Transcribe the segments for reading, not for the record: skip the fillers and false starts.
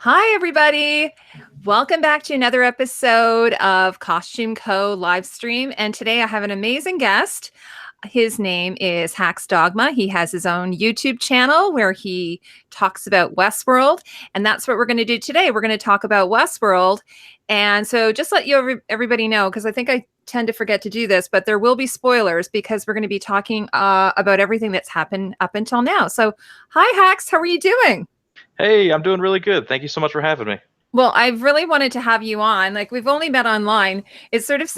Hi, everybody. Welcome back to another episode of Costume Co. Livestream. And today I have an amazing guest. His name is HaxDogma. He has his own YouTube channel where he talks about Westworld. And that's what we're going to do today. We're going to talk about Westworld. And so just let everybody know, because I think I tend to forget to do this, but there will be spoilers because we're going to be talking about everything that's happened up until now. So hi, Hax. How are you doing? Hey, I'm doing really good. Thank you so much for having me. Well, I've really wanted to have you on. Like, we've only met online. It's sort of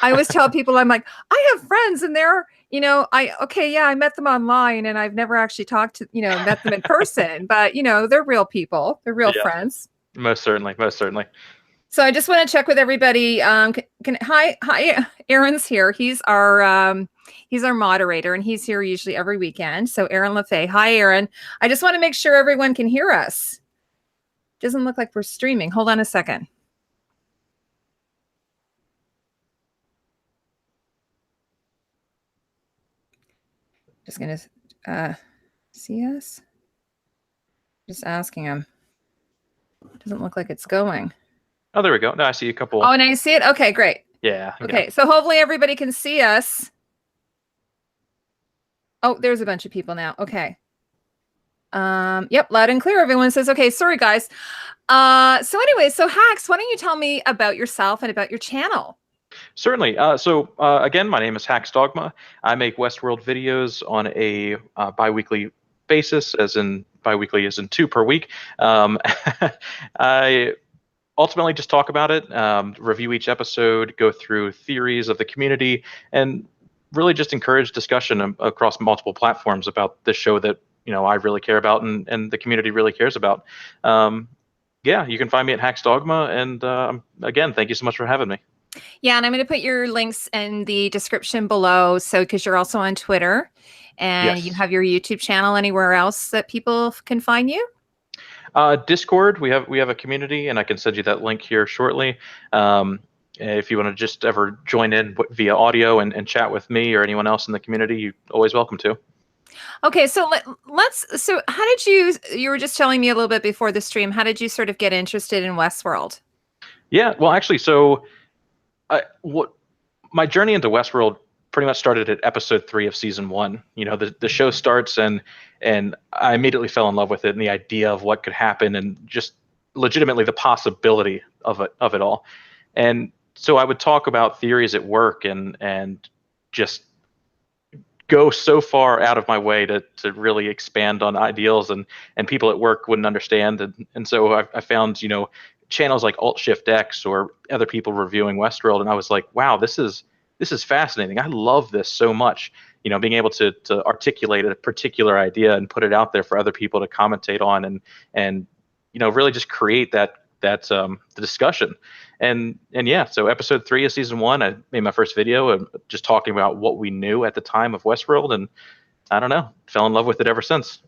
I always tell people, I'm like, I have friends and they're, I met them online and I've never actually talked to, met them in person, but they're real people. They're real Yeah, friends. most certainly, most certainly. So I just want to check with everybody. Hi, Aaron's here. He's our moderator and he's here usually every weekend. So Aaron LaFay. Hi, Aaron. I just want to make sure everyone can hear us. Doesn't look like we're streaming. Hold on a second. Just going to see us. Just asking him. Doesn't look like it's going. Oh, there we go. No, I see a couple. Oh, and I see it. Okay, great. Yeah. Okay, so hopefully everybody can see us. Oh, there's a bunch of people now. Okay. Yep, loud and clear. Everyone says, okay, sorry, guys. So anyway, so Hax, why don't you tell me about yourself and about your channel? Certainly. Again, my name is HaxDogma. I make Westworld videos on a bi-weekly basis, as in bi-weekly as in 2 per week. I ultimately just talk about it, review each episode, go through theories of the community, and really just encourage discussion across multiple platforms about the show that I really care about and the community really cares about. Yeah, you can find me at HaxDogma, and again, thank you so much for having me. Yeah, and I'm going to put your links in the description below. So, because you're also on Twitter and you Yes. have your YouTube channel, anywhere else that people can find you? Discord, we have a community, and I can send you that link here shortly. If you want to just ever join in via audio and chat with me or anyone else in the community, you're always welcome to. Okay, so so how did you were just telling me a little bit before the stream, how did you sort of get interested in Westworld? Yeah, well, actually, what my journey into Westworld pretty much started at episode 3 of season 1. The show starts, and I immediately fell in love with it and the idea of what could happen, and just legitimately the possibility of it all. And so I would talk about theories at work and just go so far out of my way to really expand on ideals, and people at work wouldn't understand. And so I found, channels like Alt Shift X or other people reviewing Westworld, and I was like, wow, this is fascinating. I love this so much. Being able to articulate a particular idea and put it out there for other people to commentate on, and really just create the discussion. And yeah, so episode 3 of season 1, I made my first video just talking about what we knew at the time of Westworld, and I don't know, fell in love with it ever since.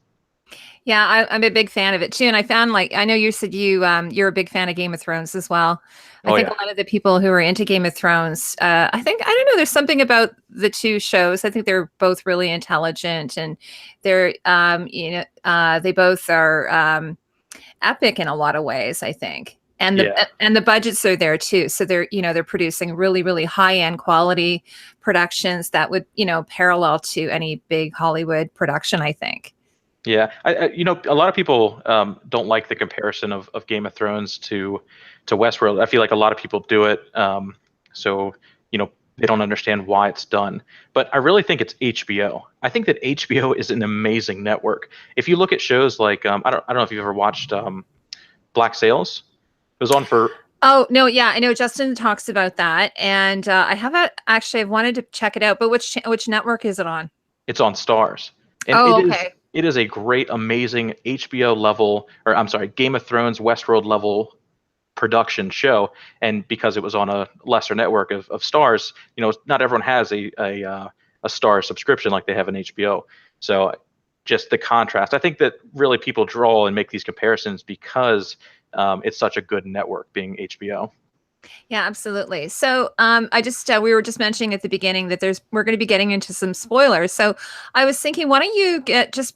Yeah, I'm a big fan of it too. And I found, like, I know you said you're a big fan of Game of Thrones as well. I Oh think yeah. a lot of the people who are into Game of Thrones, I don't know, there's something about the two shows. I think they're both really intelligent, and they're they both are epic in a lot of ways, I think. And Yeah. the budgets are there too. So they're producing really, really high-end quality productions that would, parallel to any big Hollywood production, I think. Yeah, a lot of people don't like the comparison of Game of Thrones to Westworld. I feel like a lot of people do it, so they don't understand why it's done. But I really think it's HBO. I think that HBO is an amazing network. If you look at shows like I don't know if you've ever watched Black Sails. It was on for. Oh, no, yeah, I know Justin talks about that, and I've wanted to check it out, but which network is it on? It's on Stars, and Oh, it is okay. it is a great, amazing HBO level, or I'm sorry, Game of Thrones Westworld level production show. And because it was on a lesser network of Stars, not everyone has a Star subscription like they have in HBO. So just the contrast, I think that really people draw and make these comparisons because it's such a good network being HBO. Yeah, absolutely. So, I just we were just mentioning at the beginning that we're going to be getting into some spoilers. So, I was thinking, why don't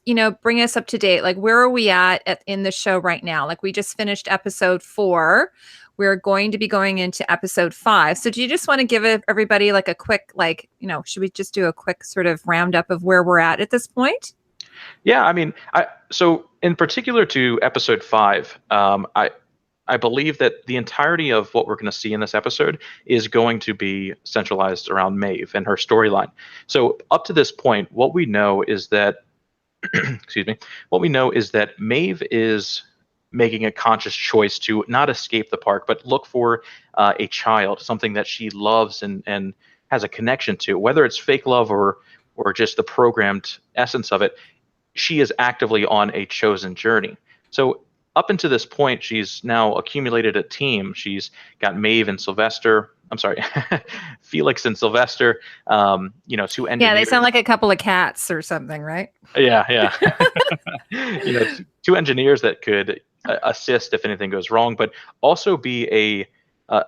you bring us up to date? Like, where are we at in the show right now? Like, we just finished episode 4. We're going to be going into episode 5. So, do you just want to give everybody like a quick, should we just do a quick sort of roundup of where we're at this point? Yeah, I mean, so in particular to episode 5, I believe that the entirety of what we're going to see in this episode is going to be centralized around Maeve and her storyline. So up to this point, what we know is that, excuse me, what we know is that Maeve is making a conscious choice to not escape the park, but look for a child, something that she loves and has a connection to, whether it's fake love or just the programmed essence of it. She is actively on a chosen journey. So up until this point, she's now accumulated a team. She's got Maeve and Sylvester. I'm sorry, Felix and Sylvester. Two engineers. Yeah, they sound like a couple of cats or something, right? Yeah, yeah. Two engineers that could assist if anything goes wrong, but also be a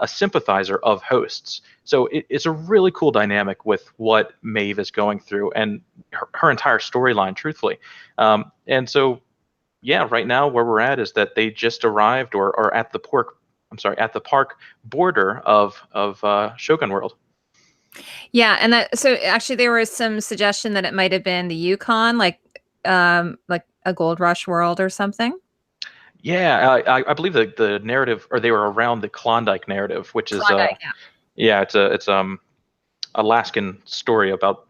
sympathizer of hosts. So it's a really cool dynamic with what Maeve is going through and her entire storyline, truthfully. And so, yeah, right now where we're at is that they just arrived or are at the park border of Shogun World. Yeah, and so actually there was some suggestion that it might have been the Yukon, like a Gold Rush world or something. Yeah, I believe the narrative, or they were around the Klondike narrative, which is Klondike, yeah. it's Alaskan story about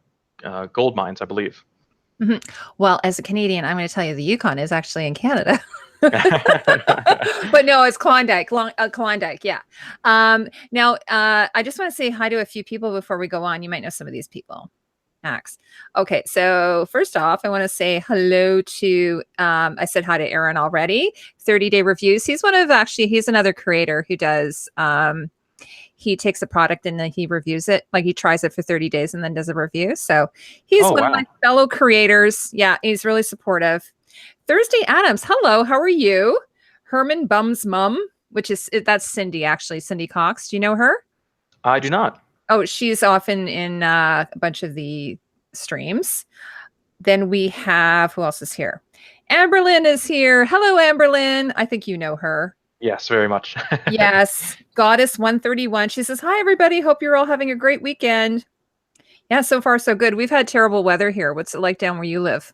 gold mines, I believe. Mm-hmm. Well, as a Canadian, I'm going to tell you the Yukon is actually in Canada. But no, it's Klondike. Klondike, yeah. Now, I just want to say hi to a few people before we go on. You might know some of these people. Max. Okay, so first off, I want to say hello to, I said hi to Aaron already. 30-day reviews. He's another creator who does, he takes a product and then he reviews it. Like he tries it for 30 days and then does a review. So he's one of my fellow creators. Yeah, he's really supportive. Thursday Adams, hello, how are you? Herman Bum's mom, that's Cindy, actually, Cindy Cox. Do you know her? I do not. Oh, she's often in a bunch of the streams. Then we have, who else is here? Amberlyn is here. Hello, Amberlyn. I think you know her. Yes, very much. Yes. Goddess 131. She says, hi, everybody. Hope you're all having a great weekend. Yeah, so far, so good. We've had terrible weather here. What's it like down where you live?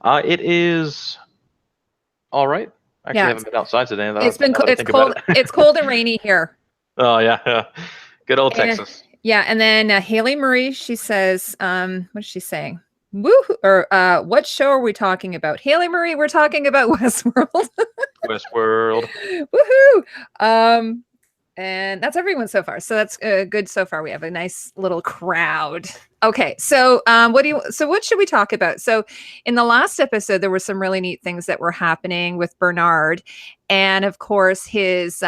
It is all right. Actually, I haven't been outside today. It's cold. It's cold and rainy here. Oh, yeah. Good old Texas. Yeah, and then Haley Marie, she says, what is she saying? Woo! Or what show are we talking about? Haley Marie, we're talking about Westworld. Westworld. Woohoo! And that's everyone so far. So that's good so far. We have a nice little crowd. Okay, so what should we talk about? So in the last episode, there were some really neat things that were happening with Bernard, and of course his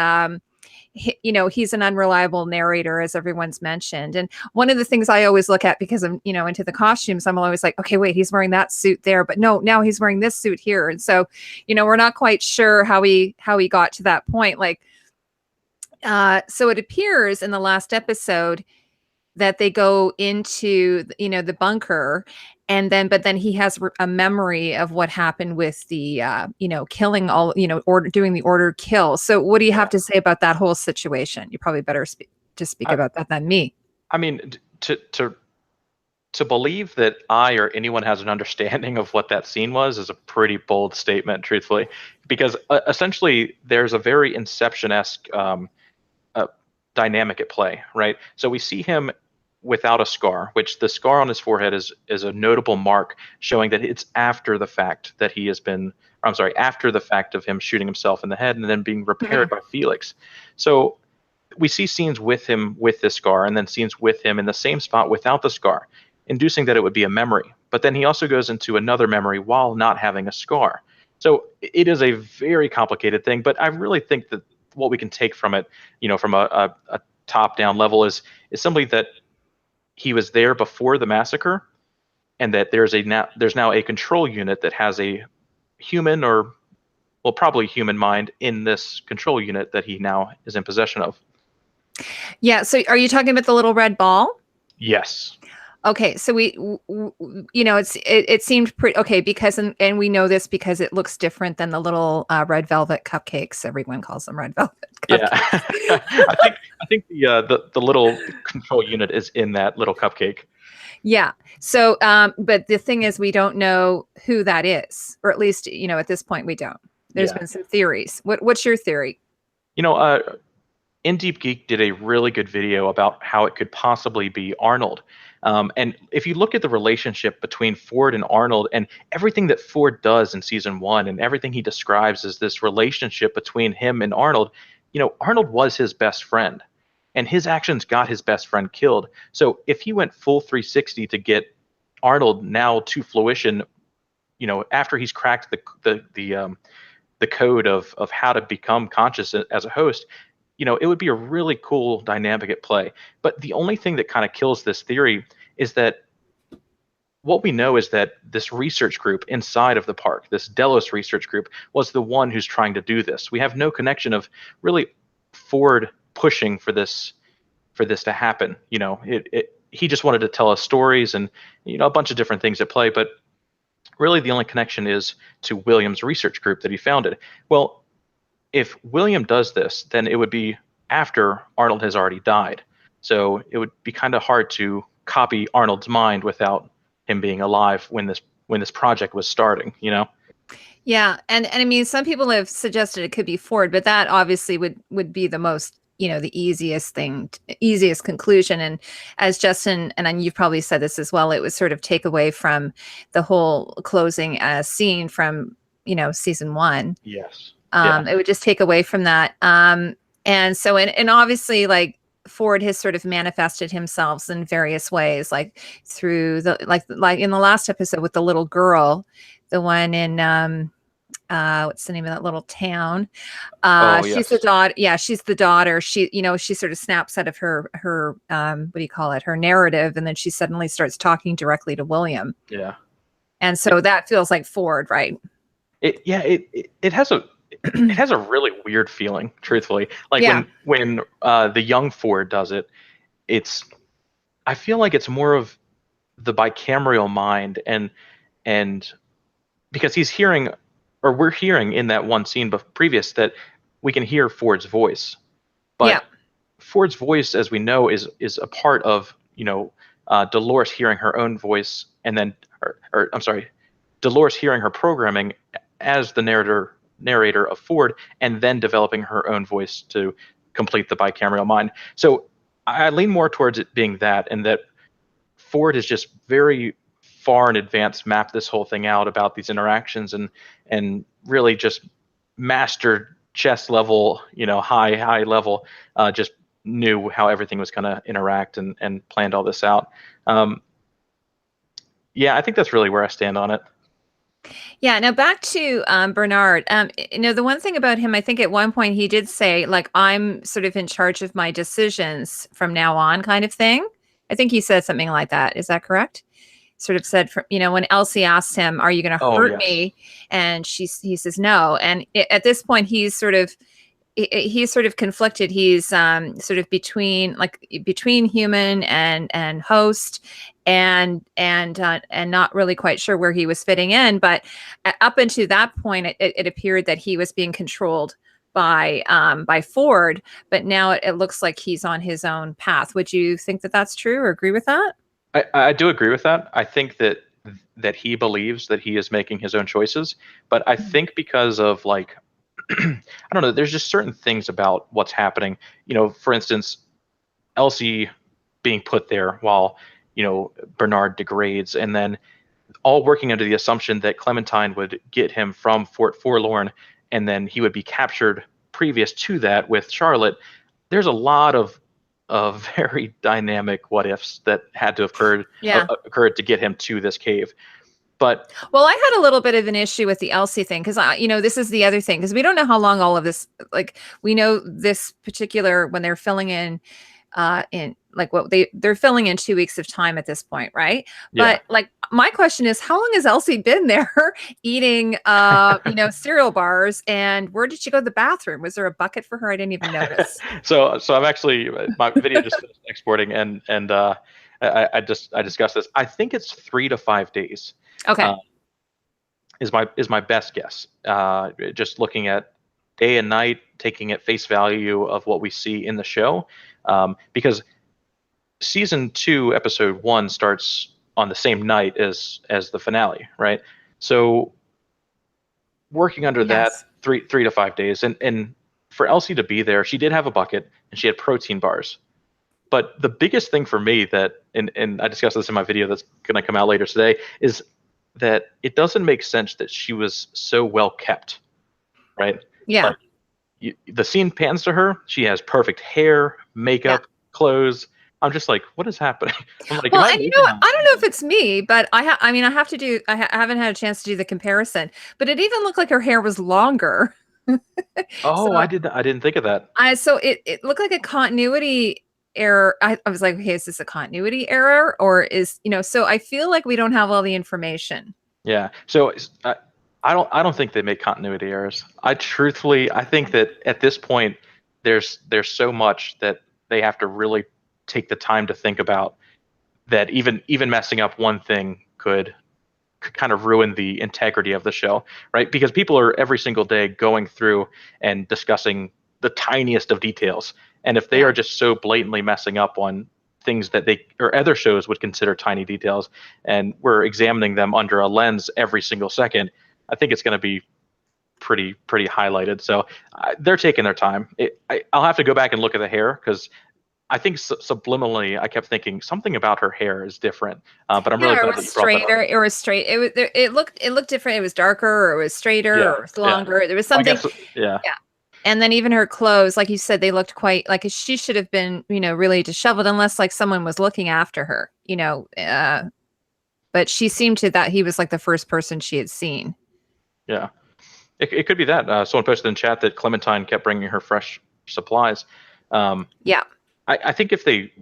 he's an unreliable narrator, as everyone's mentioned. And one of the things I always look at, because I'm, into the costumes, I'm always like, okay, wait, he's wearing that suit there, but no, now he's wearing this suit here. And so, we're not quite sure how he got to that point. So it appears in the last episode that they go into, the bunker, but then he has a memory of what happened with the, killing all, doing the ordered kill. So what do you have to say about that whole situation? You probably better speak about that than me. I mean, to believe that I or anyone has an understanding of what that scene was is a pretty bold statement, truthfully, because essentially there's a very Inception-esque dynamic at play, right? So we see him without a scar, which the scar on his forehead is a notable mark showing that it's after the fact that he has been, after the fact of him shooting himself in the head and then being repaired by Felix. So we see scenes with him with this scar and then scenes with him in the same spot without the scar, inducing that it would be a memory. But then he also goes into another memory while not having a scar. So it is a very complicated thing, but I really think that what we can take from it, from a top-down level is simply that he was there before the massacre, and that there's now a control unit that has a human, or probably human mind in this control unit that he now is in possession of. Yeah. So are you talking about the little red ball? Yes. Okay, so it seemed pretty okay because and we know this because it looks different than the little red velvet cupcakes. Everyone calls them red velvet Yeah. cupcakes. I think the little control unit is in that little cupcake. Yeah. So, but the thing is, we don't know who that is, or at least at this point we don't. There's Yeah. been some theories. What's your theory? You know, In Deep Geek did a really good video about how it could possibly be Arnold. And if you look at the relationship between Ford and Arnold and everything that Ford does in season one and everything he describes as this relationship between him and Arnold, Arnold was his best friend and his actions got his best friend killed. So if he went full 360 to get Arnold now to fruition, after he's cracked the code of how to become conscious as a host, it would be a really cool dynamic at play. But the only thing that kind of kills this theory is that what we know is that this research group inside of the park, this Delos research group, was the one who's trying to do this. We have no connection of really Ford pushing for this to happen. He just wanted to tell us stories and a bunch of different things at play, but really the only connection is to William's research group that he founded. Well, if William does this, then it would be after Arnold has already died. So it would be kind of hard to copy Arnold's mind without him being alive when this project was starting, Yeah, and I mean, some people have suggested it could be Ford, but that obviously would be the most the easiest conclusion. And as Justin and you've probably said this as well, it would sort of take away from the whole closing scene from season one. Yes. Yeah. It would just take away from that. And so, and obviously, like Ford has sort of manifested himself in various ways, like through like in the last episode with the little girl, the one in what's the name of that little town? She's the daughter. Yeah, she's the daughter. She sort of snaps out of her what do you call it? Her narrative, and then she suddenly starts talking directly to William. Yeah. And so that feels like Ford, right? It has a really weird feeling, truthfully. Like when the young Ford does it, I feel like it's more of the bicameral mind and because he's hearing, or we're hearing in that one scene previous that we can hear Ford's voice, but Ford's voice, as we know, is a part of Dolores hearing her own voice, and then or I'm sorry, Dolores hearing her programming as the narrator of Ford, and then developing her own voice to complete the bicameral mind. So I lean more towards it being that, and that Ford is just very far in advance mapped this whole thing out about these interactions and really just mastered chess level, high level, just knew how everything was going to interact and planned all this out. I think that's really where I stand on it. Yeah. Now back to Bernard. The one thing about him, I think at one point he did say, like, I'm sort of in charge of my decisions from now on, kind of thing. I think he said something like that. Is that correct? Sort of said, when Elsie asked him, "Are you going to hurt me?" and he says no. And at this point, he's sort of conflicted. He's sort of between human and host, and not really quite sure where he was fitting in. But up until that point, it appeared that he was being controlled by Ford. But now it looks like he's on his own path. Would you think that that's true or agree with that? I do agree with that. I think that he believes that he is making his own choices, but I think because of I don't know, there's just certain things about what's happening. For instance, Elsie being put there while Bernard degrades, and then all working under the assumption that Clementine would get him from Fort Forlorn, and then he would be captured previous to that with Charlotte. There's a lot of very dynamic what ifs that had to have occurred to get him to this cave. But I had a little bit of an issue with the Elsie thing because this is the other thing, because we don't know how long all of this, like, we know this particular, when they're filling in like what they're filling in 2 weeks of time at this point, right? Yeah. But like my question is, how long has Elsie been there eating cereal bars, and where did she go to the bathroom? Was there a bucket for her? I didn't even notice. So I'm actually, my video just finished exporting, and I discussed this. I think it's 3 to 5 days. Okay. Is my best guess. Just looking at day and night, taking at face value of what we see in the show, because season 2, episode 1 starts on the same night as the finale, right? So working under that, Yes. 3 to 5 days, and for Elsie to be there, she did have a bucket and she had protein bars. But the biggest thing for me that, and I discussed this in my video that's going to come out later today, is that it doesn't make sense that she was so well kept, right? Yeah. Like, the scene pans to her. She has perfect hair, makeup, clothes. I'm just like, what is happening? I'm like, Well, am I and you know losing what? my I don't know mind? if it's me, but I mean, I haven't had a chance to do the comparison, but it even looked like her hair was longer. Oh, So I didn't think of that. so it looked like a continuity error. I was like, okay, is this a continuity error, or is, so I feel like we don't have all the information. Yeah. So I don't think they make continuity errors. I think that at this point there's so much that they have to really take the time to think about, that even messing up one thing could kind of ruin the integrity of the show, right? Because people are every single day going through and discussing the tiniest of details. And if they Yeah. are just so blatantly messing up on things that they or other shows would consider tiny details, and we're examining them under a lens every single second, I think it's going to be pretty highlighted. So they're taking their time. I'll have to go back and look at the hair, because I think subliminally I kept thinking something about her hair is different. But I'm really Yeah, or it glad was that you brought that up. straighter. It was straight. It looked different. It was darker, or it was straighter, Yeah, or it was yeah. longer. There was I something. guess, yeah. Yeah. And then even her clothes, like you said, they looked quite like she should have been, really disheveled, unless like someone was looking after her, but she seemed to that he was like the first person she had seen. Yeah, it could be that. Someone posted in chat that Clementine kept bringing her fresh supplies. Yeah. I think if they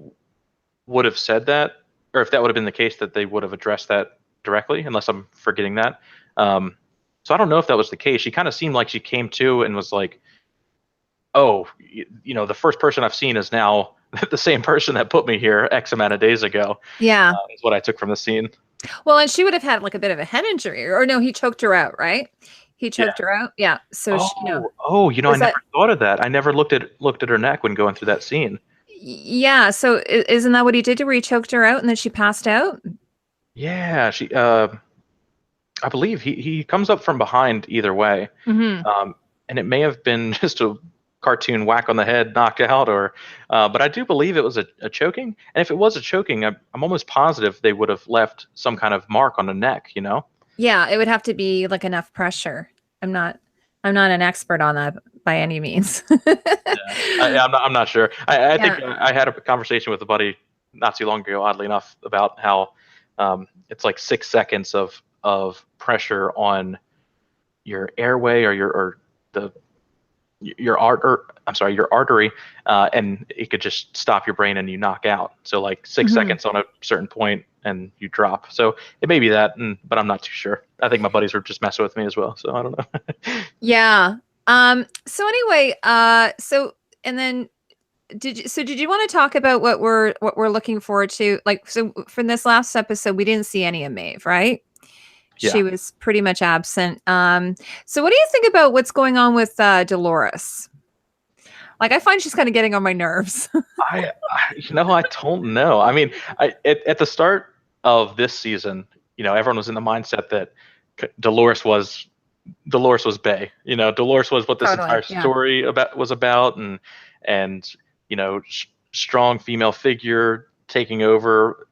would have said that, or if that would have been the case, that they would have addressed that directly, unless I'm forgetting that. So I don't know if that was the case. She kind of seemed like she came to and was like, oh, the first person I've seen is now the same person that put me here X amount of days ago, Yeah. is what I took from the scene. Well, and she would have had like a bit of a head injury, or no, he choked her out, right? He Yeah. choked her out. Yeah. So she, Oh, I was never that, thought of that. I never looked at her neck when going through that scene. yeah. So isn't that what he did to where he choked her out and then she passed out? Yeah, I believe he comes up from behind either way. Mm-hmm. And it may have been just a cartoon whack on the head, knocked out, or but I do believe it was a choking. And if it was a choking, I'm almost positive they would have left some kind of mark on the neck, Yeah, it would have to be like enough pressure. I'm not I'm not an expert on that by any means. Yeah, I'm not sure. I Yeah. think I had a conversation with a buddy not too long ago, oddly enough, about how it's like 6 seconds of pressure on your airway, or the your your artery, and it could just stop your brain and you knock out. So like 6 seconds on a certain point and you drop. So it may be that, but I'm not too sure. I think my buddies were just messing with me as well. So I don't know. Yeah. So anyway, and then did you want to talk about what we're looking forward to? Like, so from this last episode, we didn't see any of Maeve, right? Yeah. She was pretty much absent. So what do you think about what's going on with Dolores? Like, I find she's kind of getting on my nerves. I don't know. I mean, at the start of this season, everyone was in the mindset that Dolores was Bay. Dolores was what this Totally, entire yeah. story was about, and strong female figure taking over,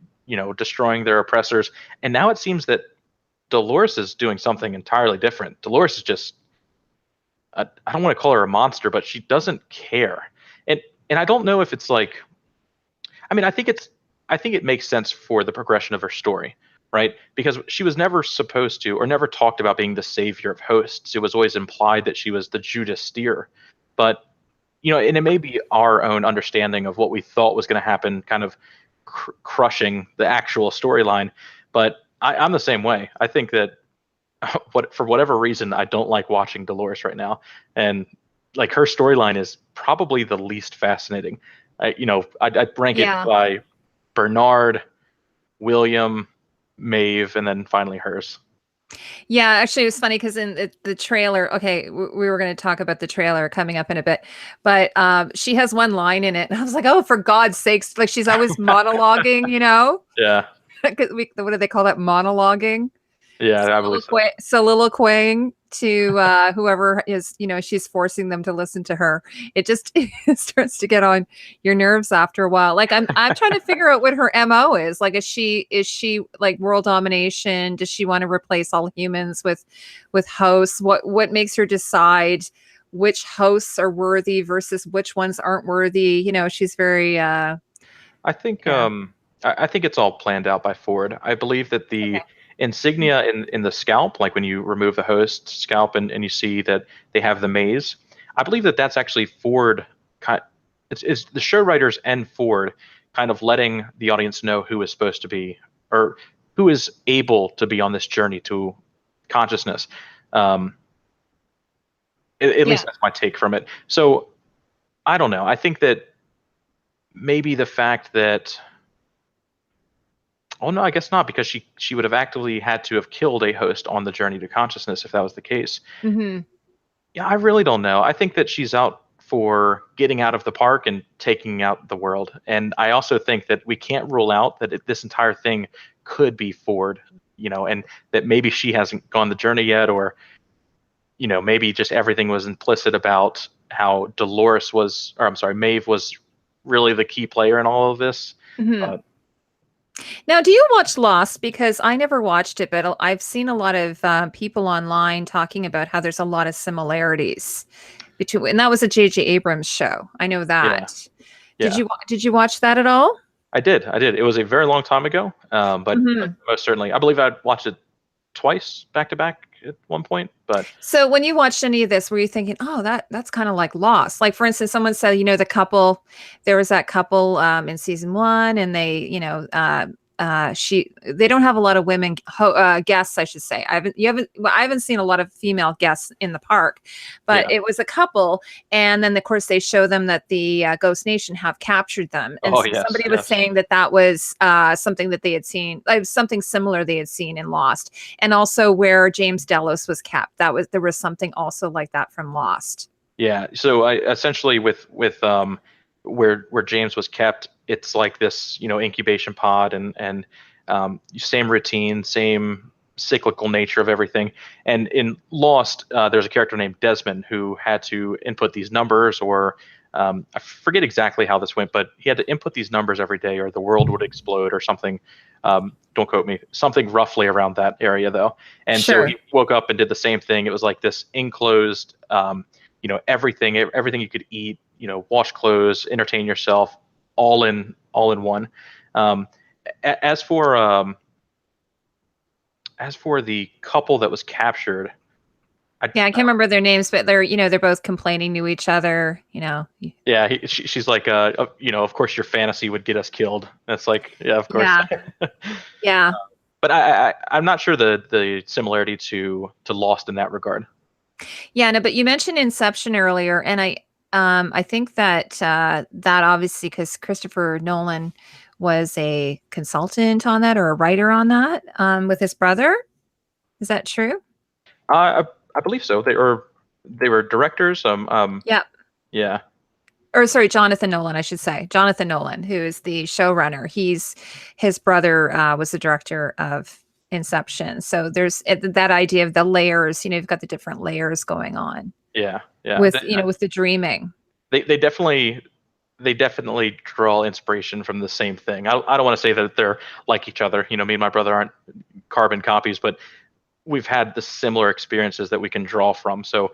destroying their oppressors. And now it seems that Dolores is doing something entirely different. Dolores is just, I don't want to call her a monster, but she doesn't care. And I don't know if it's like, I mean, I think it makes sense for the progression of her story, right? Because she was never supposed to, or never talked about being the savior of hosts. It was always implied that she was the Judas steer. But and it may be our own understanding of what we thought was going to happen, kind of crushing the actual storyline. But I'm the same way. I think that for whatever reason, I don't like watching Dolores right now, and like her storyline is probably the least fascinating. I'd rank it Yeah. by Bernard, William, Maeve, and then finally hers. Yeah, actually, it was funny because in the trailer, okay, we were going to talk about the trailer coming up in a bit, but she has one line in it, and I was like, oh, for God's sakes, like she's always monologuing, you know? Yeah, 'Cause what do they call that? Monologuing? yeah, I believe so. Soliloquying to whoever is, she's forcing them to listen to her. It just it starts to get on your nerves after a while. Like I'm trying to figure out what her MO is. Like is she like world domination? Does she want to replace all humans with hosts? What makes her decide which hosts are worthy versus which ones aren't worthy? She's very I think yeah. I think it's all planned out by Ford. I believe that the Okay. insignia in the scalp, like when you remove the host scalp and you see that they have the maze, I believe that that's actually Ford. It's the show writers and Ford kind of letting the audience know who is supposed to be, or who is able to be on this journey to consciousness. Um, at Yeah. least that's my take from it. So I don't know. I think that maybe the fact that, oh no, I guess not, because she would have actively had to have killed a host on the journey to consciousness if that was the case. Hmm. Yeah, I really don't know. I think that she's out for getting out of the park and taking out the world. And I also think that we can't rule out that this entire thing could be Ford, and that maybe she hasn't gone the journey yet, or maybe just everything was implicit about how Dolores was, or I'm sorry, Maeve was really the key player in all of this. Hmm. But Now, do you watch Lost? Because I never watched it, but I've seen a lot of people online talking about how there's a lot of similarities between, and that was a J.J. Abrams show. I know yeah, that. Did yeah. you watch that at all? I did. I did. It was a very long time ago, but Hmm. most certainly, I believe I watched it twice back to back at one point. But So when you watched any of this, were you thinking, "Oh, that's kind of like Lost"? Like for instance, someone said, the couple, there was that couple in season one, and they don't have a lot of women guests, I should say. I haven't seen a lot of female guests in the park, but yeah, it was a couple, and then of course they show them that the Ghost Nation have captured them, and oh so yes, somebody was yes, saying that was something that they had seen, something similar they had seen in Lost, and also where James Delos was kept. There was something also like that from Lost. yeah. So I essentially with where James was kept, it's like this incubation pod and same routine, same cyclical nature of everything. And in Lost, there's a character named Desmond who had to input these numbers, or I forget exactly how this went, but he had to input these numbers every day, or the world would explode, or something. Don't quote me. Something roughly around that area, though. And so Sure. he woke up and did the same thing. It was like this enclosed, everything you could eat, wash clothes, entertain yourself, all in one. Um, as for the couple that was captured, I, Yeah, I can't remember their names, but they're both complaining to each other. yeah, she's like, of course your fantasy would get us killed. That's like, yeah, of course. Yeah, yeah, But I'm not sure the similarity to Lost in that regard. yeah. No, but you mentioned Inception earlier, and I think that obviously because Christopher Nolan was a consultant on that or a writer on that with his brother. Is that true? I believe so. They were directors. Yeah. Yeah, Or sorry, Jonathan Nolan, I should say. Jonathan Nolan, who is the showrunner. His brother was the director of Inception. So there's that idea of the layers. You've got the different layers going on yeah, yeah. with with the dreaming. They definitely draw inspiration from the same thing. I don't want to say that they're like each other. Me and my brother aren't carbon copies, but we've had the similar experiences that we can draw from. So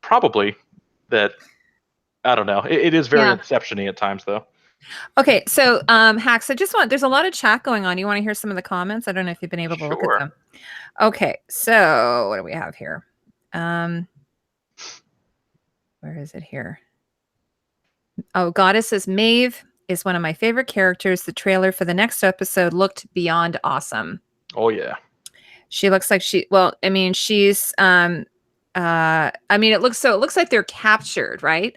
probably that, I don't know. It is very Yeah. inception-y at times, though. Okay. So Hacks, there's a lot of chat going on. You want to hear some of the comments? I don't know if you've been able to look at Sure. them. Okay. So what do we have here? Where is it here? Oh, Goddess says Maeve is one of my favorite characters. The trailer for the next episode looked beyond awesome. Oh yeah. She looks like well, I mean, she's I mean, it looks like they're captured, right?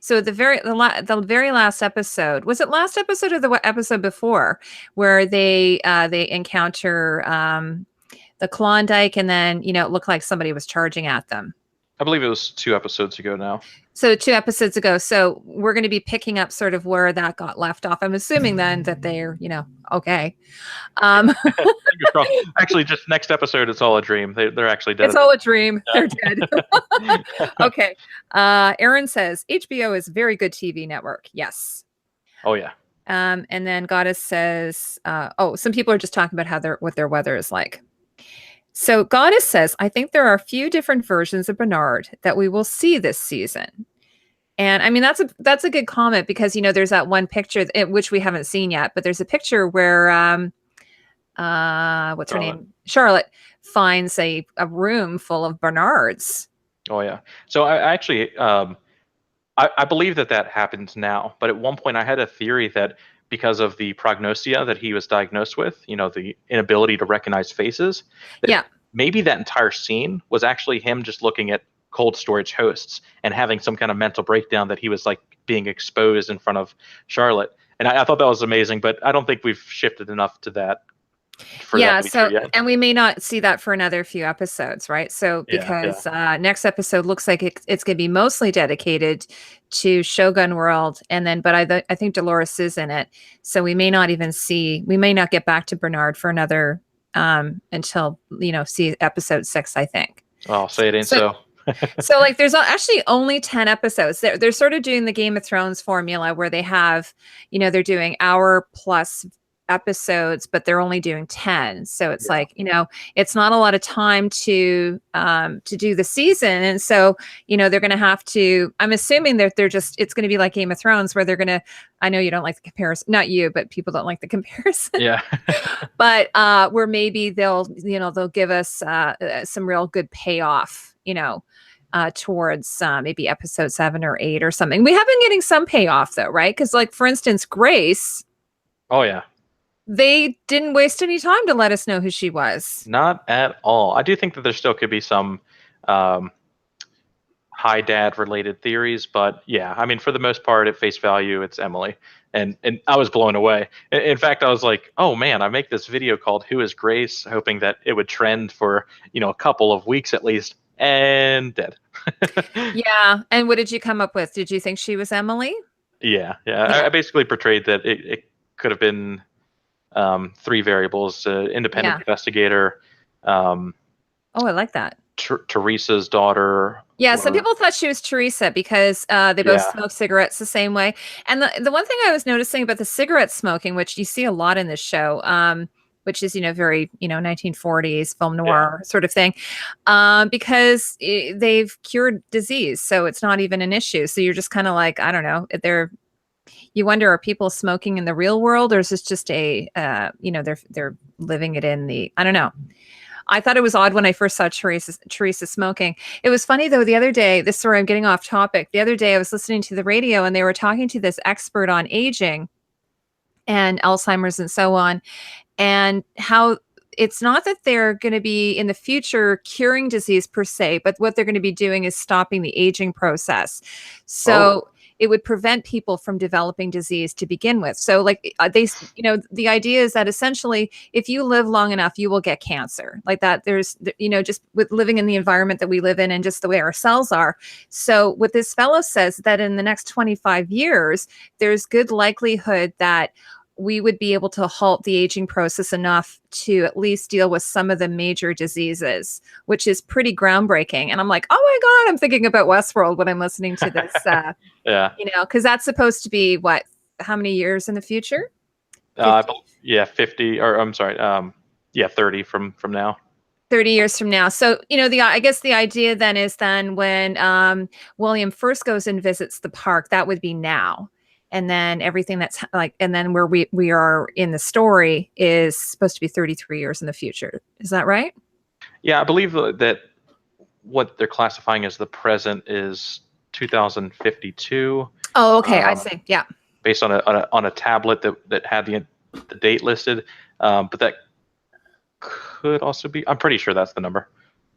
So the very last episode, was it last episode or the episode before, where they encounter the Klondike, and then it looked like somebody was charging at them. I believe it was 2 episodes ago now. So 2 episodes ago. So we're going to be picking up sort of where that got left off. I'm assuming then that they're, okay. Actually, just next episode, it's all a dream. They're actually dead. It's all a dream. Yeah. They're dead. Okay. Aaron says HBO is a very good TV network. Yes. Oh yeah. And then Goddess says, some people are just talking about what their weather is like. So Goddess says, I think there are a few different versions of Bernard that we will see this season. And I mean, that's a good comment, because, there's that one picture which we haven't seen yet, but there's a picture where, what's her name? Charlotte finds a room full of Bernards. Oh yeah. So I actually, I believe that happens now, but at one point I had a theory that because of the prognosia that he was diagnosed with, the inability to recognize faces, maybe that entire scene was actually him just looking at cold storage hosts and having some kind of mental breakdown that he was like being exposed in front of Charlotte. And I thought that was amazing, but I don't think we've shifted enough to that. And we may not see that for another few episodes, right? So because next episode looks like it's going to be mostly dedicated to Shogun World, and then but I think Dolores is in it, so we may not get back to Bernard for another until see episode 6, I think. Oh, say it ain't so. So like there's actually only 10 episodes. They're sort of doing the Game of Thrones formula where they have, they're doing hour plus episodes, but they're only doing 10. So it's like, it's not a lot of time to do the season. And so, they're going to have to, I'm assuming that it's going to be like Game of Thrones, where they're going to, I know you don't like the comparison, not you, but people don't like the comparison. Yeah. But where maybe they'll give us some real good payoff, towards maybe episode 7 or 8 or something. We have been getting some payoff though, right? Because like, for instance, Grace. Oh yeah. They didn't waste any time to let us know who she was. Not at all. I do think that there still could be some high dad related theories, but yeah, I mean, for the most part, at face value, it's Emily. And I was blown away. In fact, I was like, oh man, I make this video called Who is Grace, hoping that it would trend for, a couple of weeks at least, and dead. Yeah. And what did you come up with? Did you think she was Emily? Yeah. I basically portrayed that it could have been 3 variables: independent investigator. I like that. Teresa's daughter. Yeah, some people thought she was Teresa because they both smoke cigarettes the same way. And the one thing I was noticing about the cigarette smoking, which you see a lot in this show, which is, very, 1940s film noir sort of thing, because they've cured disease. So it's not even an issue. So you're just kind of like, I don't know, you wonder, are people smoking in the real world, or is this just they're living it in the, I don't know. I thought it was odd when I first saw Teresa smoking. It was funny though, the other day, this is where I'm getting off topic. The other day I was listening to the radio and they were talking to this expert on aging and Alzheimer's and so on, and how it's not that they're going to be in the future curing disease per se, but what they're going to be doing is stopping the aging process. So it would prevent people from developing disease to begin with. So like the idea is that essentially if you live long enough, you will get cancer like that. There's, just with living in the environment that we live in and just the way our cells are. So what this fellow says that in the next 25 years, there's good likelihood that we would be able to halt the aging process enough to at least deal with some of the major diseases, which is pretty groundbreaking. And I'm like, oh my God, I'm thinking about Westworld when I'm listening to this. Because that's supposed to be how many years in the future? 50, or I'm sorry. 30 from now. 30 years from now. So, I guess the idea then is when William first goes and visits the park, that would be now. And then everything that's and then where we are in the story is supposed to be 33 years in the future. Is that right? Yeah, I believe that what they're classifying as the present is 2052. Oh, okay. I um, see. Yeah. based on a tablet that had the date listed. But that could also be. I'm pretty sure that's the number.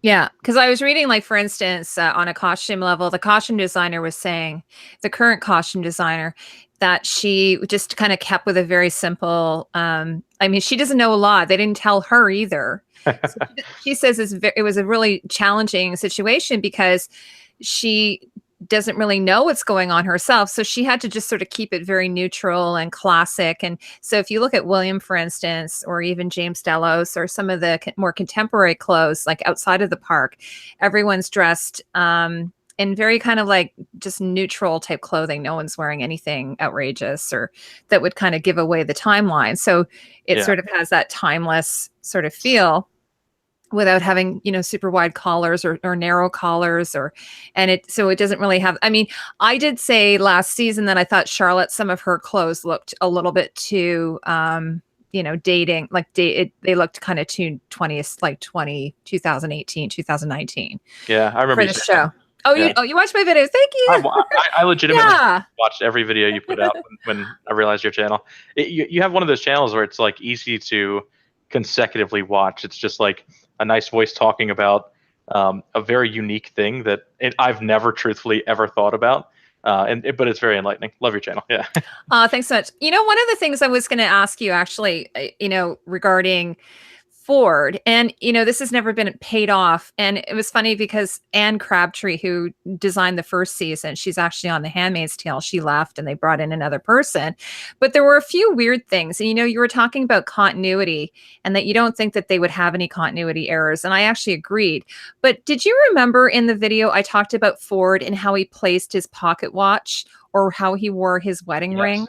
Yeah, because I was reading, like, for instance, on a costume level, the costume designer was saying, the current costume designer, that she just kind of kept with a very simple. I mean, she doesn't know a lot. They didn't tell her either. So she says it was a really challenging situation because she doesn't really know what's going on herself. So she had to just sort of keep it very neutral and classic. And so if you look at William, for instance, or even James Delos, or some of the more contemporary clothes, like outside of the park, everyone's dressed in very kind of like just neutral type clothing. No one's wearing anything outrageous or that would kind of give away the timeline. So it Yeah. sort of has that timeless sort of feel without having, super wide collars or narrow collars, so it doesn't really have. I mean, I did say last season that I thought Charlotte, some of her clothes looked a little bit too dating, like they looked kind of too 20th, like 2018, 2019 Yeah, I remember for you the saying show. that. Oh, Yeah. you watched my videos. Thank you. I legitimately Yeah. watched every video you put out when I realized your channel. You have one of those channels where it's like easy to consecutively watch. It's just like a nice voice talking about a very unique thing that I've never truthfully ever thought about. But it's very enlightening. Love your channel. Yeah. Thanks so much. One of the things I was going to ask you actually, regarding Ford, and this has never been paid off. And it was funny because Anne Crabtree, who designed the first season, she's actually on The Handmaid's Tale. She left and they brought in another person. But there were a few weird things. And you were talking about continuity and that you don't think that they would have any continuity errors. And I actually agreed. But did you remember in the video I talked about Ford and how he placed his pocket watch or how he wore his wedding ring?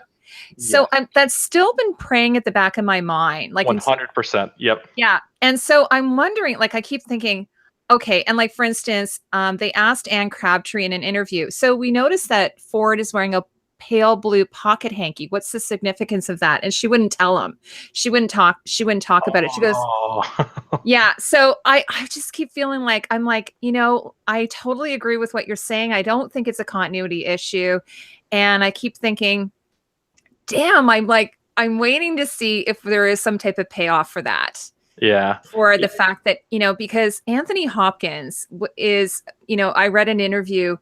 So Yes. that's still been preying at the back of my mind. Like, 100%. Yep. yeah. And so I'm wondering, like, I keep thinking, okay. And like, for instance, they asked Anne Crabtree in an interview. So we noticed that Ford is wearing a pale blue pocket hanky. What's the significance of that? And she wouldn't tell him. She wouldn't talk about it. She goes, Oh. yeah. So I just keep feeling like I'm like, I totally agree with what you're saying. I don't think it's a continuity issue. And I keep thinking, damn, I'm waiting to see if there is some type of payoff for that. Yeah. For the fact that, because Anthony Hopkins is, I read an interview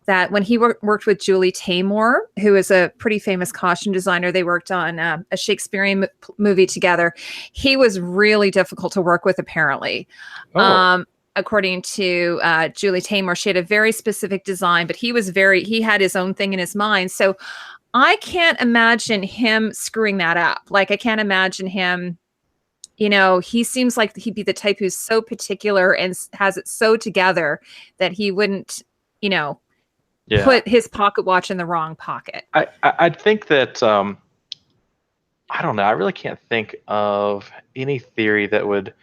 that when he worked with Julie Taymor, who is a pretty famous costume designer, they worked on a Shakespearean movie together. He was really difficult to work with, apparently. Oh. According to Julie Taymor, she had a very specific design, but he had his own thing in his mind. So I can't imagine him screwing that up. Like, I can't imagine him, he seems like he'd be the type who's so particular and has it so together that he wouldn't, put his pocket watch in the wrong pocket. I'd think that I don't know. I really can't think of any theory that would,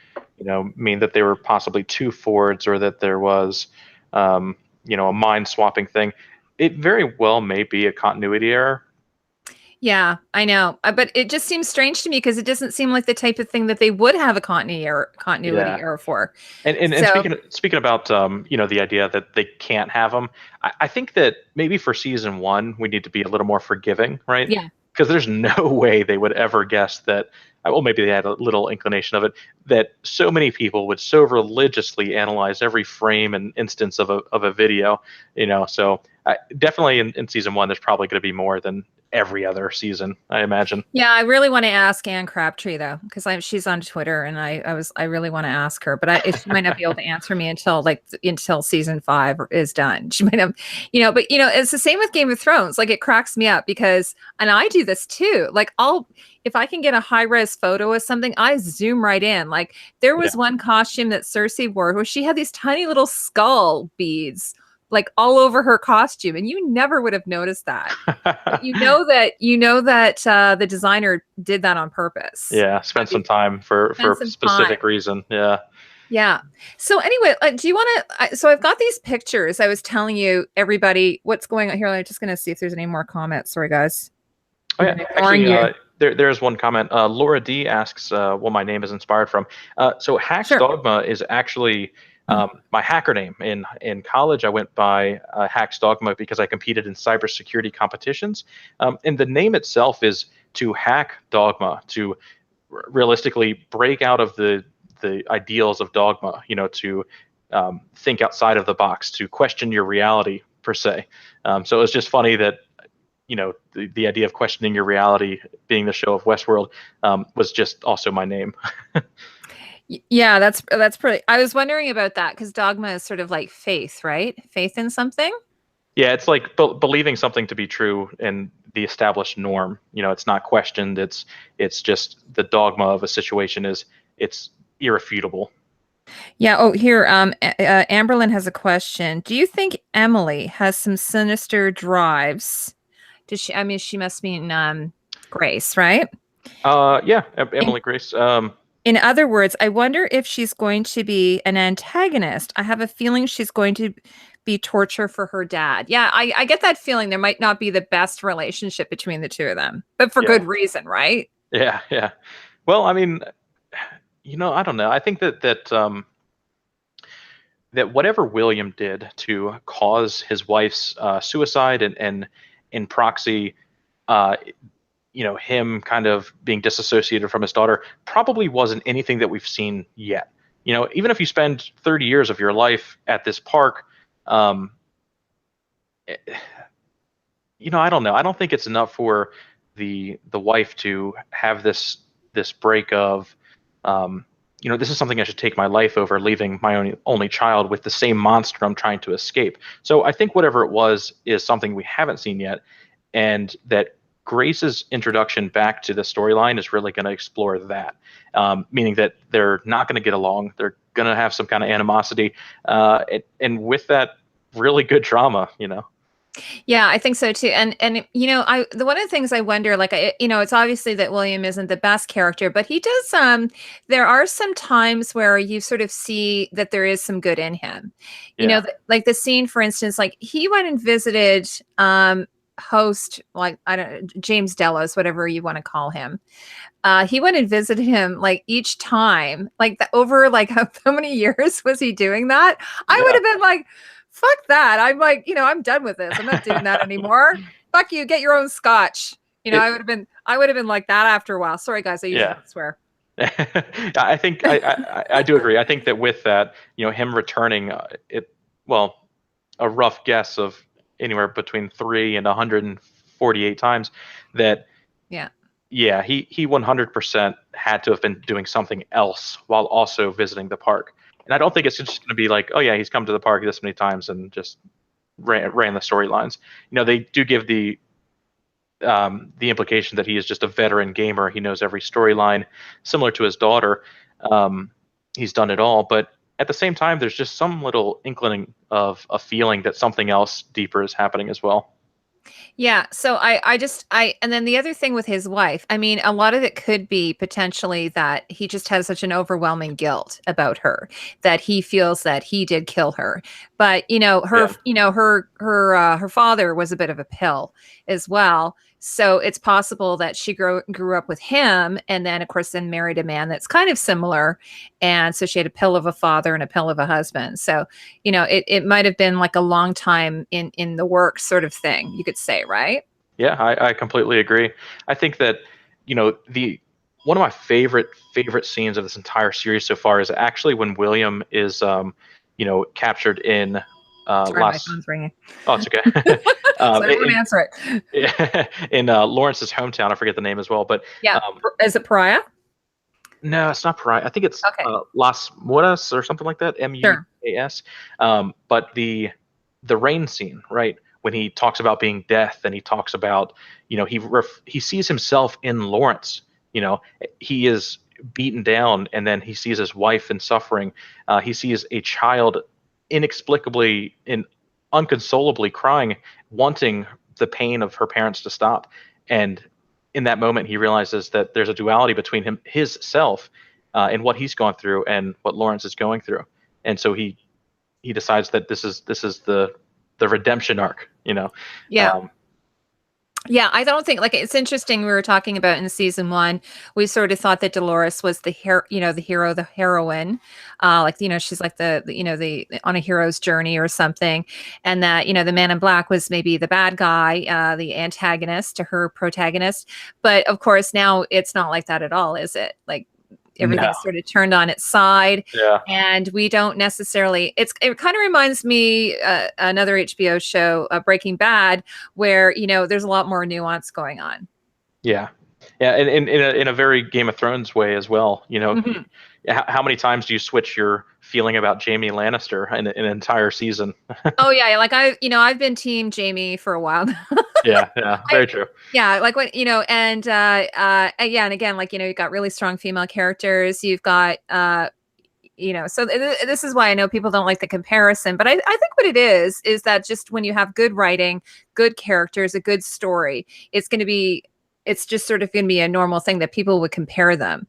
mean that they were possibly two Fords or that there was, a mind swapping thing. It very well may be a continuity error. Yeah, I know. But it just seems strange to me because it doesn't seem like the type of thing that they would have a continuity error for. And So, speaking about the idea that they can't have them, I think that maybe for season one we need to be a little more forgiving, right? yeah. Because there's no way they would ever guess that. Well, maybe they had a little inclination of it, that so many people would so religiously analyze every frame and instance of a video, So definitely in season one, there's probably going to be more than every other season, I imagine. Yeah, I really want to ask Anne Crabtree though, because she's on Twitter, and I really want to ask her, but she might not be able to answer me until season 5 is done. She might have, but it's the same with Game of Thrones. Like, it cracks me up because, and I do this too. Like, if I can get a high res photo of something, I zoom right in. Like, there was one costume that Cersei wore where she had these tiny little skull beads like all over her costume, and you never would have noticed that. But you know that the designer did that on purpose. Yeah, spend some time for a specific reason. Yeah. Yeah. So anyway, do you want to? So I've got these pictures. I was telling you, everybody, what's going on here. I'm just going to see if there's any more comments. Sorry, guys. Oh, yeah. Actually, there's one comment. Laura D asks what my name is inspired from. So HaxDogma is actually My hacker name in college, I went by HaxDogma because I competed in cybersecurity competitions. And the name itself is to hack dogma, to realistically break out of the ideals of dogma, to think outside of the box, to question your reality per se. So it was just funny that the idea of questioning your reality being the show of Westworld was just also my name. Yeah, that's pretty. I was wondering about that because dogma is sort of like faith, right? Faith in something. Yeah, it's like believing something to be true and the established norm. It's not questioned. It's just the dogma of a situation it's irrefutable. Yeah. Oh, here, Amberlyn has a question. Do you think Emily has some sinister drives? Does she? I mean, she must mean Grace, right? Yeah, In Emily Grace. in other words, I wonder if she's going to be an antagonist. I have a feeling she's going to be torture for her dad. Yeah, I get that feeling there might not be the best relationship between the two of them, but for Yeah, good reason, right? yeah, yeah. Well, I mean, I don't know. I think that whatever William did to cause his wife's suicide and in proxy, uh, him kind of being disassociated from his daughter probably wasn't anything that we've seen yet. Even if you spend 30 years of your life at this park, um, eh, I don't know. I don't think it's enough for the wife to have this break of, um, this is something I should take my life over, leaving my only child with the same monster I'm trying to escape. So I think whatever it was is something we haven't seen yet, and that Grace's introduction back to the storyline is really going to explore that, meaning that they're not going to get along. They're going to have some kind of animosity, and with that, really good drama. Yeah, I think so too. And I the one of the things I wonder, like it's obviously that William isn't the best character, but he does there are some times where you sort of see that there is some good in him. Yeah. Like the scene, for instance, like he went and visited host, like I don't James Delos, whatever you want to call him. He went and visited him like each time, like over like how many years was he doing that? I would Yeah. have been like, fuck that. I'm like, I'm done with this. I'm not doing that anymore. Fuck you, get your own scotch. It, I would have been like that after a while. Sorry guys, I usually yeah. don't swear. I think I do agree. I think that with that, him returning, well, a rough guess of anywhere between 3 and 148 times, that Yeah. yeah, he 100% had to have been doing something else while also visiting the park. And I don't think it's just going to be like, oh yeah, he's come to the park this many times and just ran the storylines. They do give the implication that he is just a veteran gamer. He knows every storyline, similar to his daughter. Um, he's done it all, but at the same time, there's just some little inkling of a feeling that something else deeper is happening as well. Yeah. So and then the other thing with his wife, I mean, a lot of it could be potentially that he just has such an overwhelming guilt about her that he feels that he did kill her. But, Yeah, her father was a bit of a pill as well. So it's possible that she grew up with him and then, of course, then married a man that's kind of similar. And so she had a pill of a father and a pill of a husband. So it might have been like a long time in the works sort of thing, you could say, right? yeah, I completely agree. I think that the one of my favorite scenes of this entire series so far is actually when William is captured in Sorry, my Las. phone's ringing. Oh, it's okay. So I won't answer it. in Lawrence's hometown. I forget the name as well, but Yeah. um, Is it Pariah? no, it's not Pariah. I think it's Okay. Las Mueras or something like that. Sure. Muas. But the rain scene, right? When he talks about being death, and he talks about, he sees himself in Lawrence. He is beaten down, and then he sees his wife in suffering. He sees a child inexplicably and unconsolably crying, wanting the pain of her parents to stop. And in that moment, he realizes that there's a duality between his self, and what he's gone through, and what Lawrence is going through. And so he decides that this is the redemption arc. Yeah. Um, Yeah, I don't think like it's interesting. We were talking about in season one, we sort of thought that Dolores was the hero, the hero, the heroine, like she's like the on a hero's journey or something, and that the Man in Black was maybe the bad guy, the antagonist to her protagonist. But of course, now it's not like that at all, is it? Like No. everything's sort of turned on its side, Yeah. and we don't necessarily it kind of reminds me another HBO show, Breaking Bad, where there's a lot more nuance going on. Yeah. Yeah, and in a very Game of Thrones way as well. Mhm. How many times do you switch your feeling about Jamie Lannister in an entire season? Oh yeah, like I've been team Jamie for a while. Yeah, yeah, I very true. Yeah, like what yeah, and again, like you've got really strong female characters. You've got so this is why I know people don't like the comparison, but I think what it is that just when you have good writing, good characters, a good story, it's just sort of going to be a normal thing that people would compare them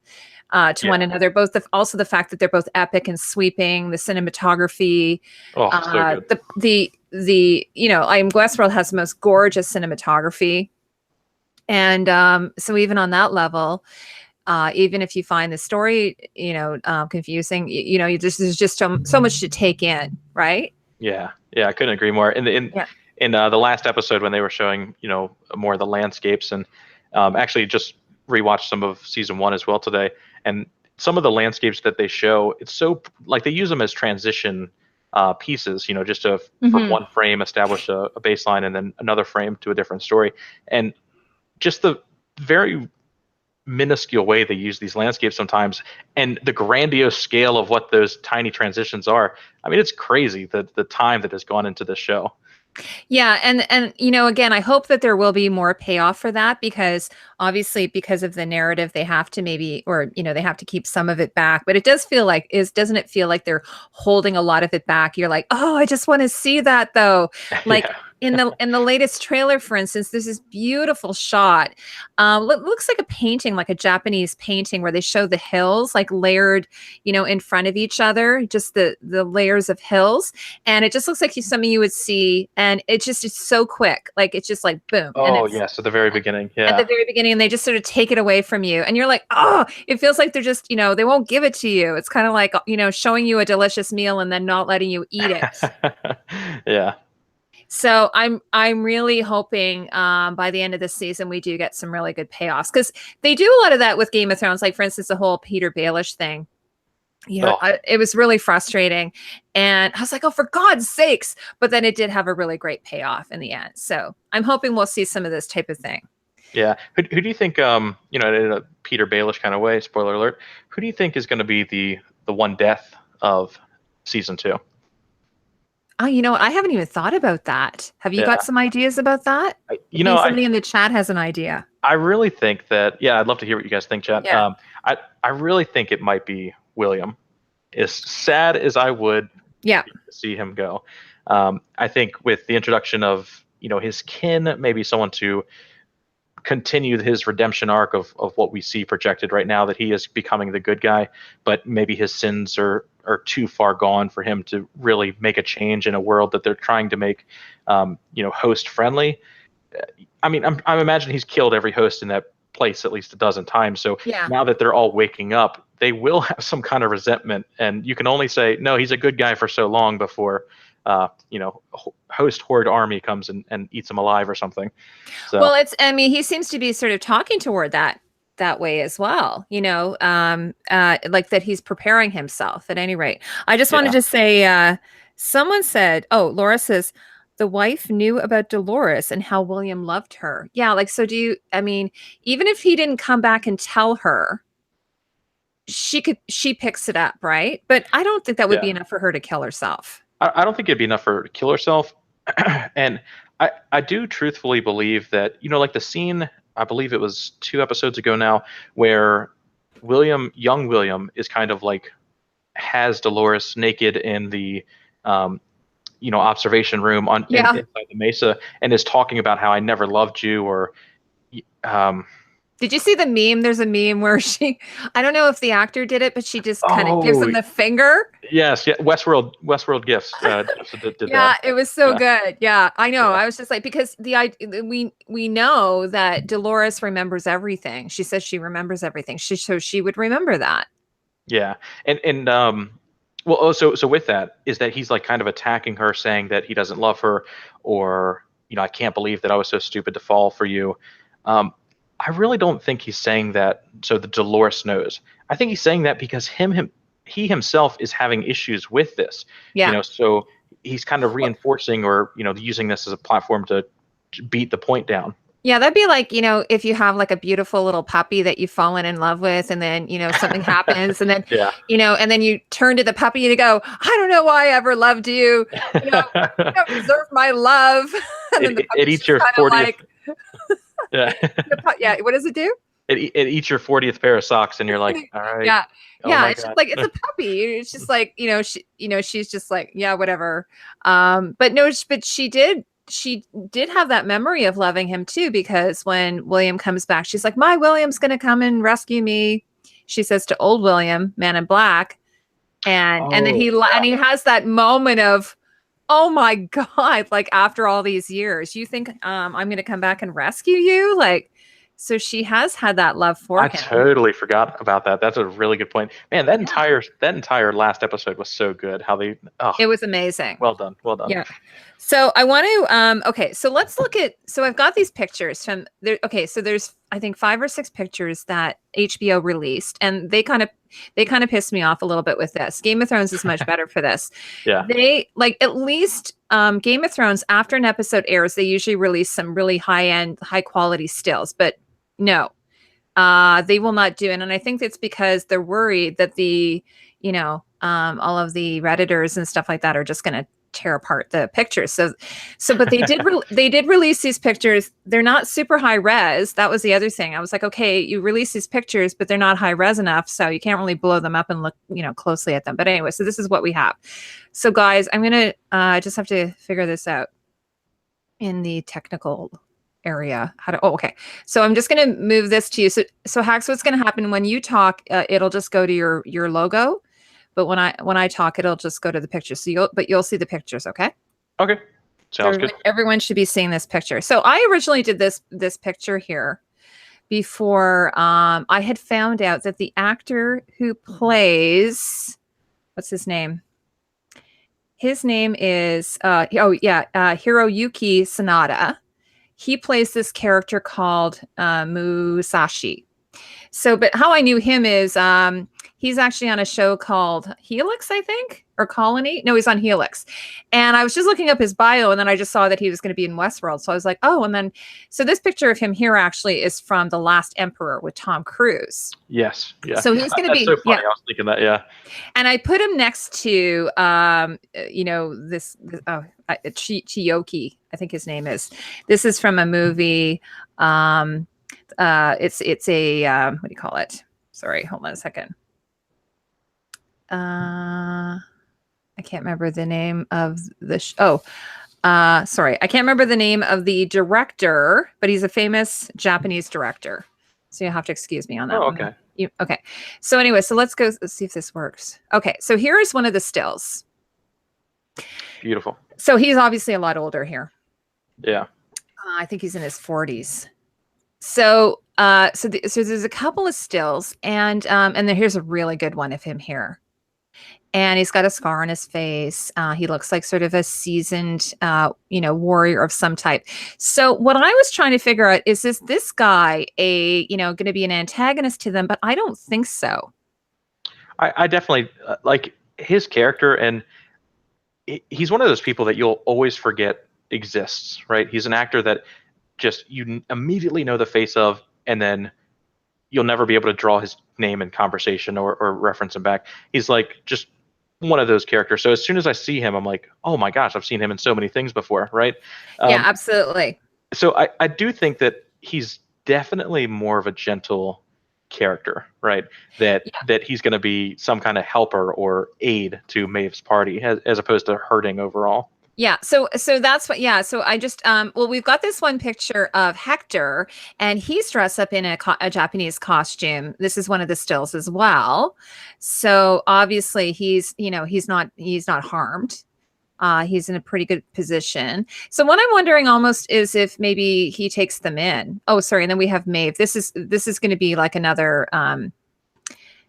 to one Yeah. another. Also the fact that they're both epic and sweeping, the cinematography, Oh, so good. Westworld has the most gorgeous cinematography, and so even on that level, even if you find the story, confusing, there's just so much to take in, right? Yeah, yeah, I couldn't agree more. Yeah. In the last episode when they were showing, more of the landscapes, and actually just rewatched some of season one as well today, and some of the landscapes that they show, it's so like they use them as transition pieces, just to from Hmm. one frame establish a baseline and then another frame to a different story, and just the very minuscule way they use these landscapes sometimes, and the grandiose scale of what those tiny transitions are. I mean, it's crazy the time that has gone into this show. Yeah, and again, I hope that there will be more payoff for that, because obviously because of the narrative they have to maybe, or they have to keep some of it back, but it does feel like is doesn't it feel like they're holding a lot of it back? You're like, "Oh, I just want to see that though." Like Yeah. in the latest trailer, for instance, there's this beautiful shot. Looks like a painting, like a Japanese painting, where they show the hills like layered, in front of each other, just the layers of hills, and it just looks like something you would see, and it's so quick, like it's just like boom, and Oh, it's yes, at the very beginning. at the Yeah. very beginning, and they just sort of take it away from you, and you're like, oh, it feels like they're just they won't give it to you. It's kind of like showing you a delicious meal and then not letting you eat it. Yeah. So I'm really hoping by the end of this season we do get some really good payoffs, because they do a lot of that with Game of Thrones. Like for instance, the whole Peter Baelish thing. Oh, It was really frustrating, and I was like, oh, for God's sakes! But then it did have a really great payoff in the end. So I'm hoping we'll see some of this type of thing. yeah. Who do you think, in a Peter Baelish kind of way, spoiler alert, who do you think is going to be the one death of season two? Oh, you know what? I haven't even thought about that. Have you got Yeah. some ideas about that? I, you know, Maybe I somebody in the chat has an idea. I really think that, yeah, I'd love to hear what you guys think, chat. Yeah. I really think it might be William. As sad as I would Yeah. see him go, I think with the introduction of his kin, maybe someone to continue his redemption arc of what we see projected right now, that he is becoming the good guy, but maybe his sins are too far gone for him to really make a change in a world that they're trying to make, host friendly. I mean, I'm imagining he's killed every host in that place at least a dozen times. So Yeah. now that they're all waking up, they will have some kind of resentment, and you can only say no. He's a good guy for so long before, host horde army comes and eats him alive or something. So Well, I mean, he seems to be sort of talking toward that way as well, like that he's preparing himself at any rate. I just wanted yeah, to say, someone said, oh, Laura says, the wife knew about Dolores and how William loved her. Yeah, like, so I mean, even if he didn't come back and tell her, she picks it up, right? But I don't think that would be yeah. enough for her to kill herself. I don't think it'd be enough for her to kill herself. And I do truthfully believe that, like the scene, I believe it was two episodes ago now, where young William, is kind of like has Dolores naked in the, observation room Yeah. inside the mesa, and is talking about how I never loved you, or um, Did you see the meme? There's a meme where I don't know if the actor did it, but she just kind of gives Oh, him the finger. yes, yeah. Westworld gifts did Yeah, that. it was so Yeah, good. Yeah, I know. yeah, I was just like, because we know that Dolores remembers everything. She says she remembers everything. She would remember that. yeah. And well, so with that is that he's like kind of attacking her, saying that he doesn't love her, or I can't believe that I was so stupid to fall for you. Um, I really don't think he's saying that so that Dolores knows. I think he's saying that because he himself is having issues with this. Yeah. So he's kind of Well, reinforcing or using this as a platform to beat the point down. yeah, that'd be like, if you have like a beautiful little puppy that you've fallen in love with, and then, something happens, and then, Yeah. and then you turn to the puppy and you go, I don't know why I ever loved you. You don't deserve my love. And then the It puppy's eats just your kind of 40th. like, Yeah. yeah, what does it do? It eats your 40th pair of socks, and you're like, all right. Yeah. Oh Yeah, my it's just God. like it's a puppy. It's just like, she's just like, yeah, whatever. But no, but she did have that memory of loving him too, because when William comes back, she's like, my William's gonna come and rescue me. She says to old William, Man in Black. And then Oh, he has that moment of, oh my God, like after all these years, you think I'm gonna come back and rescue you? Like, so she has had that love for I him. totally forgot about that. That's a really good point. Man, that Yeah. entire last episode was so good. How they It was amazing. well done. Well done. Yeah. So I want to okay, so let's look at, so I've got these pictures from there. Okay, so there's I think 5 or 6 pictures that HBO released, and they kind of pissed me off a little bit with this. Game of Thrones is much better for this. Yeah. They like, at least Game of Thrones, after an episode airs, they usually release some really high-end, high quality stills, but no. They will not do it. And I think it's because they're worried that all of the Redditors and stuff like that are just going to tear apart the pictures. But they did release these pictures. They're not super high res. That was the other thing. I was like, okay, you release these pictures, but they're not high res enough, so you can't really blow them up and look, closely at them. But anyway, so this is what we have. So guys, I'm gonna just have to figure this out in the technical area. Okay. So I'm just going to move this to you. So Hax, what's going to happen when you talk, it'll just go to your logo. But when I talk, it'll just go to the picture. So you'll see the pictures. Okay. Okay. Sounds good. Everyone should be seeing this picture. So I originally did this picture here before I had found out that the actor who plays, what's his name? His name is Hiroyuki Sanada. He plays this character called Musashi. So, but how I knew him is he's actually on a show called Helix, I think, or Colony. No, he's on Helix. And I was just looking up his bio, and then I just saw that he was going to be in Westworld. So I was like, oh, and then, so this picture of him here actually is from The Last Emperor with Tom Cruise. Yes. Yeah. So he's going to be, so funny. yeah. I was thinking that. Yeah. And I put him next to, Chiyoki, I think his name is. This is from a movie. It's a what do you call it? Sorry, hold on a second. I can't remember the name of the sorry, I can't remember the name of the director, but he's a famous Japanese director. So you'll have to excuse me on that. Oh, one. okay. Okay. So anyway, so let's see if this works. Okay, so here is one of the stills. Beautiful. So he's obviously a lot older here. Yeah. I think he's in his 40s. So there's a couple of stills, and then here's a really good one of him here. And he's got a scar on his face. He looks like sort of a seasoned, warrior of some type. So what I was trying to figure out is this guy going to be an antagonist to them? But I don't think so. I definitely like his character, and he's one of those people that you'll always forget exists, right? He's an actor that just you immediately know the face of, and then you'll never be able to draw his name in conversation or reference him back. He's like just one of those characters. So as soon as I see him, I'm like, oh my gosh, I've seen him in so many things before, right? Yeah, absolutely. So I do think that he's definitely more of a gentle character, right? That he's going to be some kind of helper or aid to Maeve's party as opposed to hurting overall. Yeah, so that's what yeah, so I just well we've got this one picture of Hector and he's dressed up in a Japanese costume. This is one of the stills as well. So obviously he's, he's not harmed. He's in a pretty good position. So what I'm wondering almost is if maybe he takes them in. Oh, sorry, and then we have Maeve. This is going to be like another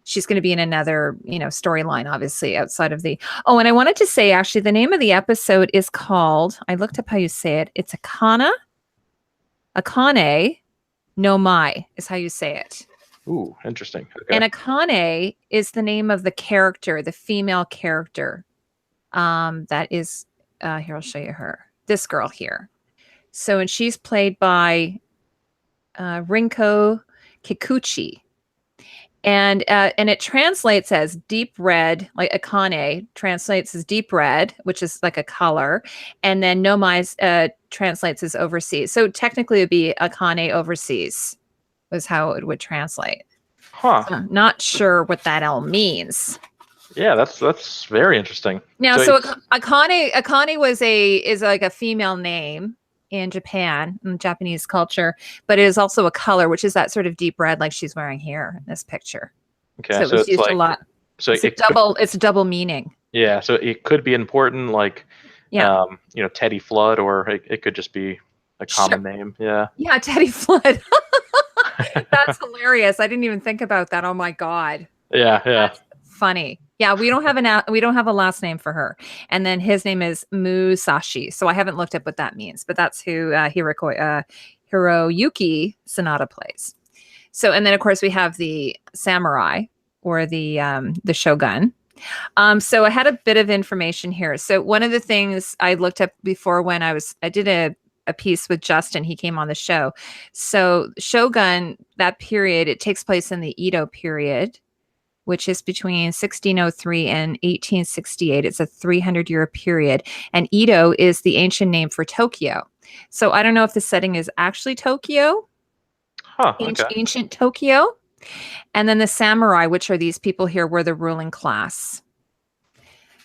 she's going to be in another, storyline, obviously, outside of the. Oh, and I wanted to say, actually, the name of the episode is called, I looked up how you say it. It's Akane no Mai is how you say it. Ooh, interesting. Okay. And Akane is the name of the character, the female character. That is, here, I'll show you her. This girl here. So, and she's played by Rinko Kikuchi. And it translates as deep red, like Akane translates as deep red, which is like a color, and then Nomai translates as overseas. So technically, it would be Akane overseas, was how it would translate. Huh. So I'm not sure what that all means. Yeah, that's very interesting. Now, so Akane is like a female name in Japan, in Japanese culture, but it is also a color, which is that sort of deep red, like she's wearing here in this picture. Okay, So it was used a lot. So it's a double meaning. Yeah, so it could be important, like Teddy Flood, or it could just be a common name. Yeah. Yeah, Teddy Flood. That's hilarious. I didn't even think about that. Oh my God. Yeah. That's funny. Yeah, we don't have a last name for her. And then his name is Musashi. So I haven't looked up what that means, but that's who Hiroyuki Sanada plays. So, and then of course we have the samurai or the shogun. So I had a bit of information here. So one of the things I looked up before when I did a piece with Justin, he came on the show. So Shogun, that period, it takes place in the Edo period, which is between 1603 and 1868. It's a 300-year period. And Edo is the ancient name for Tokyo. So I don't know if the setting is actually Tokyo. Okay. Ancient Tokyo. And then the samurai, which are these people here, were the ruling class.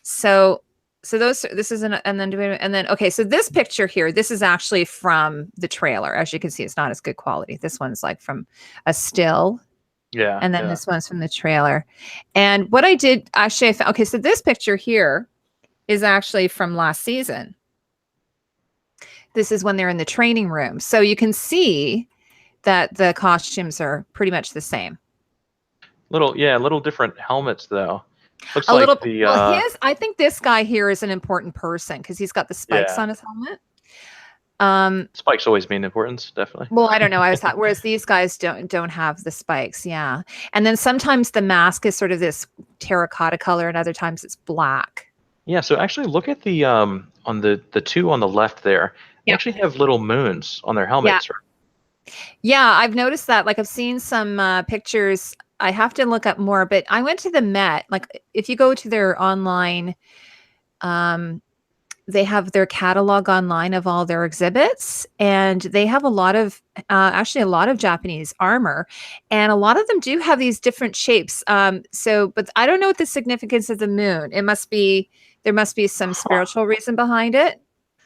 So this is okay. So this picture here, this is actually from the trailer. As you can see, it's not as good quality. This one's like from a still. Yeah. And then this one's from the trailer. And what I did actually, so this picture here is actually from last season. This is when they're in the training room. So you can see that the costumes are pretty much the same. Little different helmets though. Looks a like little, the I think this guy here is an important person because he's got the spikes on his helmet. Spikes always mean importance, definitely. Well, I don't know. Whereas these guys don't have the spikes. Yeah. And then sometimes the mask is sort of this terracotta color and other times it's black. Yeah. So actually look at the on the two on the left there. They actually have little moons on their helmets. Yeah, I've noticed that. Like I've seen some pictures. I have to look up more, but I went to the Met. Like if you go to their online, they have their catalog online of all their exhibits, and they have a lot of Japanese armor, and a lot of them do have these different shapes. But I don't know what the significance of the moon. There must be some spiritual reason behind it.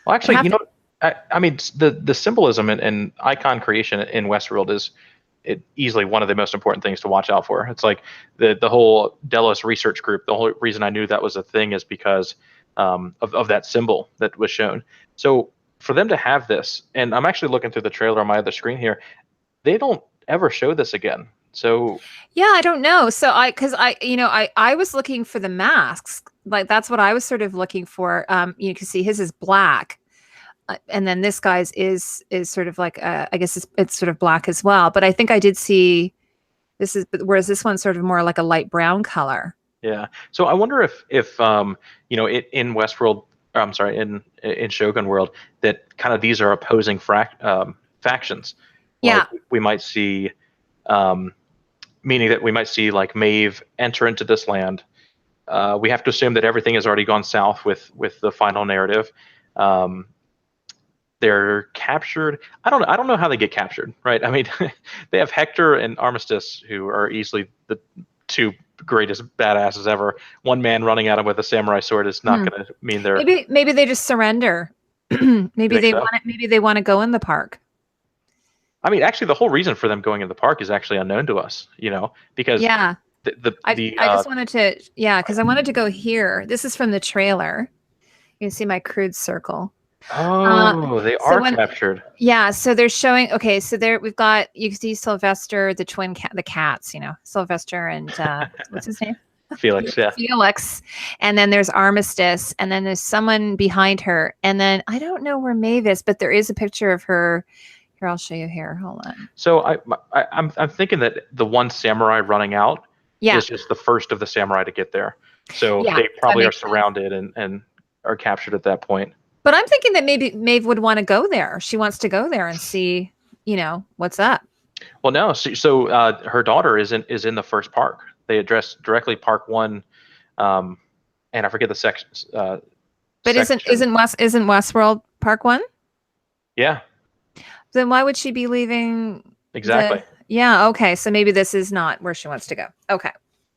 Well, actually, I mean, the symbolism and icon creation in Westworld is easily one of the most important things to watch out for. It's like the whole Delos research group. The whole reason I knew that was a thing is because of that symbol that was shown. So for them to have this, and I'm actually looking through the trailer on my other screen here, they don't ever show this again. So yeah, I don't know. So I was looking for the masks. Like that's what I was sort of looking for. You can see his is black. And then this guy's is sort of like I guess it's sort of black as well. But I think I did see whereas this one's sort of more like a light brown color. Yeah. So I wonder if in Westworld, or I'm sorry, in Shogun World, that kind of these are opposing factions. Yeah. Like we might see, meaning that we might see like Maeve enter into this land. We have to assume that everything has already gone south with the final narrative. They're captured. I don't know how they get captured, right? I mean, they have Hector and Armistice, who are easily the two greatest badasses ever. One man running at him with a samurai sword is not going to mean they're. Maybe they just surrender. Maybe they so? want it. Maybe they want to go in the park. I mean, actually, the whole reason for them going in the park is actually unknown to us. Because Yeah. I just wanted to, because I wanted to go here. This is from the trailer. You can see my crude circle. Oh, they are captured. Yeah, so they're showing. Okay, so there we've got, you can see Sylvester, the twin cat, the cats. Sylvester and what's his name? Felix. Yeah. Felix, and then there's Armistice, and then there's someone behind her, and then I don't know where Maeve is, but there is a picture of her. Here, I'll show you here. Hold on. So I'm thinking that the one samurai running out is just the first of the samurai to get there. So they probably are surrounded and are captured at that point. But I'm thinking that maybe Maeve would want to go there. She wants to go there and see, what's up. Well, no. So her daughter is in the first park. They address directly Park 1, and I forget the section. But isn't Westworld Park 1? Yeah. Then why would she be leaving? Exactly. Yeah. Okay. So maybe this is not where she wants to go. Okay.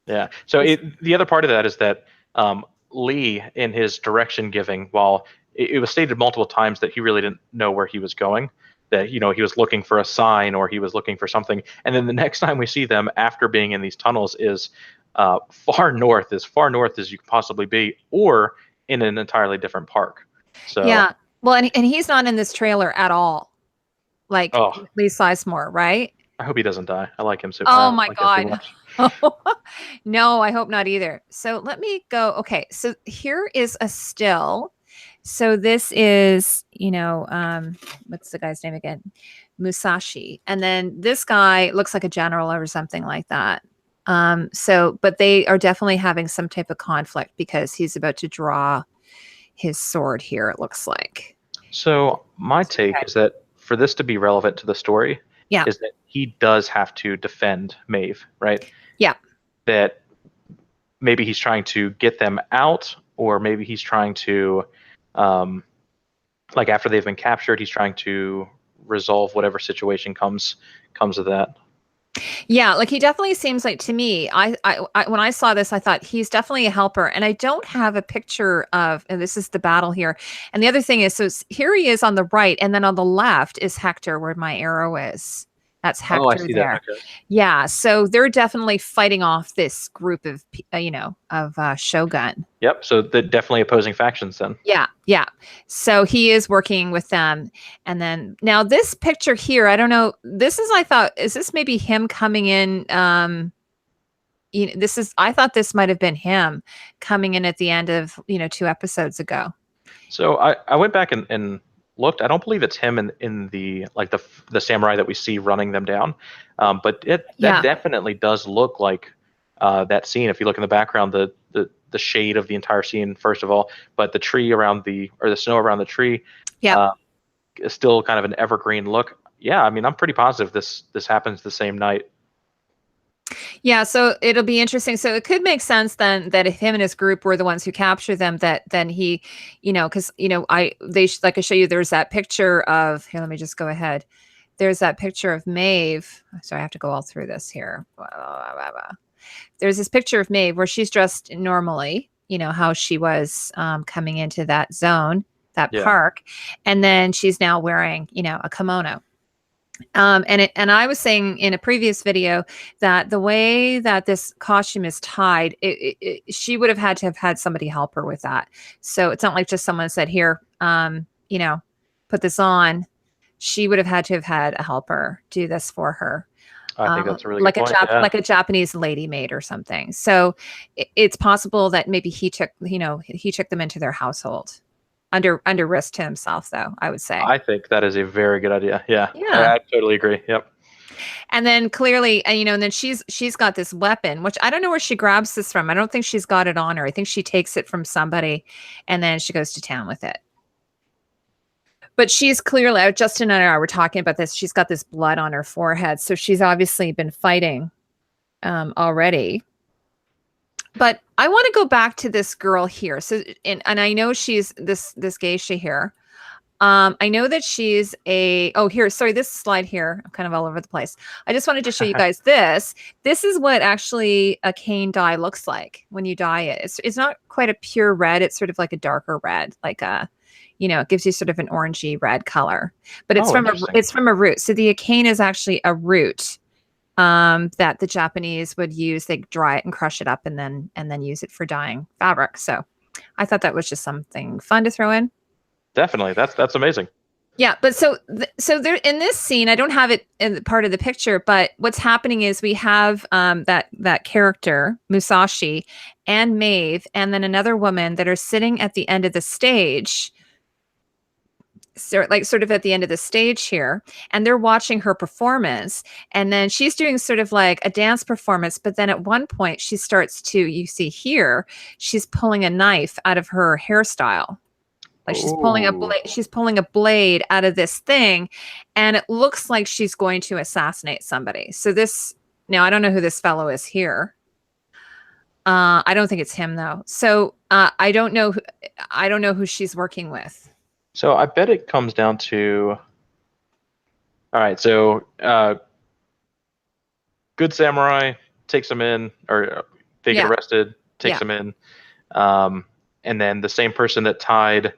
Yeah. So the other part of that is that Lee, in his direction giving, while it was stated multiple times that he really didn't know where he was going, that he was looking for a sign or he was looking for something, and then the next time we see them after being in these tunnels is far north as you could possibly be, or in an entirely different park. So yeah. Well, and he's not in this trailer at all. Like Lee Sizemore, right? I hope he doesn't die. I like him so. Oh my God. No, I hope not either. So let me go. Okay. So here is a still. So this is, what's the guy's name again? Musashi. And then this guy looks like a general or something like that. But they are definitely having some type of conflict because he's about to draw his sword here, it looks like. So my take is that for this to be relevant to the story, is that he does have to defend Maeve, right? Yeah. That maybe he's trying to get them out, or maybe he's trying to, like after they've been captured, he's trying to resolve whatever situation comes of that. Yeah, like he definitely seems like, to me, I when I saw this, I thought he's definitely a helper. And I don't have a picture of, and this is the battle here. And the other thing is, so here he is on the right, and then on the left is Hector, where my arrow is. That's Hector. Oh, I see there. That. Okay. Yeah, so they're definitely fighting off this group of, Shogun. Yep. So they're definitely opposing factions then. Yeah. So he is working with them. And then now this picture here, I don't know. I thought, is this maybe him coming in? I thought this might have been him coming in at the end of, 2 episodes ago. So I went back and looked. I don't believe it's him in the samurai that we see running them down. But that definitely does look like that scene. If you look in the background, the shade of the entire scene, first of all, but the tree the snow around the tree, is still kind of an evergreen look. Yeah, I mean, I'm pretty positive this happens the same night. Yeah, so it'll be interesting. So it could make sense then that if him and his group were the ones who captured them, that then he, because I show you, there's that picture of, here, let me just go ahead. There's that picture of Maeve. So I have to go all through this here. There's this picture of Maeve where she's dressed normally, how she was coming into that zone, that park. And then she's now wearing, a kimono. And I was saying in a previous video that the way that this costume is tied, she would have had to have had somebody help her with that. So it's not like just someone said, here, put this on. She would have had to have had a helper do this for her. I think that's a really good point. Like a Japanese lady maid or something. So it's possible that maybe he took them into their household. Under risk to himself, though, I would say. I think that is a very good idea. Yeah. I totally agree. Yep. And then clearly, and then she's got this weapon, which I don't know where she grabs this from. I don't think she's got it on her. I think she takes it from somebody, and then she goes to town with it. But she's clearly, Justin and I were talking about this. She's got this blood on her forehead, so she's obviously been fighting already. But I want to go back to this girl here. So, and I know she's this geisha here. I know that she's sorry, this slide here. I'm kind of all over the place. I just wanted to show you guys this. This is what actually a cane dye looks like when you dye it. It's not quite a pure red. It's sort of like a darker red, like it gives you sort of an orangey red color. But it's from a root. So the cane is actually a root that the Japanese would use. They dry it and crush it up and then use it for dyeing fabric. So I thought that was just something fun to throw in. Definitely. That's amazing. Yeah, but so there in this scene, I don't have it in part of the picture, but what's happening is we have that character Musashi and Maeve, and then another woman that are sitting at the end of the stage, sort of at the end of the stage here, and they're watching her performance, and then she's doing sort of like a dance performance, but then at one point she starts to, you see here, she's pulling a knife out of her hairstyle. Like she's pulling a blade out of this thing, and it looks like she's going to assassinate somebody. So now I don't know who this fellow is here. I don't think it's him though. So I don't know who she's working with. So I bet it comes down to, all right, so good samurai takes them in, or they get arrested, takes them in, and then the same person that tied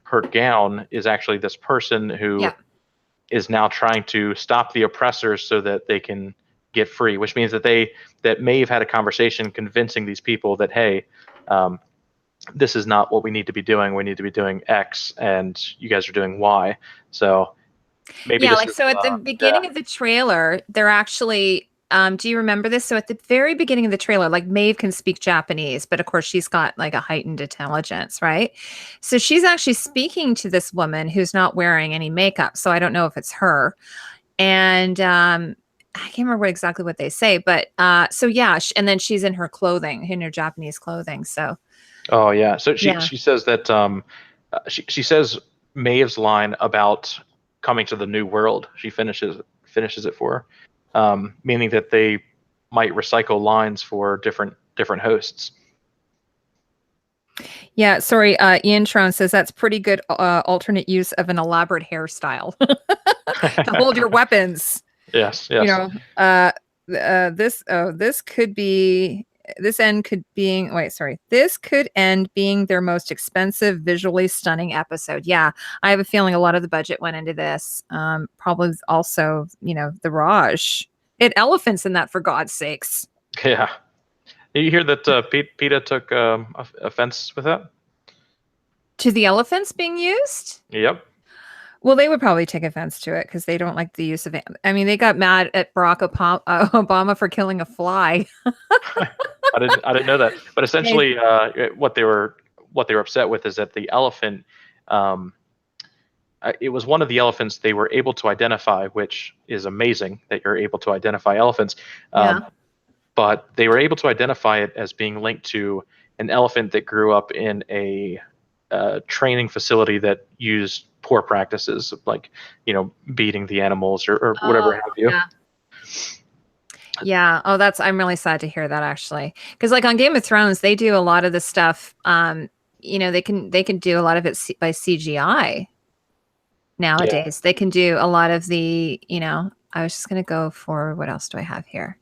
her gown is actually this person who is now trying to stop the oppressors so that they can get free, which means that Maeve had a conversation convincing these people that, hey, this is not what we need to be doing. We need to be doing X, and you guys are doing Y. So maybe at the beginning of the trailer, they're actually do you remember this? So at the very beginning of the trailer, like Maeve can speak Japanese, but of course she's got like a heightened intelligence, right? So she's actually speaking to this woman who's not wearing any makeup. So I don't know if it's her. And I can't remember exactly what they say, but and then she's in her clothing, in her Japanese clothing. So. Oh yeah. So she says that she says Maeve's line about coming to the new world. She finishes it for her. Meaning that they might recycle lines for different hosts. Yeah, sorry. Ian Tron says that's pretty good alternate use of an elaborate hairstyle to hold your weapons. Yes. This could be. This could end being their most expensive, visually stunning episode. Yeah, I have a feeling a lot of the budget went into this. Probably also, the Raj. It elephants in that, for God's sakes. Yeah. You hear that PETA took offense with that? To the elephants being used? Yep. Well, they would probably take offense to it because they don't like the use of it. I mean, they got mad at Barack Obama for killing a fly. I didn't know that. But essentially, what they were upset with is that the elephant, it was one of the elephants they were able to identify, which is amazing that you're able to identify elephants. But they were able to identify it as being linked to an elephant that grew up in a training facility that used poor practices, like beating the animals or whatever have you. Yeah. Oh, I'm really sad to hear that, actually, because like on Game of Thrones, they do a lot of the stuff. They can do a lot of it by CGI. Nowadays, they can do a lot of the. I was just gonna go for what else do I have here?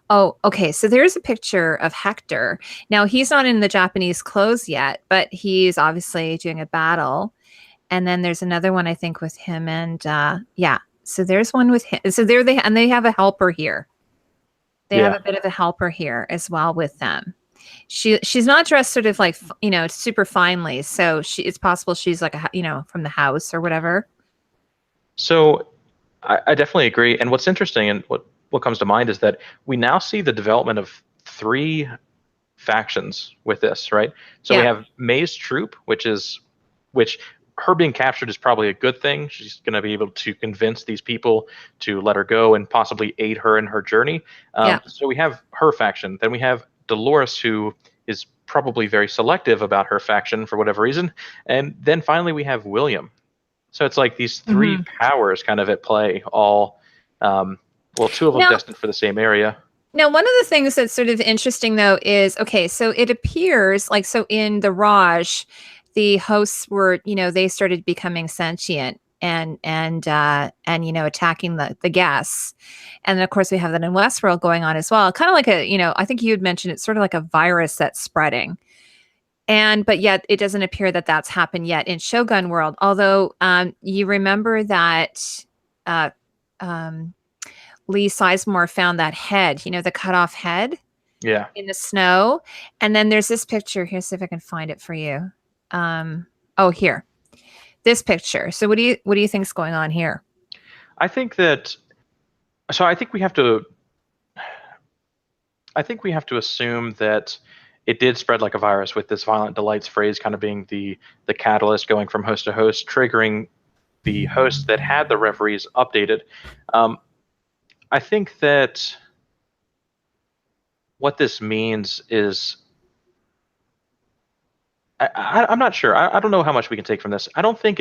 Oh, okay. So there's a picture of Hector. Now he's not in the Japanese clothes yet, but he's obviously doing a battle. And then there's another one, I think, with him. And so there's one with him. So they have a helper here. They have a bit of a helper here as well with them. She's not dressed sort of like, super finely. So it's possible she's like, from the house or whatever. So I definitely agree. And what's interesting and what comes to mind is that we now see the development of 3 factions with this, right? So we have May's troop, which her being captured is probably a good thing. She's going to be able to convince these people to let her go and possibly aid her in her journey. So we have her faction. Then we have Dolores, who is probably very selective about her faction for whatever reason. And then finally we have William. So it's like these 3 powers kind of at play, all, 2 of them destined for the same area. Now, one of the things that's sort of interesting, though, is, okay, so it appears like, so in the Raj, the hosts were, they started becoming sentient and attacking the guests. And then of course we have that in Westworld going on as well. Kind of like I think you had mentioned it's sort of like a virus that's spreading. But yet it doesn't appear that that's happened yet in Shogun world. Although you remember that uh, um, Lee Sizemore found that head, the cut off head Yeah. in the snow. And then there's this picture here. See if I can find it for you. Here, this picture. So what do you think is going on here? I think that. So I think we have to. I think we have to assume that it did spread like a virus, with this violent delights phrase kind of being the catalyst, going from host to host, triggering the hosts that had the referees updated. I think that what this means is, I'm not sure. I don't know how much we can take from this. I don't think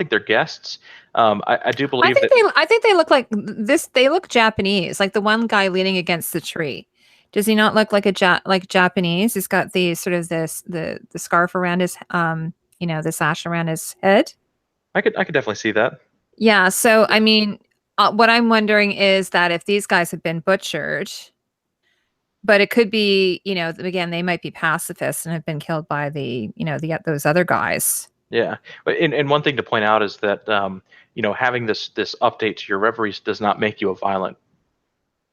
they're guests. I do believe I think they look like this. They look Japanese, like the one guy leaning against the tree. Does he not look like like Japanese? He's got the sort of the scarf around his the sash around his head. I could definitely see that. Yeah. So I mean, what I'm wondering is that if these guys have been butchered, but it could be, again, they might be pacifists and have been killed by those other guys. Yeah, and one thing to point out is that having this update to your reveries does not make you a violent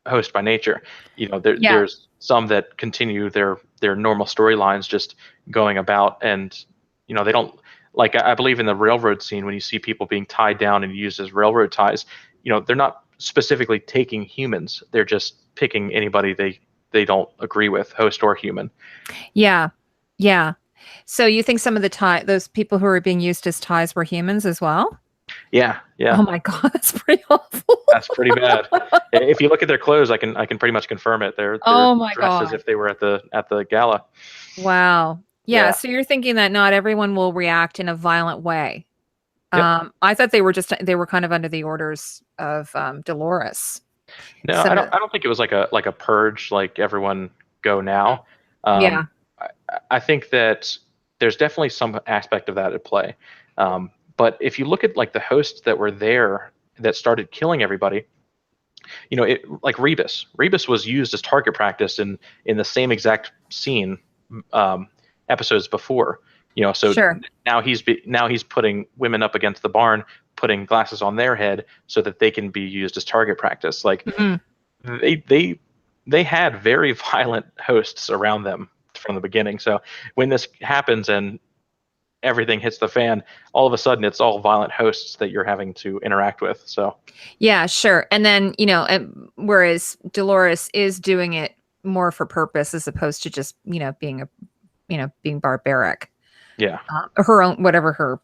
host by nature. There's some that continue their normal storylines, just going about, and they don't, like, I believe in the railroad scene, when you see people being tied down and used as railroad ties, they're not specifically taking humans, they're just picking anybody they don't agree with, host or human. Yeah. So you think some of those people who are being used as ties were humans as well? Yeah. Oh my God, that's pretty awful. That's pretty bad. If you look at their clothes, I can pretty much confirm it. They're oh my dressed God. as if they were at the gala. Wow. Yeah. Yeah. So you're thinking that not everyone will react in a violent way. Yep. I thought they were kind of under the orders of Dolores. No, I don't think it was like a purge, like everyone go now. Yeah. I think that there's definitely some aspect of that at play. But if you look at like the hosts that were there that started killing everybody, like Rebus was used as target practice in the same exact scene episodes before. So Sure. now he's putting women up against the barn, putting glasses on their head so that they can be used as target practice. Like they had very violent hosts around them from the beginning. So when this happens and everything hits the fan, all of a sudden it's all violent hosts that you're having to interact with. So yeah, sure. And then whereas Dolores is doing it more for purpose as opposed to just being being barbaric. Yeah. Her own whatever.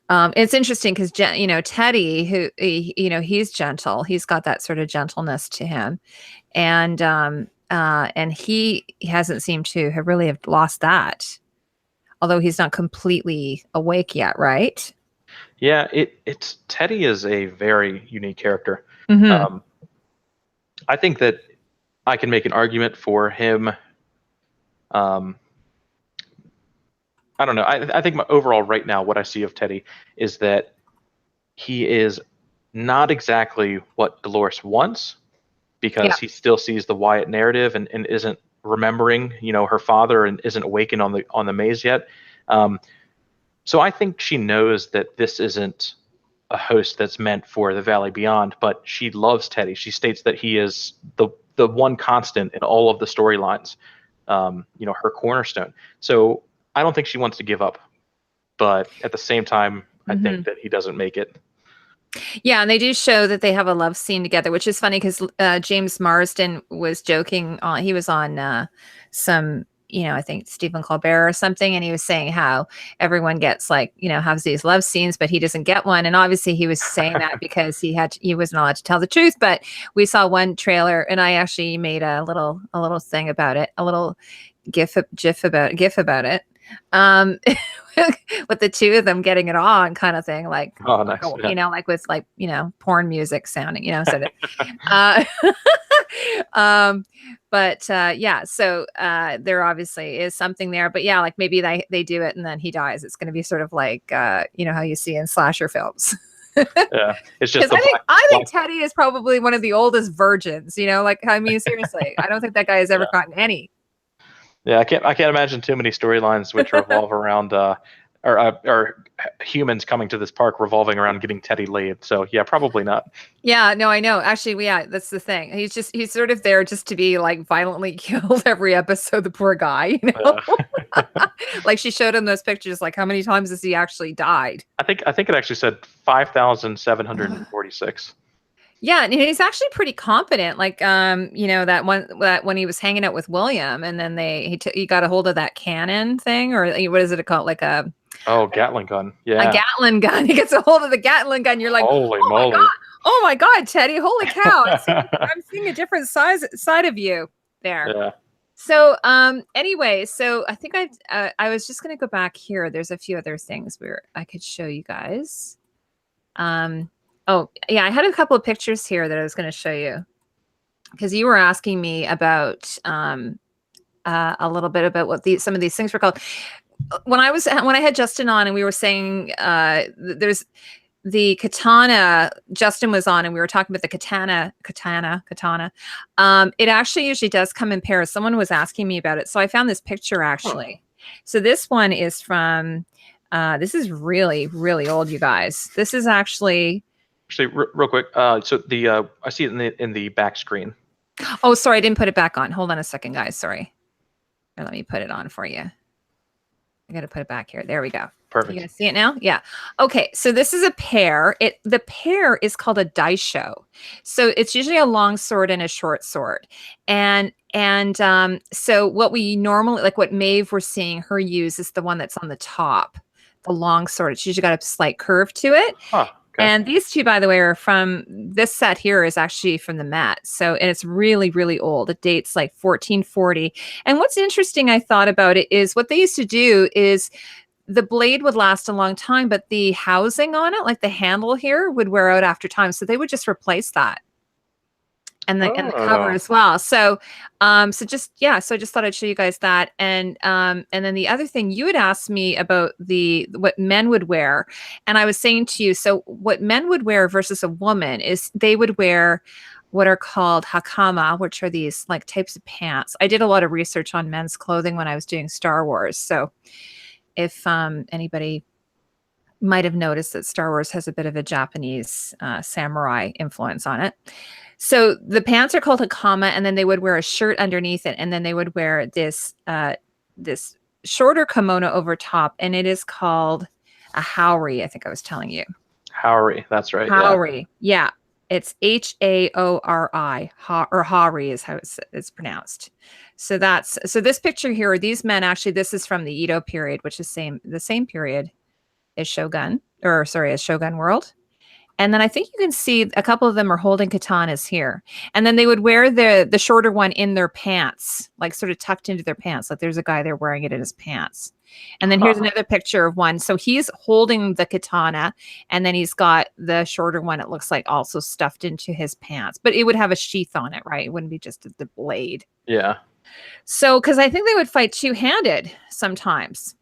It's interesting because Teddy, who he's gentle, he's got that sort of gentleness to him, and he hasn't seemed to have lost that. Although he's not completely awake yet, right? Yeah, it's Teddy is a very unique character. Mm-hmm. I think that I can make an argument for him. I don't know. I think overall right now, what I see of Teddy is that he is not exactly what Dolores wants, because he still sees the Wyatt narrative and isn't remembering, her father, and isn't awakened on the maze yet. So I think she knows that this isn't a host that's meant for the Valley Beyond, but she loves Teddy. She states that he is the one constant in all of the storylines, her cornerstone. So I don't think she wants to give up, but at the same time, I think that he doesn't make it. Yeah, and they do show that they have a love scene together, which is funny because James Marsden was joking on. He was on some, I think Stephen Colbert or something, and he was saying how everyone gets has these love scenes, but he doesn't get one. And obviously, he was saying that because he wasn't allowed to tell the truth. But we saw one trailer, and I actually made a little thing about it, a little gif about it. With the two of them getting it on, kind of thing, like nice. like with porn music sounding, so that, But yeah, so there obviously is something there. But yeah, like maybe they do it and then he dies. It's going to be sort of like you know how you see in slasher films. Yeah, it's just Because the I think black. Teddy is probably one of the oldest virgins. You know, like I mean, seriously, I don't think that guy has ever Yeah. gotten any. Yeah, I can't imagine too many storylines which revolve around or humans coming to this park revolving around getting Teddy laid. So yeah, probably not. Yeah, no, I know. Actually, yeah, that's the thing. He's sort of there just to be like violently killed every episode. The poor guy, you know. Like she showed him those pictures. Like how many times has he actually died? I think it actually said 5,746. Yeah, and he's actually pretty competent. Like, you know, that when he was hanging out with William, and then he got a hold of that cannon thing, or what is it called? Like Oh, Gatling gun. a Yeah. Gatling gun. He gets a hold of the Gatling gun. You're like, Holy oh my god, moly. oh my god, Teddy, holy cow! I'm seeing a different side of you there. Yeah. So, anyway, so I think I was just gonna go back here. There's a few other things where I could show you guys. Oh, yeah, I had a couple of pictures here that I was going to show you because you were asking me about a little bit about what some of these things were called. When I had Justin on and we were saying there's the katana, Justin was on and we were talking about the katana. It actually usually does come in pairs. Someone was asking me about it. So I found this picture actually. So this one is from, this is really, really old, you guys. This is actually real quick. So I see it in the back screen. Oh, sorry, I didn't put it back on. Hold on a second, guys. Sorry. Here, let me put it on for you. I got to put it back here. There we go. Perfect. You gonna see it now? Yeah. Okay. So this is a pair. The pair is called a daisho. So it's usually a long sword and a short sword. And so what we normally, like what Maeve we're seeing her use, is the one that's on the top, the long sword. It's usually got a slight curve to it. Huh. Okay. And these two, by the way, are from this set here is actually from the Met. So, and it's really, really old. It dates like 1440. And what's interesting, I thought about it, is what they used to do is the blade would last a long time, but the housing on it, like the handle here, would wear out after time. So they would just replace that. And the cover as well. So so I just thought I'd show you guys that. And then the other thing you had asked me about what men would wear, and I was saying to you, so what men would wear versus a woman is they would wear what are called hakama, which are these like types of pants. I did a lot of research on men's clothing when I was doing Star Wars. So if anybody might have noticed that Star Wars has a bit of a Japanese samurai influence on it. So the pants are called hakama, and then they would wear a shirt underneath it, and then they would wear this this shorter kimono over top, and it is called a haori. I think I was telling you. Haori, that's right. Haori, yeah. It's Haori, or haori is how it's pronounced. So this picture here. These men actually, this is from the Edo period, which is the same period as Shogun World. And then I think you can see a couple of them are holding katanas here. And then they would wear the shorter one in their pants, like sort of tucked into their pants. Like there's a guy there wearing it in his pants. And then here's another picture of one. So he's holding the katana, and then he's got the shorter one, it looks like, also stuffed into his pants. But it would have a sheath on it, right? It wouldn't be just the blade. Yeah. So, because I think they would fight two-handed sometimes.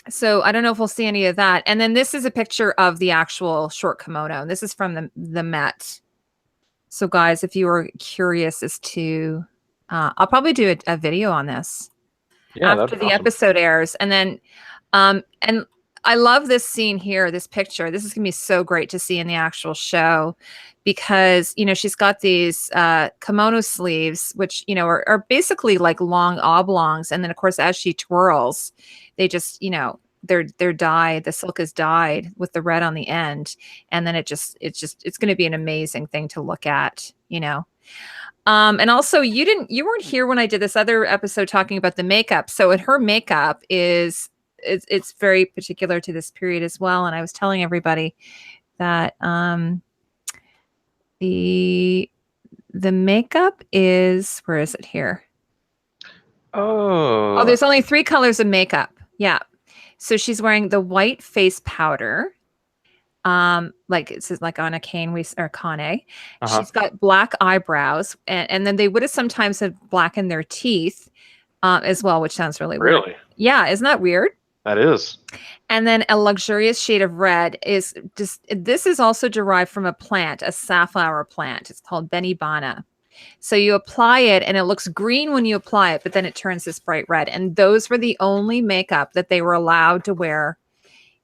So I don't know if we'll see any of that. And then this is a picture of the actual short kimono. And this is from the Met. So guys, if you were curious as to, I'll probably do a video on this after the episode airs. And then, and I love this scene here, this picture. This is going to be so great to see in the actual show because, you know, she's got these kimono sleeves, which, you know, are basically like long oblongs. And then, of course, as she twirls, they just, you know, they're dyed. The silk is dyed with the red on the end. And then it's going to be an amazing thing to look at, you know. And also you weren't here when I did this other episode talking about the makeup. So her makeup it's very particular to this period as well. And I was telling everybody that the makeup is, where is it here? Oh, there's only 3 colors of makeup. Yeah. So she's wearing the white face powder. like it's like on a cane or Kane. Uh-huh. She's got black eyebrows, and then they would have sometimes have blackened their teeth as well, which sounds really weird. Really? Yeah, isn't that weird? That is. And then a luxurious shade of red is just, this is also derived from a plant, a safflower plant. It's called Benibana. So you apply it and it looks green when you apply it, but then it turns this bright red. And those were the only makeup that they were allowed to wear,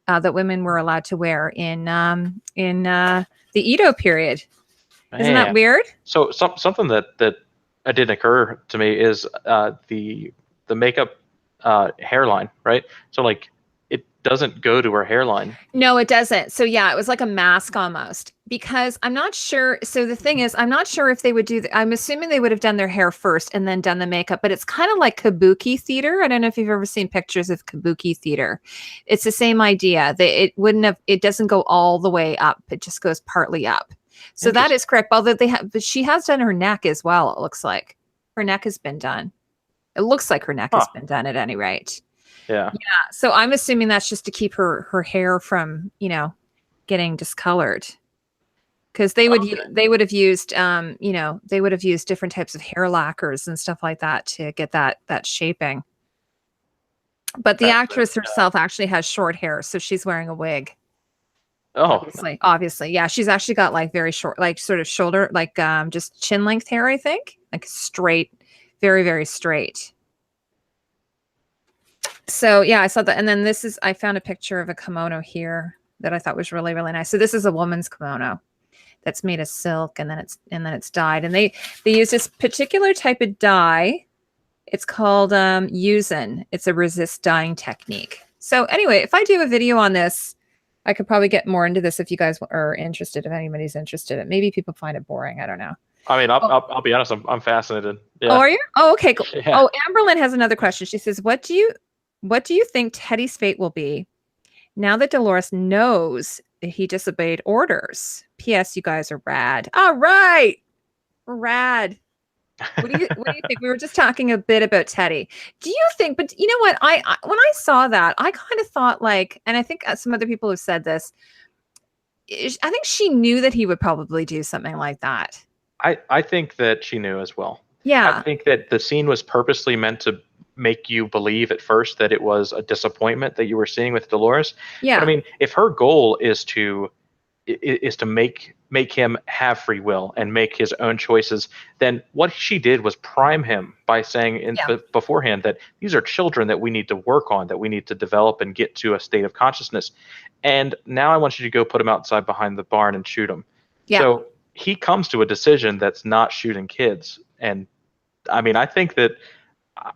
that women were allowed to wear in the Edo period. Man. Isn't that weird? So something that didn't occur to me is the makeup hairline, right? So like it doesn't go to her hairline. No, it doesn't. So yeah, it was like a mask almost, because I'm not sure. So the thing is, I'm not sure if they would do I'm assuming they would have done their hair first and then done the makeup, but it's kind of like kabuki theater. I don't know if you've ever seen pictures of kabuki theater. It's the same idea. It doesn't go all the way up. It just goes partly up. So that is correct. Although but she has done her neck as well. It looks like her neck has been done. It looks like her neck has been done at any rate. Yeah. Yeah. So I'm assuming that's just to keep her hair from, getting discolored. Because they would have used they would have used different types of hair lacquers and stuff like that to get that shaping. But the actress herself actually has short hair, so she's wearing a wig. Oh, obviously. Yeah, she's actually got like very short, like sort of shoulder, like just chin length hair, I think. Like straight, very, very straight. So yeah, I saw that. And then I found a picture of a kimono here that I thought was really, really nice. So this is a woman's kimono that's made of silk, and then it's dyed. And they use this particular type of dye. It's called Yuzen. It's a resist dyeing technique. So anyway, if I do a video on this, I could probably get more into this if you guys are interested, if anybody's interested. Maybe people find it boring. I don't know. I mean, I'll be honest. I'm fascinated. Yeah. Oh, are you? Oh, okay, cool. Yeah. Oh, Amberlyn has another question. She says, What do you think Teddy's fate will be now that Dolores knows that he disobeyed orders? P.S. You guys are rad. All right. We're rad. What do you think? We were just talking a bit about Teddy. Do you think, but you know what? I when I saw that, I kind of thought like, and I think some other people have said this, I think she knew that he would probably do something like that. I think that she knew as well. Yeah. I think that the scene was purposely meant to make you believe at first that it was a disappointment that you were seeing with Dolores. Yeah. But I mean, if her goal is to make him have free will and make his own choices, then what she did was prime him by saying beforehand that these are children that we need to work on, that we need to develop and get to a state of consciousness. And now I want you to go put him outside behind the barn and shoot him. Yeah. So he comes to a decision that's not shooting kids. And I mean, I think that,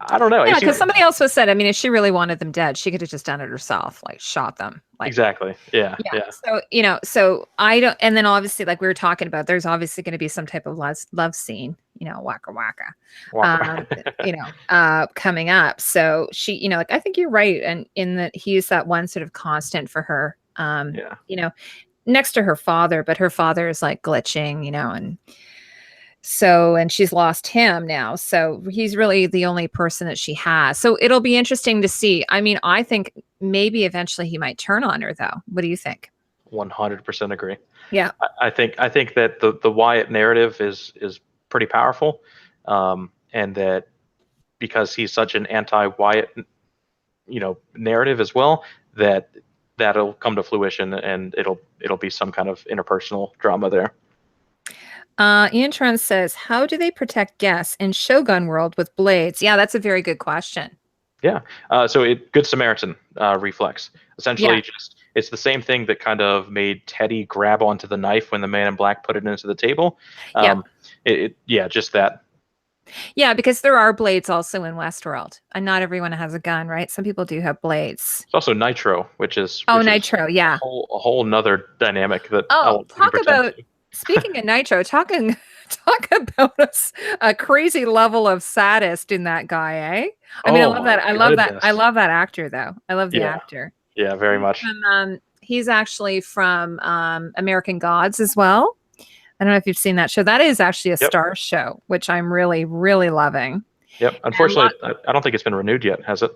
I don't know. Yeah, because somebody else was said, I mean, if she really wanted them dead, she could have just done it herself, like shot them. Like, exactly. Yeah. So, so I don't, and then obviously, like we were talking about, there's obviously going to be some type of love scene, waka waka, coming up. So she, like, I think you're right. And in that he's that one sort of constant for her, next to her father, but her father is like glitching, and she's lost him now. So he's really the only person that she has. So it'll be interesting to see. I mean, I think maybe eventually he might turn on her though. What do you think? 100% agree. Yeah. I think that the Wyatt narrative is pretty powerful. And that because he's such an anti-Wyatt, narrative as well, that'll come to fruition and it'll be some kind of interpersonal drama there. Ian Tron says, how do they protect guests in Shogun world with blades? Yeah, that's a very good question. Yeah. So Good Samaritan reflex. Essentially, it's the same thing that kind of made Teddy grab onto the knife when the man in black put it into the table. Just that. Yeah, because there are blades also in Westworld, and not everyone has a gun, right? Some people do have blades. It's also nitro, which is nitro, a whole nother dynamic that. Talk about. Speaking of nitro, talk about a crazy level of sadist in that guy, eh? I mean, I love that. I love that actor, though. I love the actor. Yeah, very much. He's actually from American Gods as well. I don't know if you've seen that show. That is actually a Star show, which I'm really, really loving. Yep. Unfortunately, I don't think it's been renewed yet, has it?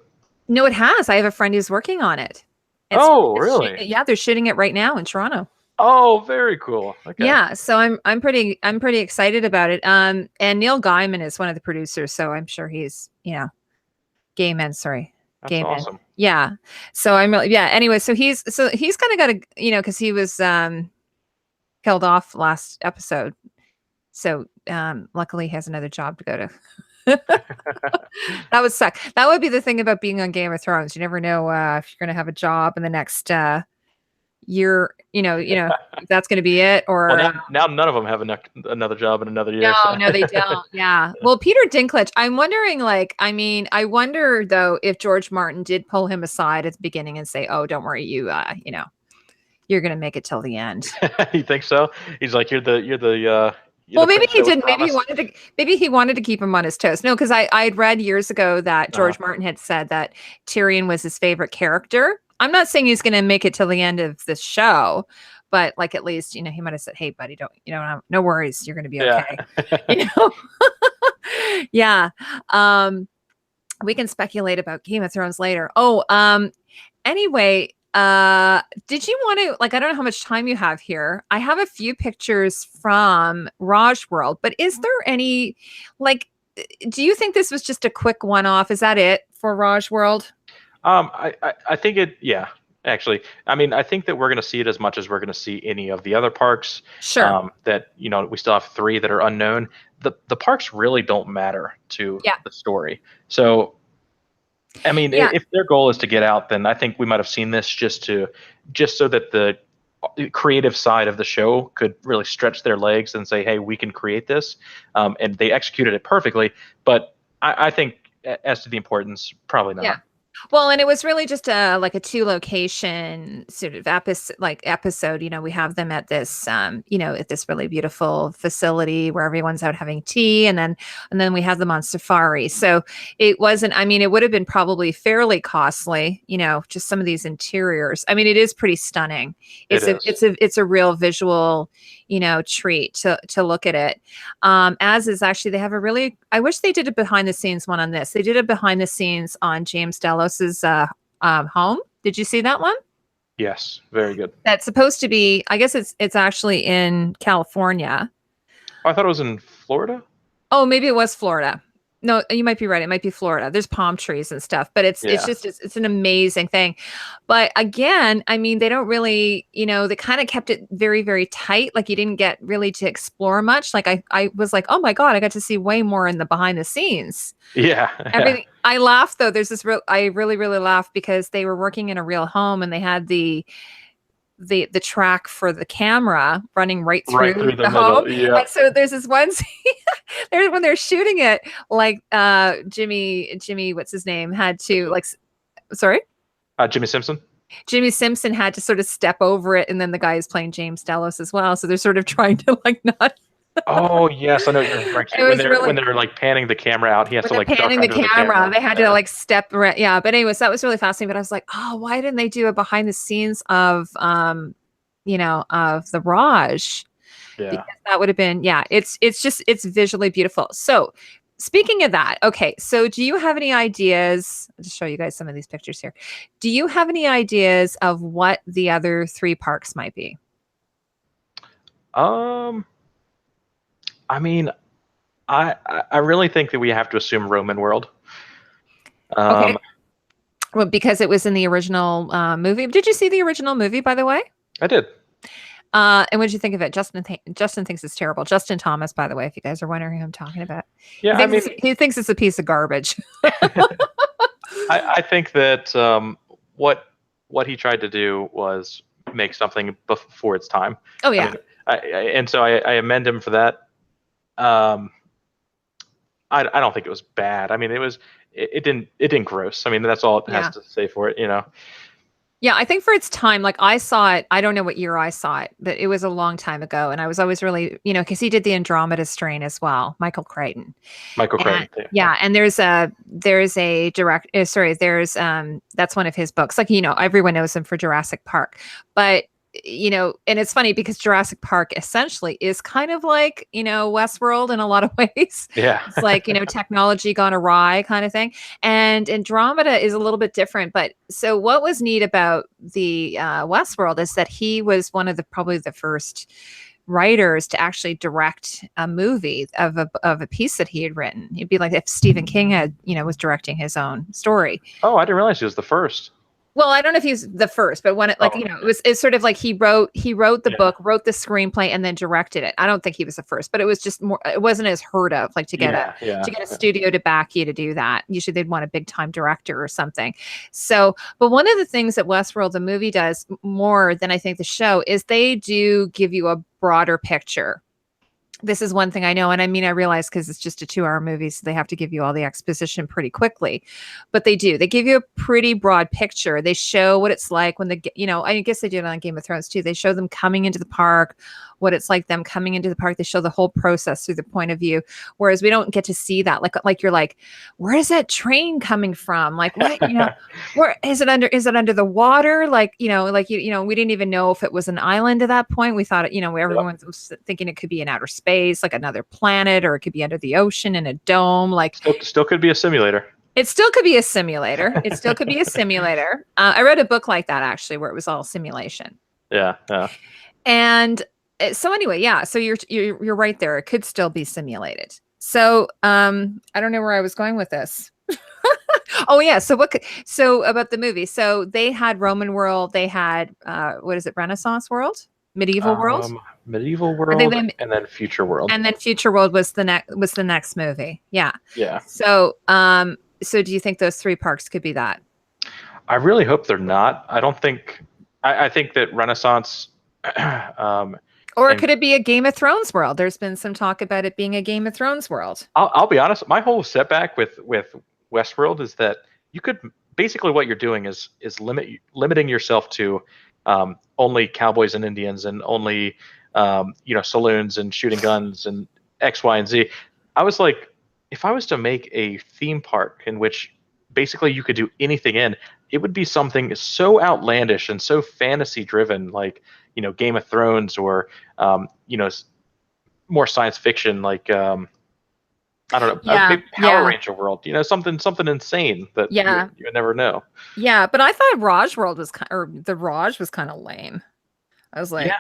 No, it has. I have a friend who's working on it. Really? Yeah, they're shooting it right now in Toronto. Oh, very cool. Okay. Yeah, so I'm pretty excited about it. And Neil Gaiman is one of the producers, so I'm sure he's, Gaiman, sorry. That's Gaiman. awesome. Yeah. So I'm really, yeah, anyway, so he's kind of got a, because he was killed off last episode. So luckily he has another job to go to. That would suck. That would be the thing about being on Game of Thrones. You never know if you're gonna have a job in the next year, if that's gonna be it, Well, or now none of them have another job in another year. no, So no, they don't. Yeah. Well, Peter Dinklage, I'm wondering, I wonder though if George Martin did pull him aside at the beginning and say, "Oh, don't worry, you're gonna make it till the end." you think so? He's like, you're Well, the maybe prince he that was didn't. promised. Maybe he wanted to keep him on his toes. No, because I'd read years ago that Uh, George Martin had said that Tyrion was his favorite character. I'm not saying he's going to make it till the end of this show, but like at least he might have said, "Hey, buddy, don't no worries, you're going to be yeah. okay." You know? Yeah. We can speculate about Game of Thrones later. Oh, anyway, did you want to, I don't know how much time you have here. I have a few pictures from Raj World, but is there any, like, do you think this was just a quick one-off? Is that it for Raj World? I think yeah, actually. I mean, I think that we're going to see it as much as we're going to see any of the other parks. Sure. That, we still have 3 that are unknown. The parks really don't matter to Yeah. the story. So, I mean, Yeah. if their goal is to get out, then I think we might have seen this just so that the creative side of the show could really stretch their legs and say, "Hey, we can create this," and they executed it perfectly. But I think, as to the importance, probably not. Yeah. Well, and it was really just a 2 location sort of episode. We have them at this at this really beautiful facility where everyone's out having tea, and then we have them on safari. So it wasn't, it would have been probably fairly costly, just some of these interiors. It is pretty stunning. It's a real visual, treat to look at it. As is actually, they have a really, I wish they did a behind the scenes one on this. They did a behind the scenes on James Delos's home. Did you see that one? Yes, very good. That's supposed to be, I guess it's actually in California. Oh, I thought it was in Florida. Oh, maybe it was Florida. No, you might be right. It might be Florida. There's palm trees and stuff, but it's just it's an amazing thing. But again, they don't really, they kind of kept it very, very tight. Like you didn't get really to explore much. Like I was like, oh my God, I got to see way more in the behind the scenes. Yeah. Everything. I laughed though. I really, really laughed because they were working in a real home and they had the track for the camera running right through the home. Yeah. And so there's this one scene when they're shooting it, Jimmy, what's his name, had to sorry? Jimmy Simpson. Jimmy Simpson had to sort of step over it, and then the guy is playing James Delos as well. So they're sort of trying to not. Oh yes, I know you're referring to. When they're panning the camera out, he has to panning duck the under camera. They had to step around. Yeah, but anyways, that was really fascinating. But I was like, oh, why didn't they do a behind the scenes of of the Raj? Yeah. Because that would have been, it's visually beautiful. So speaking of that, okay, so do you have any ideas? I'll just show you guys some of these pictures here. Do you have any ideas of what the other 3 parks might be? I really think that we have to assume Roman world. Okay. Well, because it was in the original movie. Did you see the original movie, by the way? I did. And what did you think of it? Justin thinks it's terrible. Justin Thomas, by the way, if you guys are wondering who I'm talking about. Yeah, he thinks it's a piece of garbage. I think that what he tried to do was make something before its time. Oh yeah. And so I amend him for that. I don't think it was bad. It didn't gross. That's all it has to say for it, Yeah, I think for its time, I saw it, I don't know what year I saw it, but it was a long time ago. And I was always really, because he did the Andromeda Strain as well, Michael Crichton. Yeah. And there's a that's one of his books. Everyone knows him for Jurassic Park. But and it's funny because Jurassic Park essentially is kind of like, Westworld in a lot of ways. Yeah. It's like, technology gone awry kind of thing. And Andromeda is a little bit different. But so what was neat about the Westworld is that he was one of probably the first writers to actually direct a movie of a piece that he had written. It'd be like if Stephen King had, was directing his own story. Oh, I didn't realize he was the first. Well, I don't know if he's the first, but when it's sort of like he wrote the book, wrote the screenplay, and then directed it. I don't think he was the first, but it was just more. It wasn't as heard of, like to get a studio to back you to do that. Usually they'd want a big time director or something. So, but one of the things that Westworld the movie does more than I think the show is they do give you a broader picture. This is one thing I know. And I mean, I realize because it's just a 2-hour movie, so they have to give you all the exposition pretty quickly, but they give you a pretty broad picture. They show what it's like when I guess they did it on Game of Thrones too. They show them coming into the park, what it's like them coming into the park. They show the whole process through the point of view. Whereas we don't get to see that. Like you're like, where is that train coming from? Like what, where is it under the water? Like, we didn't even know if it was an island at that point. We thought, everyone was thinking it could be in outer space, like another planet, or it could be under the ocean in a dome. Like still could be a simulator. It still could be a simulator. I read a book like that actually, where it was all simulation. Yeah. And so anyway, so you're right there. It could still be simulated. So I don't know where I was going with this. Oh yeah. So about the movie? So they had Roman world. They had what is it? Renaissance world, medieval world, and then future world. And then future world was the next movie. Yeah. Yeah. So so do you think those 3 parks could be that? I really hope they're not. I don't think. I think that Renaissance. Or could it be a Game of Thrones world? There's been some talk about it being a Game of Thrones world. I'll be honest. My whole setback with Westworld is that you could basically what you're doing is limiting yourself to only cowboys and Indians and only saloons and shooting guns and X, Y, and Z. I was like, if I was to make a theme park in which basically you could do anything in, it would be something so outlandish and so fantasy driven, like Game of Thrones, or more science fiction, like I don't know, a Power Ranger world, something insane that you would never know. Yeah, but I thought the Raj was kind of lame. I was like,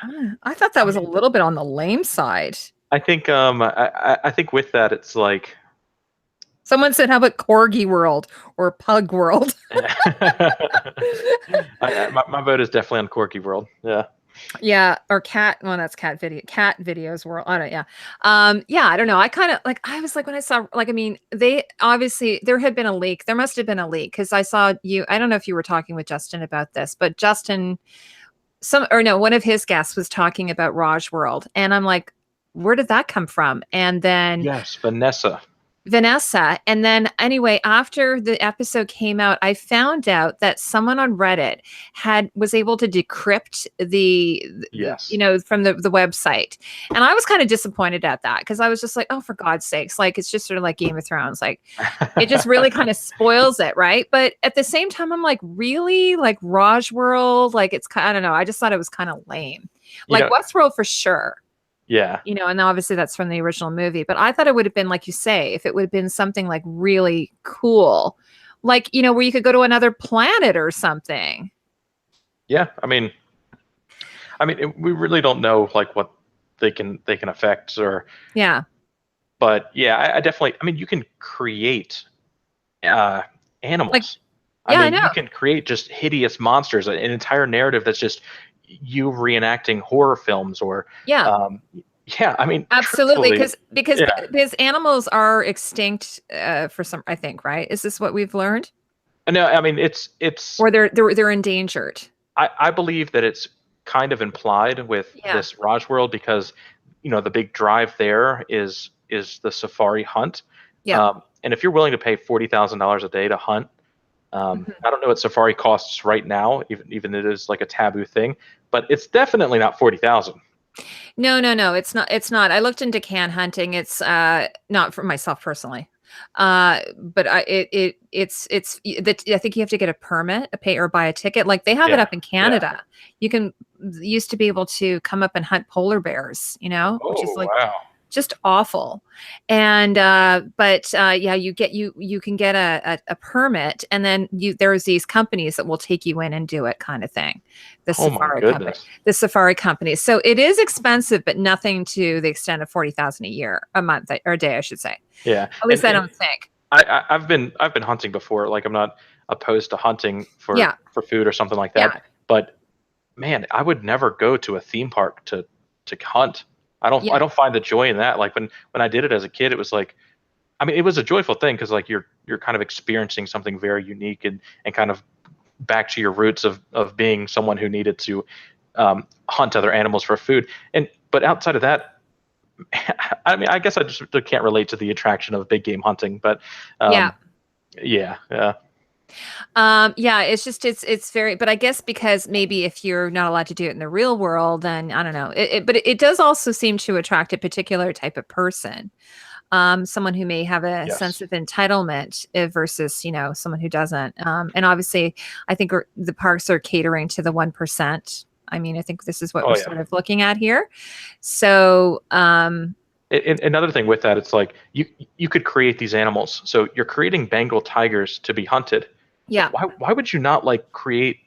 I thought that was a little bit on the lame side. I think I think with that it's like someone said, how about Corgi World or Pug World? My vote is definitely on Corgi World. Yeah. Yeah, or cat. Well, that's cat videos world. I don't. Yeah, I don't know. I kind of I was like when I saw they obviously there had been a leak. There must have been a leak because I saw you. I don't know if you were talking with Justin about this, but Justin, one of his guests was talking about Raj World, and I'm like, where did that come from? And then yes, Vanessa. And then anyway, after the episode came out, I found out that someone on Reddit was able to decrypt from the website. And I was kind of disappointed at that because I was just like, oh, for God's sakes, like it's just sort of like Game of Thrones. Like it just really kind of spoils it, right? But at the same time, I'm like, really? Like Raj World? Like it's I don't know. I just thought it was kind of lame. Like Westworld for sure. Yeah. And obviously that's from the original movie, but I thought it would have been, like you say, if it would have been something like really cool, like, where you could go to another planet or something. Yeah. I mean, we really don't know like what they can affect or. Yeah. But yeah, I definitely, you can create animals. I know. You can create just hideous monsters, an entire narrative that's just you reenacting horror films or absolutely because animals are extinct for some, I think, right? Is this what we've learned? No, it's or they're endangered. I believe that it's kind of implied with this Raj World because the big drive there is the safari hunt. And if you're willing to pay $40,000 a day to hunt, I don't know what safari costs right now, even it is like a taboo thing, but it's definitely not 40,000. No, it's not. I looked into can hunting. It's not for myself personally. But I think you have to get a permit, pay or buy a ticket. Like they have it Yeah. up in Yeah. Canada. You can used to be able to come up and hunt polar bears, which is Oh, like wow. just awful. And yeah, you can get a permit, and then there's these companies that will take you in and do it, kind of thing. Oh my goodness. The safari companies. So it is expensive, but nothing to the extent of 40,000 a year, a month or a day, I should say. Yeah. At least I don't think. I've been hunting before. Like I'm not opposed to hunting Yeah, for food or something like yeah, that. But man, I would never go to a theme park to hunt. I yeah, don't find the joy in that. Like when I did it as a kid, it was like, I mean, it was a joyful thing because like you're kind of experiencing something very unique and kind of back to your roots of being someone who needed to hunt other animals for food. But outside of that, I mean, I guess I just can't relate to the attraction of big game hunting. But yeah. yeah, yeah, Yeah, it's just it's very, but I guess because maybe if you're not allowed to do it in the real world, then I don't know. But it does also seem to attract a particular type of person. Someone who may have a sense yes, of entitlement versus, someone who doesn't. And obviously, I think the parks are catering to the 1%. I mean, I think this is what we're oh yeah. sort of looking at here. So, Another thing with that, it's like you could create these animals. So you're creating Bengal tigers to be hunted. yeah. Why would you not like create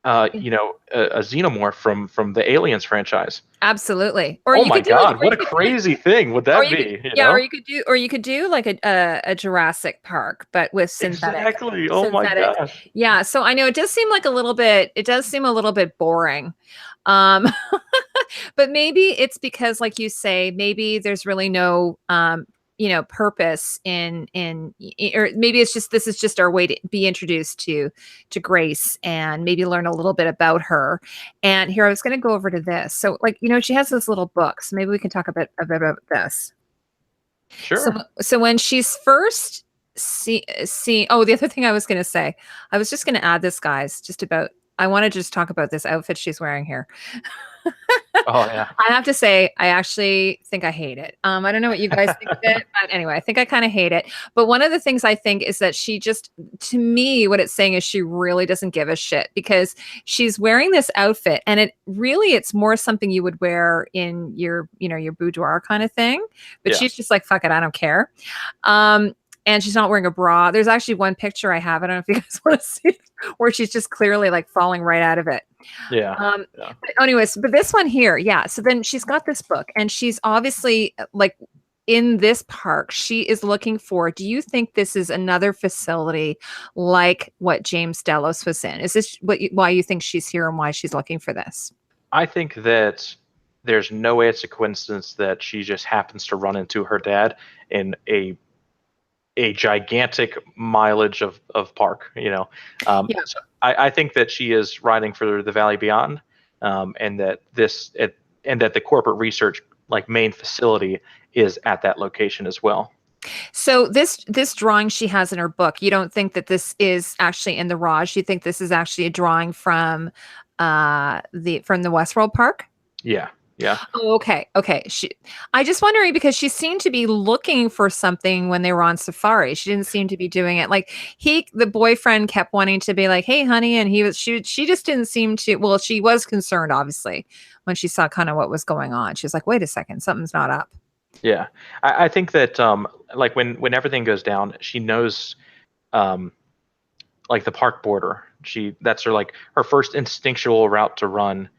a xenomorph from the Aliens franchise? Absolutely. Or Oh you my could do it, God, what a crazy thing would or that you could, be? You yeah, know? or you could do like a Jurassic Park, but with Exactly. Oh my synthetic. gosh. Yeah. So I know it does seem like it does seem a little bit boring. Um, but maybe it's because, like you say, maybe there's really no, purpose or maybe it's just, this is just our way to be introduced to Grace and maybe learn a little bit about her. And here I was going to go over to this. So, like, she has this little book. So maybe we can talk a bit about this. So, Sure. so when she's first oh, the other thing I was going to say, I was just going to add this, guys, just about, I want to just talk about this outfit she's wearing here. Oh yeah. I have to say, I actually think I hate it. I don't know what you guys think of it, but anyway, I think I kind of hate it. But one of the things I think is that she just, to me, what it's saying is she really doesn't give a shit, because she's wearing this outfit, and it's more something you would wear in your boudoir kind of thing. But Yeah. she's just like, fuck it, I don't care. And she's not wearing a bra. There's actually one picture I have, I don't know if you guys want to see it, where she's just clearly like falling right out of it. Yeah. Um, Yeah. but anyways, but this one here, yeah. So then she's got this book, and she's obviously like in this park, she is looking for. Do you think this is another facility like what James Delos was in? Is this why you think she's here and why she's looking for this? I think that there's no way it's a coincidence that she just happens to run into her dad in a gigantic mileage of park, Yeah. So I think that she is riding for the Valley Beyond, and that and that the corporate research like main facility is at that location as well. So this drawing she has in her book, you don't think that this is actually in the Raj? You think this is actually a drawing from the Westworld Park? Yeah, yeah, Oh, okay. Okay. I just wondering because she seemed to be looking for something when they were on safari. She didn't seem to be doing it. Like the boyfriend kept wanting to be like, "Hey, honey," and she just didn't seem to. Well, she was concerned, obviously, when she saw kind of what was going on. She was like, "Wait a second, something's not up." yeah. I think that like when everything goes down, she knows um, like the park border. That's her like her first instinctual route to run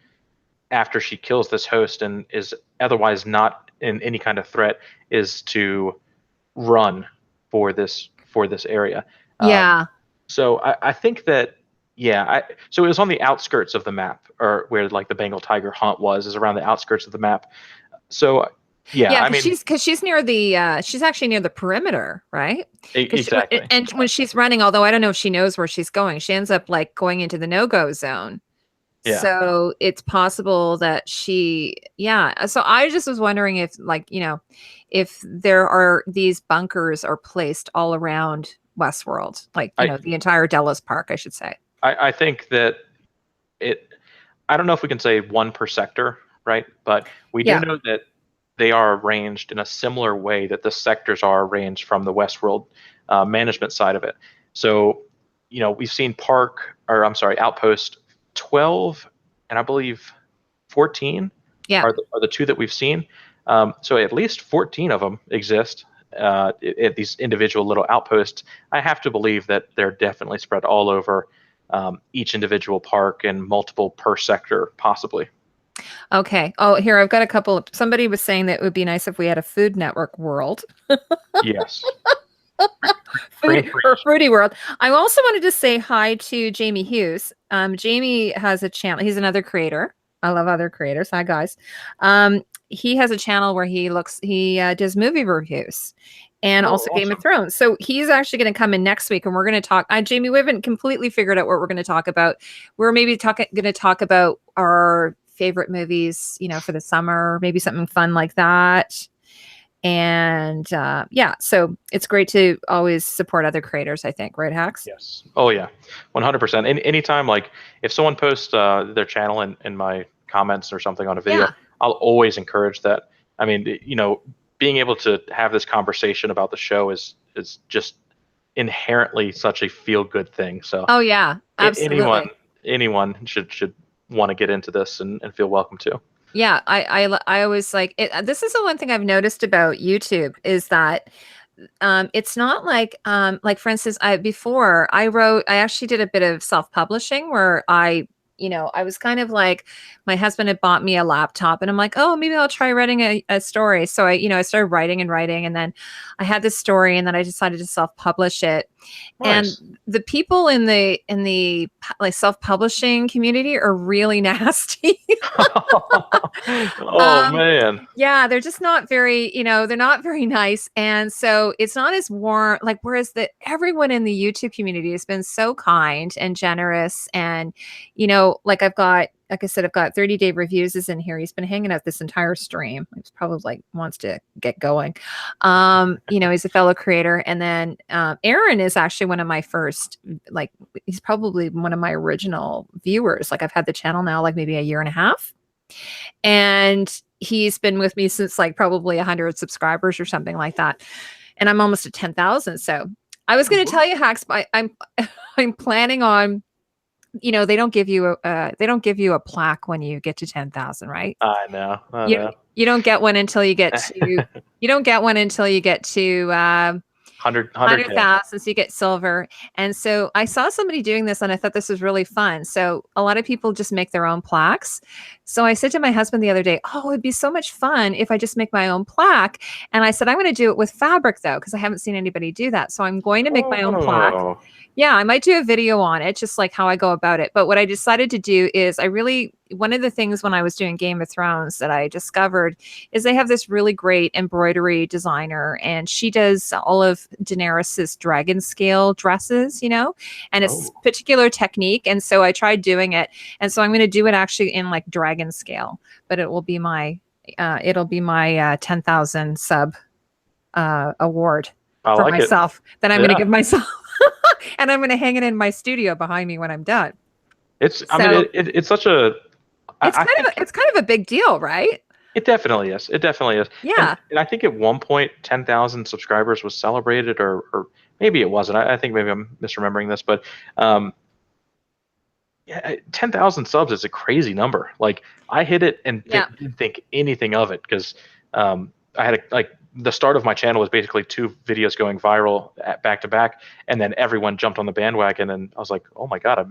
after she kills this host and is otherwise not in any kind of threat is to run for this area. Yeah. So I think that yeah, so it was on the outskirts of the map, or where like the Bengal tiger hunt was, is around the outskirts of the map. So yeah, Yeah, I mean because she's near she's actually near the perimeter, right? Because exactly. and when she's running, although I don't know if she knows where she's going, she ends up like going into the no-go zone. Yeah, So it's possible that yeah. So I just was wondering if, like, if there are these bunkers are placed all around Westworld, like, I the entire Delos Park, I should say. I think that it. I don't know if we can say one per sector, right? But we do Yeah. know that they are arranged in a similar way that the sectors are arranged from the Westworld management side of it. So, we've seen Outpost 12 and I believe 14 Yeah. are the two that we've seen. So at least 14 of them exist at these individual little outposts. I have to believe that they're definitely spread all over each individual park and multiple per sector, possibly. Okay. Oh, here I've got a couple. Somebody was saying that it would be nice if we had a Food Network world. Yes. Fruity World. I also wanted to say hi to Jamie Hughes. Jamie has a channel. He's another creator. I love other creators. Hi guys. He has a channel where he does movie reviews and also awesome. Game of Thrones. So he's actually going to come in next week and we're going to talk. Jamie, we haven't completely figured out what we're going to talk about. We're maybe going to talk about our favorite movies, for the summer, maybe something fun like that. And yeah, so it's great to always support other creators, I think, right, Hax? Yes. Oh yeah, 100%. Anytime, like if someone posts their channel in my comments or something on a video, Yeah. I'll always encourage that. I mean, being able to have this conversation about the show is just inherently such a feel good thing. So Oh yeah, absolutely. anyone should want to get into this and feel welcome to. Yeah, I always like it. This is the one thing I've noticed about YouTube is that it's not like for instance, I actually did a bit of self-publishing where I was kind of like, my husband had bought me a laptop and I'm like, oh, maybe I'll try writing a story. So I started writing and writing, and then I had this story and then I decided to self-publish it. Nice. And the people in the like self-publishing community are really nasty. Oh man. Yeah, they're just not very, they're not very nice. And so it's not as warm, like, whereas everyone in the YouTube community has been so kind and generous. And, like like I said, I've got 30-day reviews is in here. He's been hanging out this entire stream. He's probably like wants to get going. He's a fellow creator. And then Aaron is actually one of my first, like, he's probably one of my original viewers. Like, I've had the channel now like maybe a year and a half. And he's been with me since like probably 100 subscribers or something like that. And I'm almost at 10,000. So I was going to tell you, Hax, I'm planning on, they don't give you a plaque when you get to 10,000, right? I know. You don't get one until you get to, 100,000, so you get silver. And so I saw somebody doing this and I thought this was really fun. So a lot of people just make their own plaques. So I said to my husband the other day, oh, it'd be so much fun if I just make my own plaque. And I said, I'm going to do it with fabric though, because I haven't seen anybody do that. So I'm going to make my own plaque. Yeah, I might do a video on it, just like how I go about it. But what I decided to do is one of the things when I was doing Game of Thrones that I discovered is they have this really great embroidery designer, and she does all of Daenerys's dragon scale dresses, and it's particular technique. And so I tried doing it. And so I'm going to do it actually in like dragon scale, but it will be my 10,000 sub award for myself that I'm going to give myself. And I'm going to hang it in my studio behind me when I'm done. It's such a. It's kind of a big deal, right? It definitely is. Yeah. And I think at one point 10,000 subscribers was celebrated, or maybe it wasn't. I think maybe I'm misremembering this, but 10,000 subs is a crazy number. Like, I hit it and didn't think anything of it because I had the start of my channel was basically 2 videos going viral back to back, and then everyone jumped on the bandwagon, and I was like, oh my god,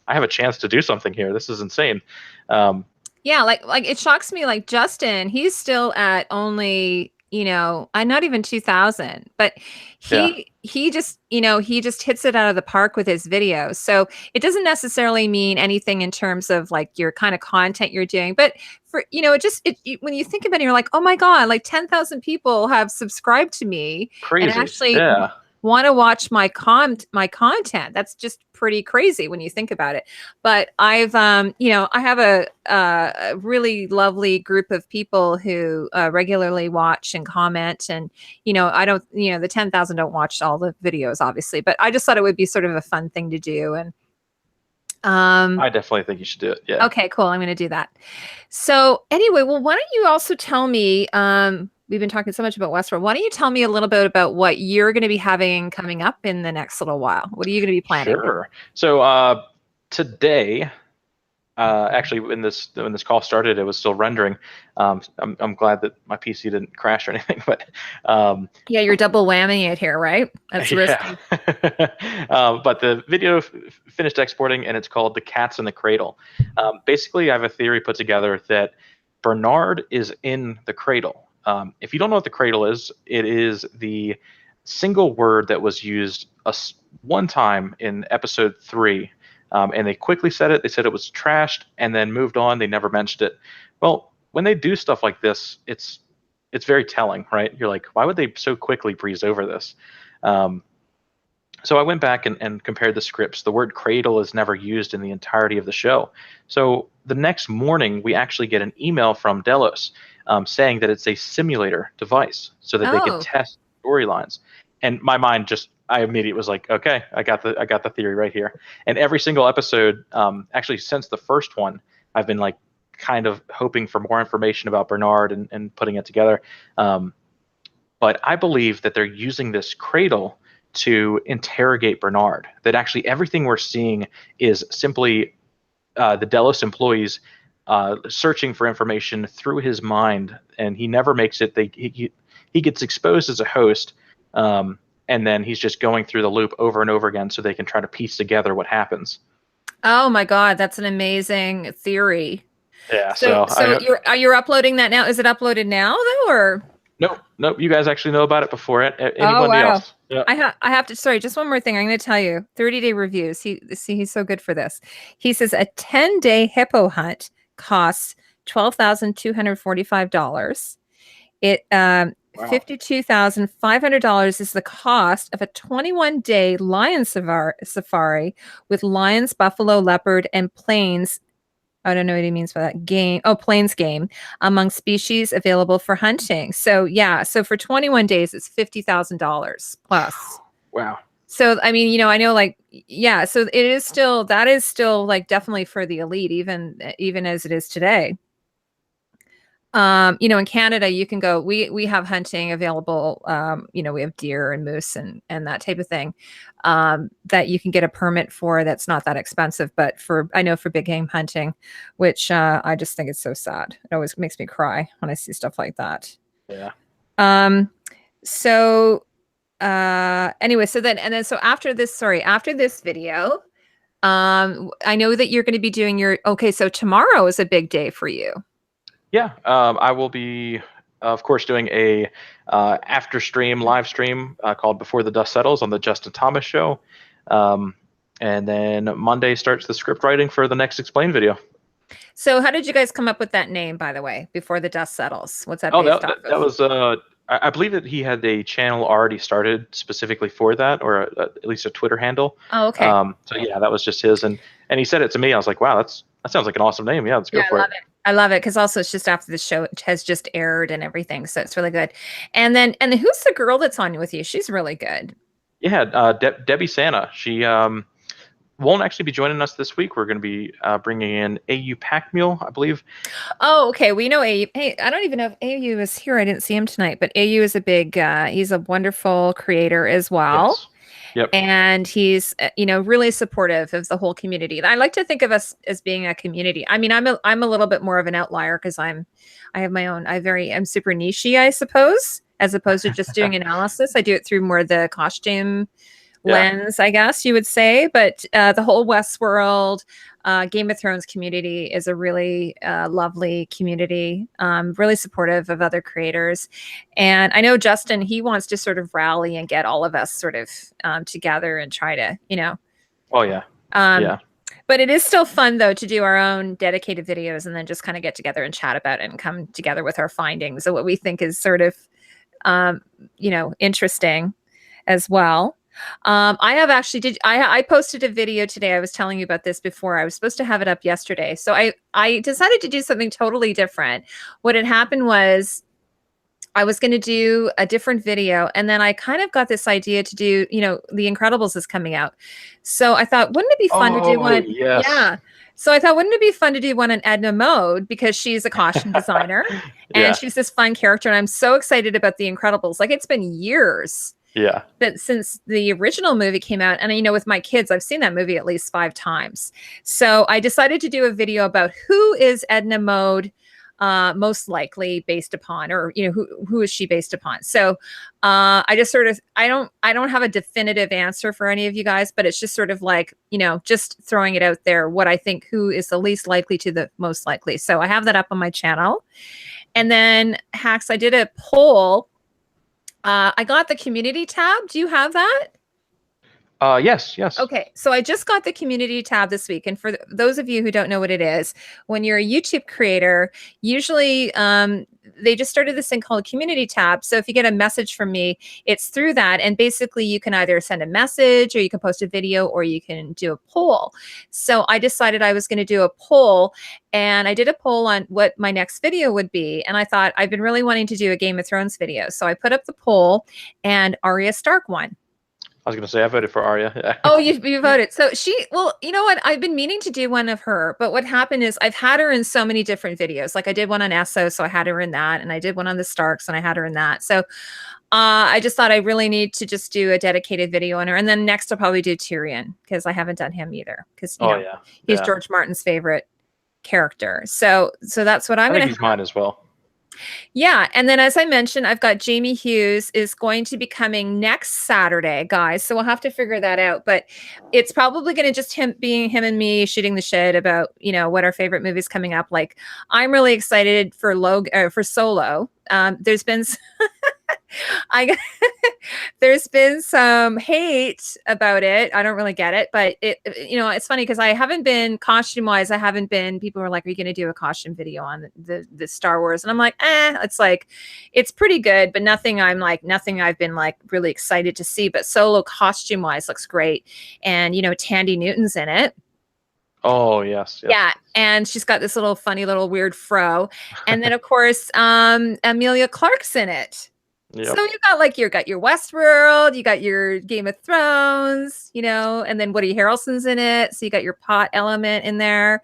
I have a chance to do something here. This is insane. Yeah, like it shocks me. Like Justin, he's still at only, I'm not even 2,000, but he just hits it out of the park with his videos. So it doesn't necessarily mean anything in terms of like your kind of content you're doing, but for when you think about it, you're like, oh my god, like 10,000 people have subscribed to me. Crazy. And actually want to watch my content. That's just pretty crazy when you think about it. But I've I have a really lovely group of people who regularly watch and comment, and I don't the 10,000 don't watch all the videos obviously, but I just thought it would be sort of a fun thing to do. And Um, I definitely think you should do it. Yeah. okay, cool. I'm going to do that. So anyway, well, why don't you also tell me, we've been talking so much about Westworld. Why don't you tell me a little bit about what you're going to be having coming up in the next little while? What are you going to be planning? Sure. So today, actually, when this call started, it was still rendering. I'm glad that my PC didn't crash or anything, but Yeah, you're double whamming it here, right? That's yeah. risky. But the video finished exporting, and it's called "The Cats in the Cradle." Basically, I have a theory put together that Bernard is in the cradle. If you don't know what the cradle is, it is the single word that was used one time in episode 3, and they quickly said it. They said it was trashed, and then moved on. They never mentioned it. Well, when they do stuff like this, it's very telling, right? You're like, why would they so quickly breeze over this? Um, so I went back and compared the scripts. The word cradle is never used in the entirety of the show. So the next morning, we actually get an email from Delos saying that it's a simulator device so that they could Oh, test storylines. And my mind I immediately was like, okay, I got the theory right here. And every single episode, actually since the first one, I've been like kind of hoping for more information about Bernard and putting it together. But I believe that they're using this cradle to interrogate Bernard. That actually everything we're seeing is simply the Delos employees searching for information through his mind, and he never makes it. He gets exposed as a host, and then he's just going through the loop over and over again, so they can try to piece together what happens. oh my God, that's an amazing theory. Yeah. So, So so you're uploading that now? Is it uploaded now though, or? nope. You guys actually know about it before Oh anybody wow. else. Yeah. I have to, sorry, just one more thing. I'm going to tell you 30-day reviews. He's so good for this. He says a 10-day hippo hunt costs $12,245. It Wow. $52,500 is the cost of a 21-day lion safari with lions, buffalo, leopard, and plains. I don't know what he means by that game. Oh, plains game among species available for hunting. So yeah, so for 21 days, it's $50,000 plus. Wow. So I mean, I know like yeah, so that is still like definitely for the elite, even as it is today. In Canada, you can go. We have hunting available. We have deer and moose and that type of thing that you can get a permit for. That's not that expensive, but I know for big game hunting, which I just think it's so sad. It always makes me cry when I see stuff like that. Yeah. So anyway, so after this video, I know that you're going to be doing so tomorrow is a big day for you. Yeah, I will be, of course, doing a after stream live stream called "Before the Dust Settles" on the Justin Thomas Show, and then Monday starts the script writing for the next Explain video. So, how did you guys come up with that name, by the way? Before the Dust Settles, what's that Oh, based off that of? was I believe that he had a channel already started specifically for that, or at least a Twitter handle. Oh, okay. So yeah, that was just his, and he said it to me. I was like, wow, that sounds like an awesome name. Yeah, let's go for it. I love it because also it's just after the show has just aired and everything, so it's really good. And then who's the girl that's on with you? She's really good. Yeah, Debbie Santa. She won't actually be joining us this week. We're going to be bringing in AU Pack Mule, I believe. Oh, okay. We know AU. Hey, I don't even know if AU is here. I didn't see him tonight, but AU is he's a wonderful creator as well. Yes. Yep. And he's, really supportive of the whole community. I like to think of us as being a community. I mean, I'm a little bit more of an outlier because I'm super nichey, I suppose, as opposed to just doing analysis. I do it through more the costume lens, I guess you would say. But the whole Westworld, Game of Thrones community is a really lovely community, really supportive of other creators. And I know Justin, he wants to sort of rally and get all of us sort of together and try to, Oh, yeah. Yeah. But it is still fun, though, to do our own dedicated videos and then just kind of get together and chat about it and come together with our findings of what we think is sort of, interesting as well. I posted a video today. I was telling you about this before. I was supposed to have it up yesterday. So I decided to do something totally different. What had happened was I was going to do a different video, and then I kind of got this idea to do, The Incredibles is coming out. So I thought, wouldn't it be fun to do Oh, one? yes. Yeah. So I thought, wouldn't it be fun to do one on Edna Mode, because she's a costume designer and Yeah. she's this fun character. And I'm so excited about The Incredibles. Like, it's been years Yeah. that since the original movie came out. And, with my kids, I've seen that movie at least 5 times. So I decided to do a video about who is Edna Mode most likely based upon, or who is she based upon. So I just sort of, I don't have a definitive answer for any of you guys, but it's just sort of like, just throwing it out there, what I think who is the least likely to the most likely. So I have that up on my channel. And then Hax, I did a poll. I got the community tab. Do you have that? Yes. Okay, so I just got the community tab this week. And for those of you who don't know what it is, when you're a YouTube creator, usually they just started this thing called community tab. So if you get a message from me, it's through that. And basically you can either send a message, or you can post a video, or you can do a poll. So I decided I was going to do a poll, and I did a poll on what my next video would be. And I thought, I've been really wanting to do a Game of Thrones video. So I put up the poll, and Arya Stark won. I was going to say I voted for Arya. Yeah. Oh, you voted. So well, you know what? I've been meaning to do one of her, but what happened is I've had her in so many different videos. Like, I did one on Essos, so I had her in that, and I did one on the Starks, and I had her in that. So I just thought I really need to just do a dedicated video on her. And then next I'll probably do Tyrion, because I haven't done him either, because he's George Martin's favorite character. So that's what I'm going to. He's mine as well. Yeah. And then, as I mentioned, I've got Jamie Hughes is going to be coming next Saturday, guys. So we'll have to figure that out. But it's probably going to just being him and me shooting the shit about, what our favorite movies coming up. Like, I'm really excited for for Solo. There's been there's been some hate about it. I don't really get it, but it's funny because I haven't been costume-wise. People were like, "Are you going to do a costume video on the Star Wars?" And I'm like, it's like, it's pretty good, but nothing I've been like really excited to see. But Solo costume-wise looks great, and Tandy Newton's in it. Oh, yes. Yeah, and she's got this little funny little weird fro, and then of course Emilia Clarke's in it. Yep. So you got your Westworld, you got your Game of Thrones, and then Woody Harrelson's in it. So you got your pot element in there,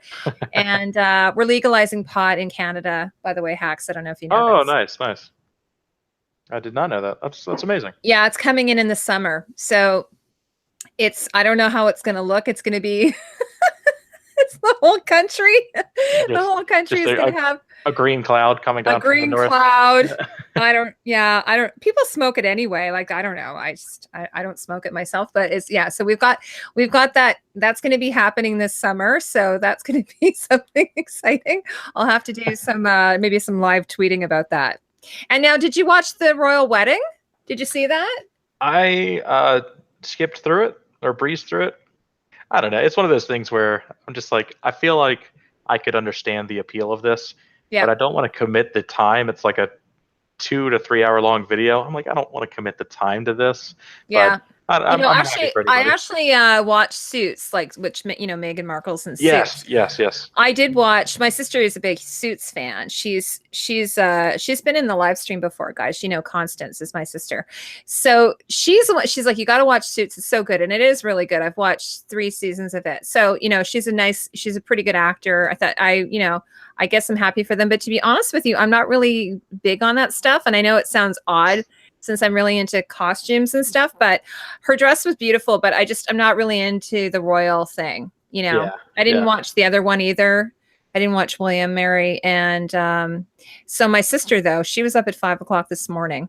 and we're legalizing pot in Canada, by the way, Hax. I don't know if you know. Oh, nice. I did not know that. That's amazing. Yeah, it's coming in the summer, so I don't know how it's going to look. It's going to be. It's the whole country. The whole country is going to have a green cloud coming down from the north. A green cloud. I don't. People smoke it anyway. Like, I don't know. I don't smoke it myself, but so we've got that. That's going to be happening this summer. So that's going to be something exciting. I'll have to do some maybe some live tweeting about that. And now, did you watch the royal wedding? Did you see that? I skipped through it or breezed through it. I don't know. It's one of those things where I'm just like, I feel like I could understand the appeal of this, but I don't want to commit the time. It's like a 2 to 3 hour long video. I'm like, I don't want to commit the time to this. Yeah. But I actually watched Suits, like, which, Meghan Markle's in Suits. Yes. I did watch. My sister is a big Suits fan. She's been in the live stream before, guys. Constance is my sister. So she's like, you got to watch Suits. It's so good. And it is really good. I've watched 3 seasons of it. So, she's a pretty good actor. I thought I guess I'm happy for them. But to be honest with you, I'm not really big on that stuff. And I know it sounds odd, since I'm really into costumes and stuff, but her dress was beautiful, but I'm not really into the royal thing. I didn't watch the other one either. I didn't watch William, Mary. And so my sister, though, she was up at 5 o'clock this morning.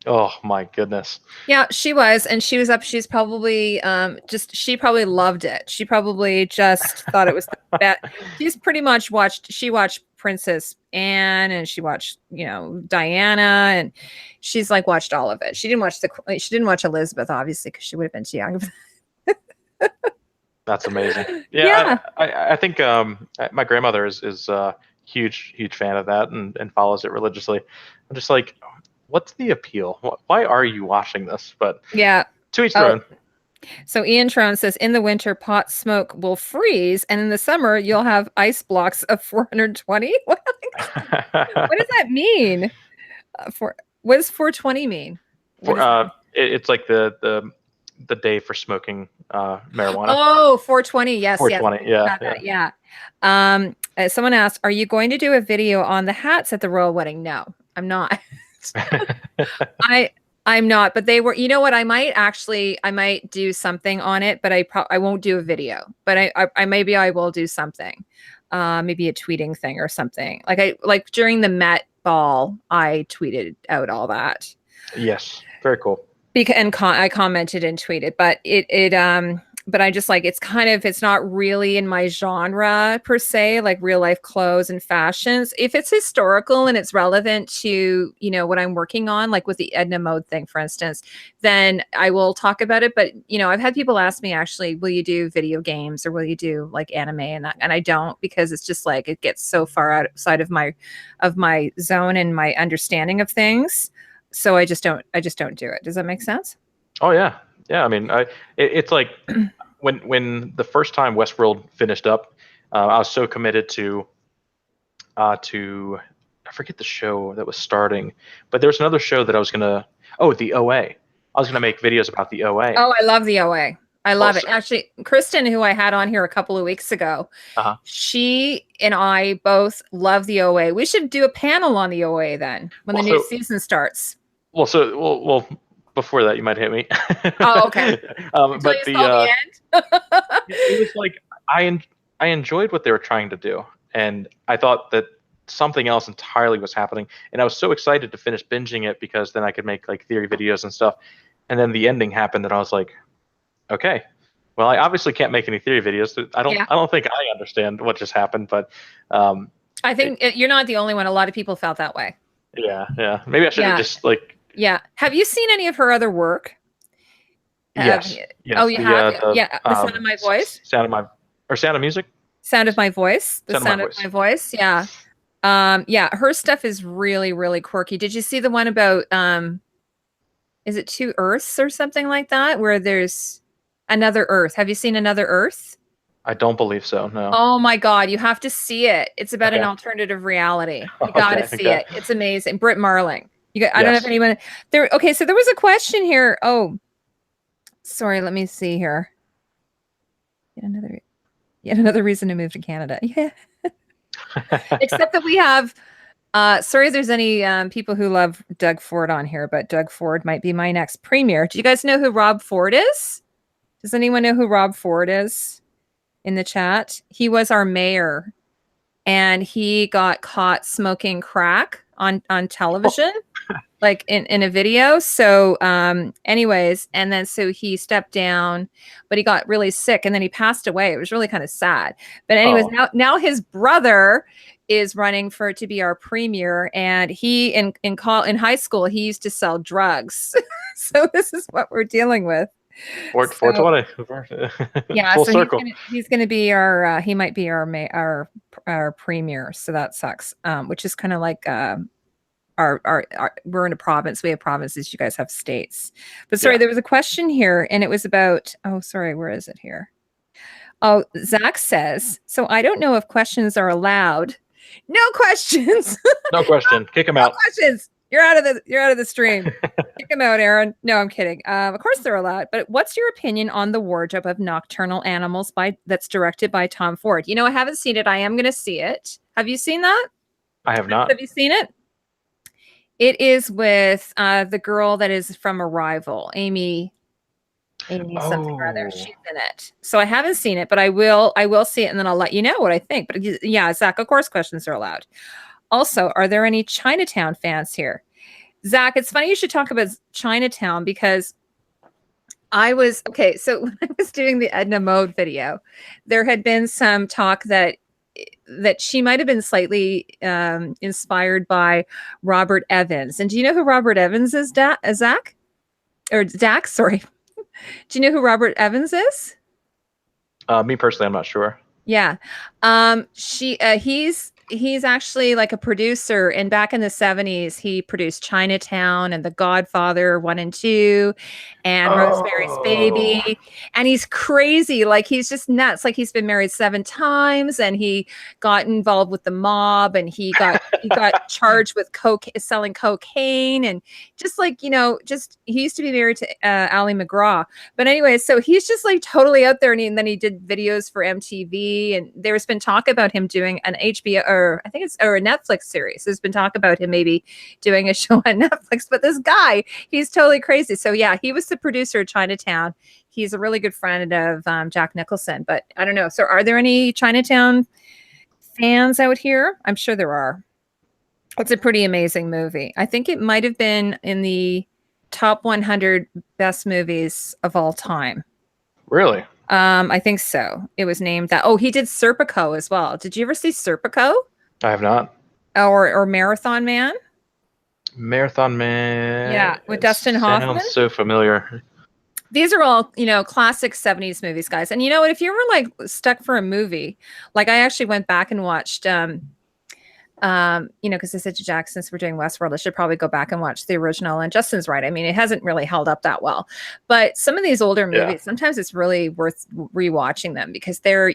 Oh my goodness. Yeah, she was. And she was up. She's probably she probably loved it. She probably just thought it was the best. She's pretty much watched Princess Anne, and she watched, Diana, and she's like watched all of it. She didn't watch Elizabeth, obviously, because she would have been too young. That's amazing. Yeah. I think my grandmother is a huge fan of that and follows it religiously. I'm just like, what's the appeal? Why are you watching this? But yeah, to each their own. So Ian Tron says, in the winter, pot smoke will freeze, and in the summer, you'll have ice blocks of 420. What does that mean? What does 420 mean? What For is that? it's like the day for smoking marijuana. Oh, 420. Yes, yes. 420. Yeah, Got that. Yeah. Someone asked, "Are you going to do a video on the hats at the royal wedding?" No, I'm not. yeah. I'm not, but they were, you know what? I might do something on it, but I won't do a video, but I maybe I will do something. Maybe a tweeting thing or something. Like during the Met ball, I tweeted out all that. Yes, very cool. I commented and tweeted, but I just like, it's not really in my genre per se, like real life clothes and fashions. If it's historical and it's relevant to, what I'm working on, like with the Edna Mode thing, for instance, then I will talk about it. But, I've had people ask me actually, will you do video games or will you do like anime and that? And I don't, because it's just like, it gets so far outside of my zone and my understanding of things. So I just don't do it. Does that make sense? Oh yeah, yeah. I mean, it's like when the first time Westworld finished up, I was so committed to I forget the show that was starting, but there was another show that I was gonna. Oh, the OA. I was gonna make videos about the OA. Oh, I love the OA. I love it. Also, Actually, Kristen, who I had on here a couple of weeks ago, uh-huh. she and I both love the OA. We should do a panel on the OA then when the new season starts. Well, before that, you might hit me. Oh, okay. But the end. it was like I enjoyed what they were trying to do, and I thought that something else entirely was happening, and I was so excited to finish binging it because then I could make like theory videos and stuff. And then the ending happened, and I was like, okay, well, I obviously can't make any theory videos. I don't think I understand what just happened, but I think you're not the only one. A lot of people felt that way. Yeah. Maybe I should have just like. Yeah. Have you seen any of her other work? Yes. Oh, you have? The Sound of My Voice? Sound of Music? Sound of My Voice. The Sound of My Voice. Yeah. Her stuff is really, really quirky. Did you see the one about, is it Two Earths or something like that? Where there's another Earth. Have you seen Another Earth? I don't believe so, no. Oh my God, you have to see it. It's about an alternative reality. You got to see it. It's amazing. Britt Marling. I don't know if anyone there. Okay, so there was a question here. Oh, sorry. Let me see here. Yet another reason to move to Canada. Yeah. Except that we have. Sorry if there's any people who love Doug Ford on here, but Doug Ford might be my next premier. Do you guys know who Rob Ford is? Does anyone know who Rob Ford is in the chat? He was our mayor, and he got caught smoking crack on television. Like in a video. So anyways, and then so he stepped down, but he got really sick and then he passed away. It was really kind of sad. But anyways, now his brother is running to be our premier, and he in high school he used to sell drugs. So this is what we're dealing with. 420. Yeah, full so circle. He's gonna be our he might be our premier. So that sucks. Which is kind of like we're in a province. We have provinces. You guys have states. But sorry, there was a question here, and it was about. Oh, sorry, where is it here? Oh, Zach says. So I don't know if questions are allowed. No questions. No question. Kick him out. Questions. You're out of the stream. Kick him out, Aaron. No, I'm kidding. Of course they're allowed. But what's your opinion on the wardrobe of Nocturnal Animals that's directed by Tom Ford? I haven't seen it. I am going to see it. Have you seen that? I have not. Have you seen it? It is with the girl that is from Arrival, Amy something or other. She's in it. So I haven't seen it, but I will see it, and then I'll let you know what I think. But yeah, Zach, of course questions are allowed. Also, are there any Chinatown fans here? Zach, it's funny you should talk about Chinatown, because so when I was doing the Edna Mode video, there had been some talk that she might have been slightly inspired by Robert Evans. And do you know who Robert Evans is, Zach? Or Dak, sorry. Do you know who Robert Evans is? Me personally, I'm not sure. Yeah. He's he's actually like a producer, and back in the 70s he produced Chinatown and The Godfather 1 and 2 and Rosemary's Oh. Baby. And he's crazy, like he's just nuts, like he's been married 7 times, and he got involved with the mob, and he got charged with selling cocaine, and just like, just he used to be married to Ali McGraw. But anyway, so he's just like totally out there, and then he did videos for MTV, and there's been talk about him doing an HBO, or I think it's, or a Netflix series. There's been talk about him maybe doing a show on Netflix, but this guy, he's totally crazy. So yeah, he was the producer of Chinatown. He's a really good friend of Jack Nicholson, but I don't know. So are there any Chinatown fans out here? I'm sure there are. It's a pretty amazing movie. I think it might have been in the top 100 best movies of all time. Really? I think so. It was named that. Oh, he did Serpico as well. Did you ever see Serpico? I have not. Or Marathon Man? Marathon Man. Yeah, with Dustin Hoffman. Sounds so familiar. These are all, classic 70s movies, guys. And you know what? If you were like stuck for a movie, like I actually went back and watched because I said to Jack, since we're doing Westworld, I should probably go back and watch the original. And Justin's right. I mean, it hasn't really held up that well. But some of these older movies, sometimes it's really worth rewatching them because they're,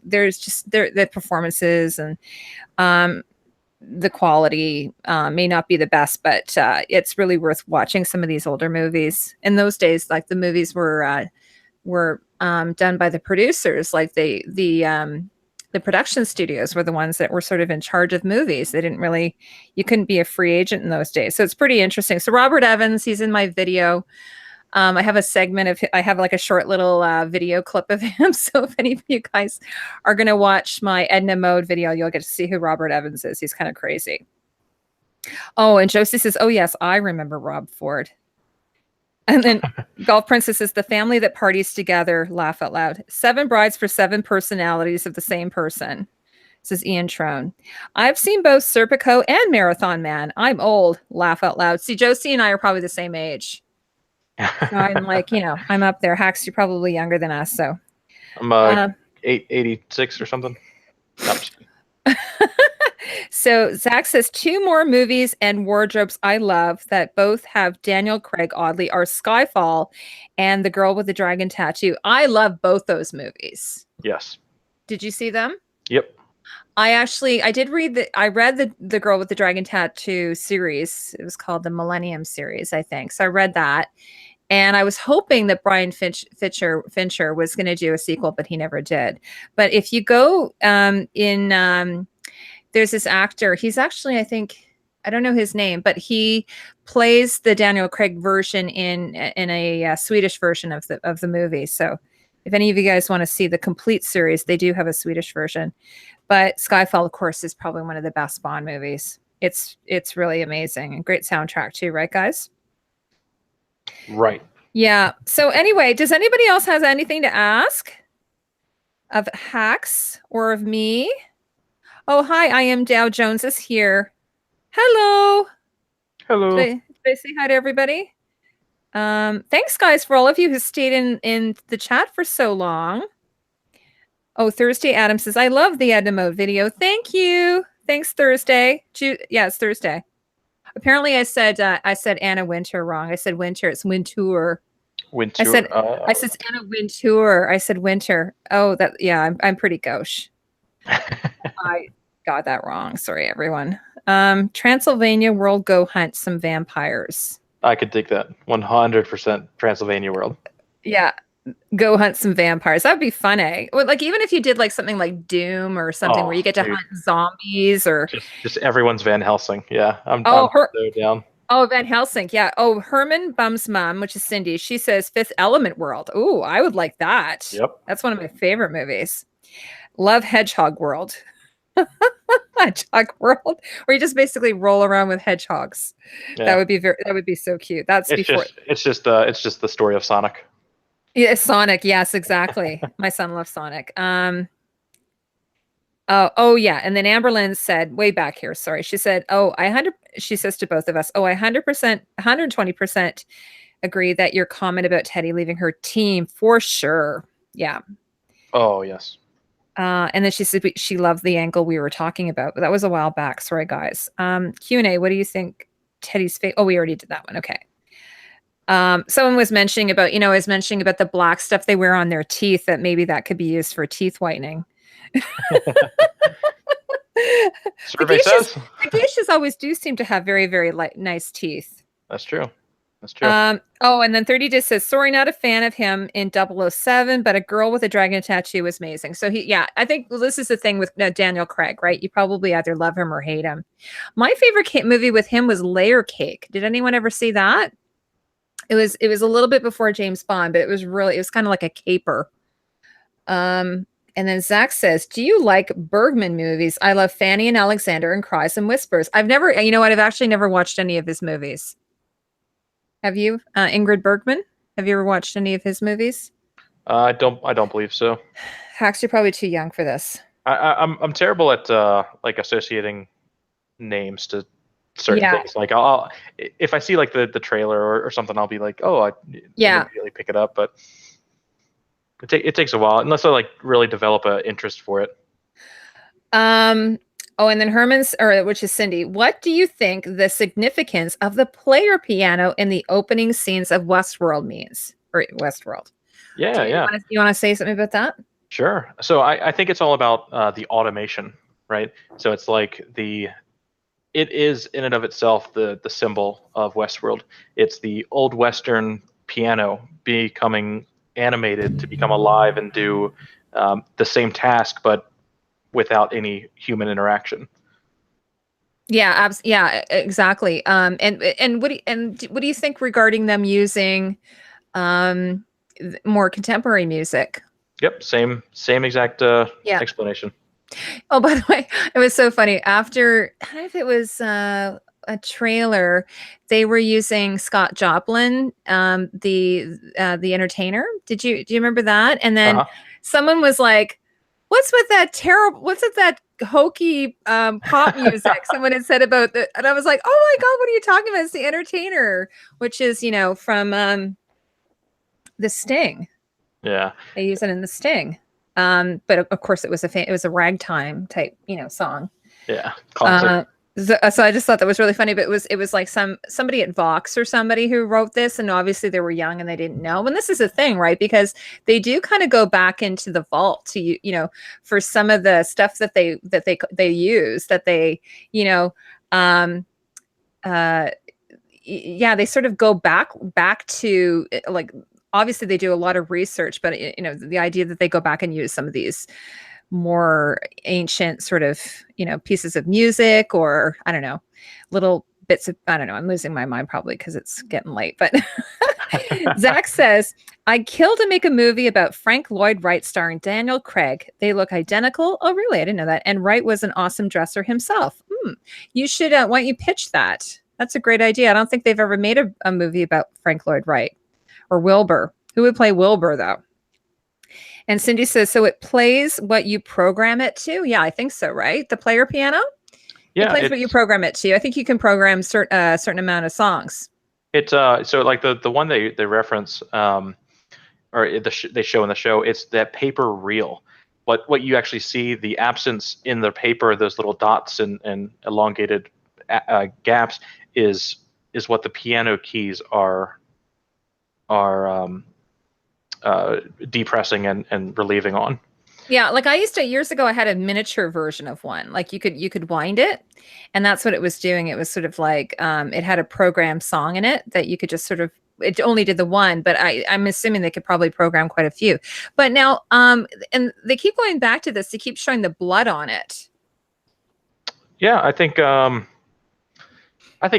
there's just the performances and the quality may not be the best, but it's really worth watching some of these older movies. In those days, like the movies were done by the producers, like the production studios were the ones that were sort of in charge of movies. They didn't really, you couldn't be a free agent in those days. So it's pretty interesting. So Robert Evans, he's in my video. I have a segment of, I have like a short little video clip of him. So if any of you guys are going to watch my Edna Mode video, you'll get to see who Robert Evans is. He's kind of crazy. Oh, and Josie says, oh yes, I remember Rob Ford. And then Golf Princess is the family that parties together, laugh out loud. 7 brides for 7 personalities of the same person, says Ian Trone. I've seen both Serpico and Marathon Man. I'm old, laugh out loud. See, Josie and I are probably the same age. So I'm like, I'm up there. Hax, you're probably younger than us. So I'm 86 or something. No, so Zach says 2 more movies and wardrobes I love that both have Daniel Craig, oddly, are Skyfall and The Girl with the Dragon Tattoo. I love both those movies. Yes. Did you see them? Yep. I read the Girl with the Dragon Tattoo series. It was called the Millennium series, I think. So I read that. And I was hoping that Brian Fincher was going to do a sequel, but he never did. But if you go there's this actor. He's actually, I think, I don't know his name, but he plays the Daniel Craig version in a Swedish version of the movie. So if any of you guys want to see the complete series, they do have a Swedish version. But Skyfall, of course, is probably one of the best Bond movies. It's really amazing and great soundtrack too, right, guys? Right. Yeah. So anyway, does anybody else has anything to ask of Hax or of me? Oh, hi, I am Dow Jones is here. Hello. Hello. Did I say hi to everybody? Thanks, guys, for all of you who stayed in the chat for so long. Oh, Thursday Adams says, I love the Edna Mode video. Thank you. Thanks, Thursday. Yeah, it's Thursday. Apparently, I said Anna Wintour wrong. I said Winter. It's Wintour. Wintour. I said Anna Wintour. I said Winter. Oh, I'm pretty gauche. I got that wrong. Sorry, everyone. Transylvania World, go hunt some vampires. I could dig that. 100% Transylvania World. Yeah. Go hunt some vampires. That'd be fun, eh? Or like even if you did like something like Doom or something where you get to hunt zombies or just everyone's Van Helsing. Yeah. I'm so down. Oh, Van Helsing. Yeah. Oh, Herman Bum's mom, which is Cindy, she says Fifth Element World. Ooh, I would like that. Yep. That's one of my favorite movies. Love Hedgehog World. Hedgehog World, where you just basically roll around with hedgehogs. Yeah. That would be so cute. It's just the story of Sonic. Yeah, Sonic. Yes, exactly. My son loves Sonic. Oh yeah. And then Amberlyn said way back here, sorry. She said, she says to both of us, I 120% agree that your comment about Teddy leaving her team for sure. Yeah. Oh, yes. And then she said she loved the angle we were talking about, but that was a while back. Sorry, guys. Q&A, what do you think Teddy's face? Oh, we already did that one. Okay. Someone was mentioning about, the black stuff they wear on their teeth, that maybe that could be used for teeth whitening. Survey says. The geishas always do seem to have very, very nice teeth. That's true. That's true. And then 30 Disc says, sorry, not a fan of him in 007, but a girl with a dragon tattoo was amazing. So I think this is the thing with Daniel Craig, right? You probably either love him or hate him. My favorite movie with him was Layer Cake. Did anyone ever see that? It was a little bit before James Bond, but it was kind of like a caper. And then Zach says, do you like Bergman movies? I love Fanny and Alexander and Cries and Whispers. I've actually never watched any of his movies. Have you, Ingrid Bergman? Have you ever watched any of his movies? I don't believe so. Hax, you're probably too young for this. I'm terrible at like associating names to certain things. Like if I see like the trailer or something, I'll be like, oh, I immediately pick it up. But it takes a while unless I like really develop an interest for it. Oh, and then which is Cindy. What do you think the significance of the player piano in the opening scenes of Westworld means? Or Westworld? Yeah, You want to say something about that? Sure. So I think it's all about the automation, right? So it's like it is in and of itself the symbol of Westworld. It's the old Western piano becoming animated to become alive and do the same task, but without any human interaction. Yeah, exactly. And what do you think regarding them using more contemporary music? Yep, same exact explanation. Oh, by the way, it was so funny. After, I don't know if it was a trailer, they were using Scott Joplin, the entertainer. Do you remember that? And then someone was like, what's with that hokey pop music? Someone had said about that, and I was like, oh my God, what are you talking about? It's the entertainer, which is, from The Sting. Yeah. They use it in The Sting. But of course it was a ragtime type, song. Yeah. Classic. So I just thought that was really funny, but it was like somebody at Vox or somebody who wrote this, and obviously they were young and they didn't know. And this is a thing, right? Because they do kind of go back into the vault to, for some of the stuff that they use, that they, they sort of go back to, like, obviously they do a lot of research, but the idea that they go back and use some of these more ancient sort of, pieces of music, or I don't know, little bits of, I don't know, I'm losing my mind probably because it's getting late, but Zach says, I'd kill to make a movie about Frank Lloyd Wright starring Daniel Craig. They look identical. Oh, really? I didn't know that. And Wright was an awesome dresser himselself. You should, why don't you pitch that? That's a great idea. I don't think they've ever made a movie about Frank Lloyd Wright or Wilbur. Who would play Wilbur though? And Cindy says, so it plays what you program it to? Yeah, I think so, right? The player piano? Yeah, it plays what you program it to. I think you can program a certain amount of songs. It's so like the one they reference or they show in the show, it's that paper reel. What you actually see, the absence in the paper, those little dots and elongated gaps is what the piano keys are depressing and relieving on. Yeah, like years ago, I had a miniature version of one. Like you could wind it, and that's what it was doing. It was sort of like it had a programmed song in it that you could just sort of. It only did the one, but I'm assuming they could probably program quite a few. But now, and they keep going back to this. They keep showing the blood on it. Yeah, I think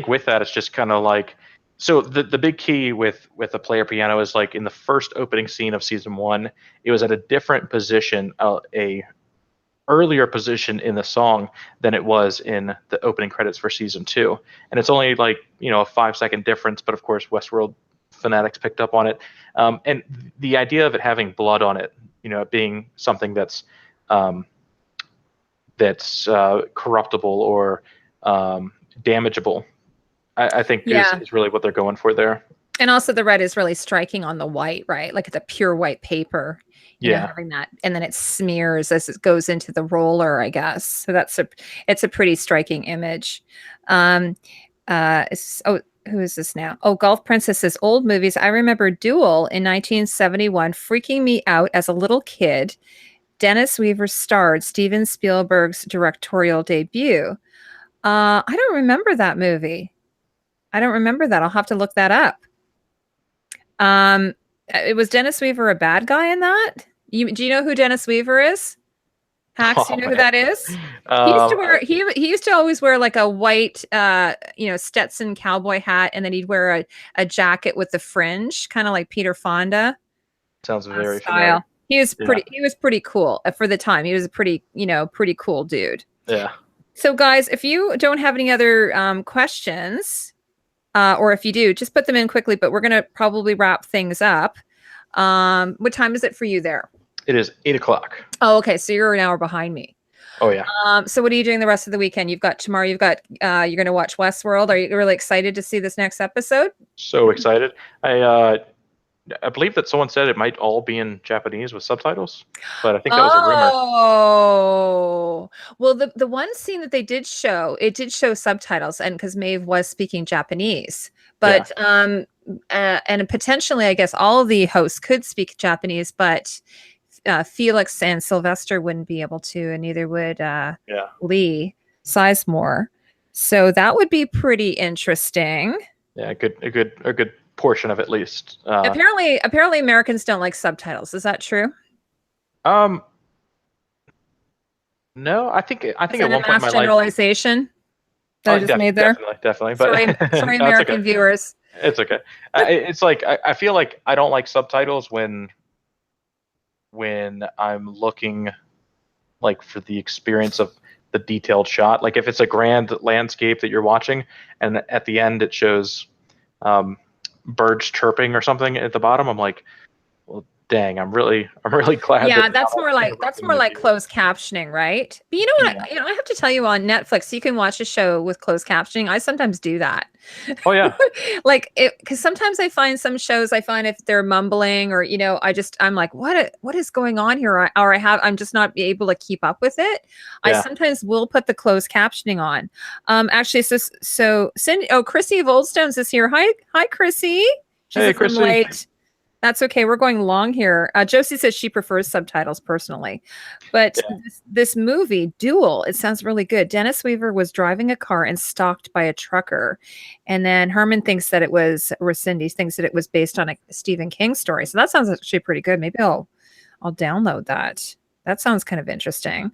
with that, it's just kind of like. So the big key with the player piano is like in the first opening scene of season 1, it was at a different position, a earlier position in the song than it was in the opening credits for season 2. And it's only like, a 5-second difference, but of course Westworld fanatics picked up on it. And the idea of it having blood on it, it being something that's corruptible or damageable, I think is really what they're going for there. And also the red is really striking on the white, right? Like it's a pure white paper. Yeah. having that, and then it smears as it goes into the roller, I guess. So it's a pretty striking image. Um, who is this now? Oh, Golf Princess says old movies. I remember Duel in 1971 freaking me out as a little kid. Dennis Weaver starred Steven Spielberg's directorial debut. I don't remember that movie. I don't remember that. I'll have to look that up. It was Dennis Weaver a bad guy in that? Do you know who Dennis Weaver is? Hax, Oh you know who man. that is? He used to wear I- he used to always wear like a white Stetson cowboy hat, and then he'd wear a jacket with the fringe, kind of like Peter Fonda Sounds very familiar. style. He was Yeah. pretty cool for the time. He was a pretty cool dude. Yeah. So guys, if you don't have any other questions, or if you do, just put them in quickly, but we're going to probably wrap things up. What time is it for you there? It is 8:00. Oh, okay. So you're an hour behind me. Oh yeah. So what are you doing the rest of the weekend? You've got tomorrow, you're going to watch Westworld. Are you really excited to see this next episode? So excited. I believe that someone said it might all be in Japanese with subtitles, but I think that was a rumor. Oh, well, the one scene that they did show, it did show subtitles, and because Maeve was speaking Japanese, but and potentially, I guess all of the hosts could speak Japanese, but Felix and Sylvester wouldn't be able to, and neither would Lee Sizemore. So that would be pretty interesting. Yeah, a good portion of at least. Apparently Americans don't like subtitles. Is that true? No, I think at one Is that point a in my mass generalization that I just made there? Definitely. But Sorry, no, American okay. viewers. It's okay. It's like I feel like I don't like subtitles when I'm looking like for the experience of the detailed shot. Like if it's a grand landscape that you're watching, and at the end it shows birds chirping or something at the bottom, I'm like, well, dang, I'm really glad. Yeah, that's more like closed captioning, right? But you know what? Yeah. I have to tell you, on Netflix, you can watch a show with closed captioning. I sometimes do that. Oh yeah. Because sometimes I find some shows, if they're mumbling, or I'm like, what is going on here? I'm just not able to keep up with it. Yeah. I sometimes will put the closed captioning on. Actually, so Cindy, Chrissy of Old Stones is here. Hi, Chrissy. Hey, Chrissy. Late. That's okay. We're going long here. Josie says she prefers subtitles personally, but this movie Duel, it sounds really good. Dennis Weaver was driving a car and stalked by a trucker, and then Cindy thinks that it was based on a Stephen King story. So that sounds actually pretty good. Maybe I'll download that. That sounds kind of interesting.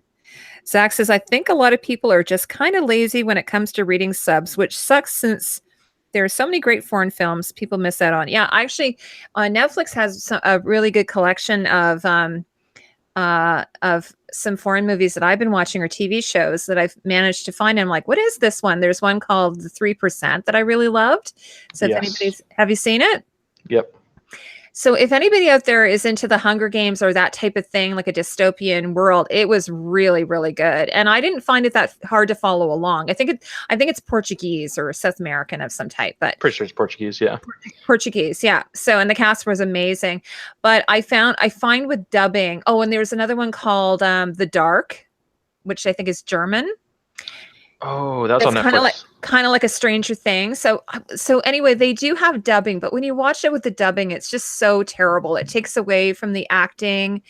Zach says, I think a lot of people are just kind of lazy when it comes to reading subs, which sucks since there are so many great foreign films people miss out on. Yeah, actually, Netflix has a really good collection of some foreign movies that I've been watching, or TV shows that I've managed to find. I'm like, what is this one? There's one called The 3% that I really loved. So have you seen it? Yep. So if anybody out there is into the Hunger Games or that type of thing, like a dystopian world, it was really, really good. And I didn't find it that hard to follow along. I think it's Portuguese or South American of some type, but pretty sure it's Portuguese. Yeah. Portuguese. Yeah. So, and the cast was amazing, but I find with dubbing. Oh, and there's another one called The Dark, which I think is German. Oh, that's on Netflix. Kind of like a Stranger Things. So anyway, they do have dubbing, but when you watch it with the dubbing, it's just so terrible. It takes away from the acting.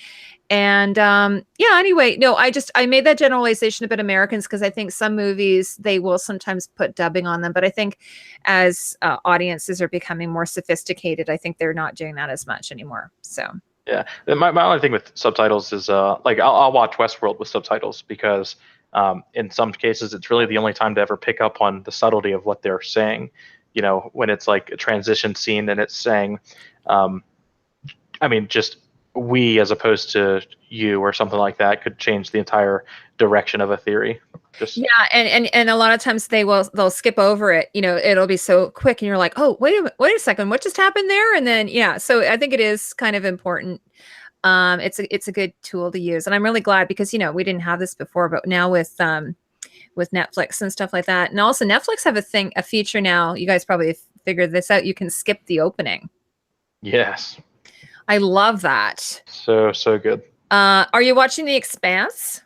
And anyway, no, I made that generalization about Americans because I think some movies, they will sometimes put dubbing on them, but I think as audiences are becoming more sophisticated, I think they're not doing that as much anymore. So yeah, my only thing with subtitles is I'll watch Westworld with subtitles because in some cases it's really the only time to ever pick up on the subtlety of what they're saying. You know, when it's like a transition scene and it's saying, just we as opposed to you or something like that could change the entire direction of a theory. And a lot of times they'll skip over it. You know, it'll be so quick and you're like, oh, wait a second, what just happened there? And then so I think it is kind of important. It's a good tool to use, and I'm really glad because we didn't have this before, but now with Netflix and stuff like that, and also Netflix have a feature now. You guys probably figured this out. You can skip the opening. Yes. I love that. So good. Are you watching The Expanse?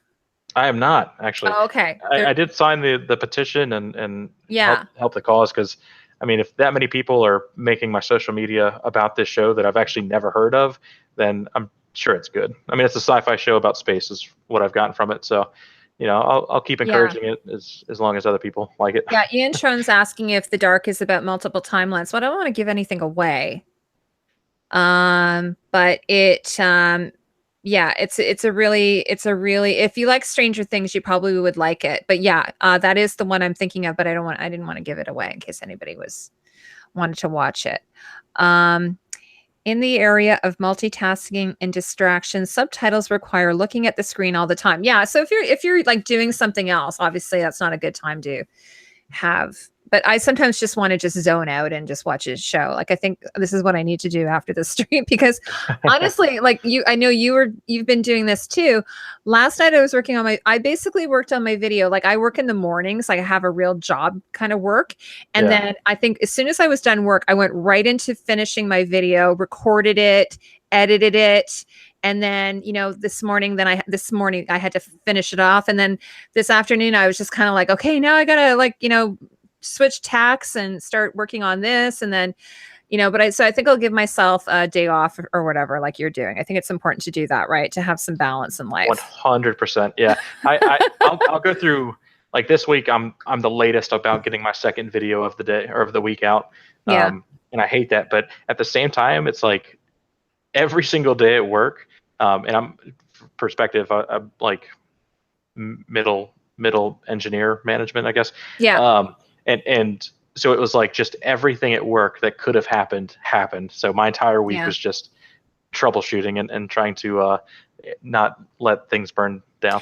I am not actually. Oh, okay. I did sign the petition and Yeah. help the cause, because I mean, if that many people are making my social media about this show that I've actually never heard of, then I'm sure it's good. I mean, it's a sci-fi show about space is what I've gotten from it. So, I'll keep Yeah. encouraging it as long as other people like it. Yeah. Ian Schon's asking if The Dark is about multiple timelines. So I don't want to give anything away. But yeah, it's a really if you like Stranger Things, you probably would like it. But yeah, that is the one I'm thinking of, but I didn't want to give it away in case anybody wanted to watch it. In the area of multitasking and distraction, subtitles require looking at the screen all the time. Yeah, so if you're like doing something else, obviously that's not a good time to have. But I sometimes just want to just zone out and just watch a show. Like I think this is what I need to do after the stream, because honestly, like I know you've been doing this too. Last night I basically worked on my video. Like I work in the mornings, like I have a real job kind of work. And Yeah. then I think as soon as I was done work, I went right into finishing my video, recorded it, edited it. And then, this morning I had to finish it off. And then this afternoon, I was just kind of like, okay, now I gotta switch tacks and start working on this. And then, so I think I'll give myself a day off or whatever, like you're doing. I think it's important to do that, right? To have some balance in life. 100%. Yeah. I'll go through, like this week. I'm the latest about getting my second video of the day or of the week out. Yeah. And I hate that, but at the same time, it's like every single day at work. And I'm like middle engineer management, I guess. Yeah. And so it was like just everything at work that could have happened. So my entire week was just troubleshooting and trying to not let things burn down.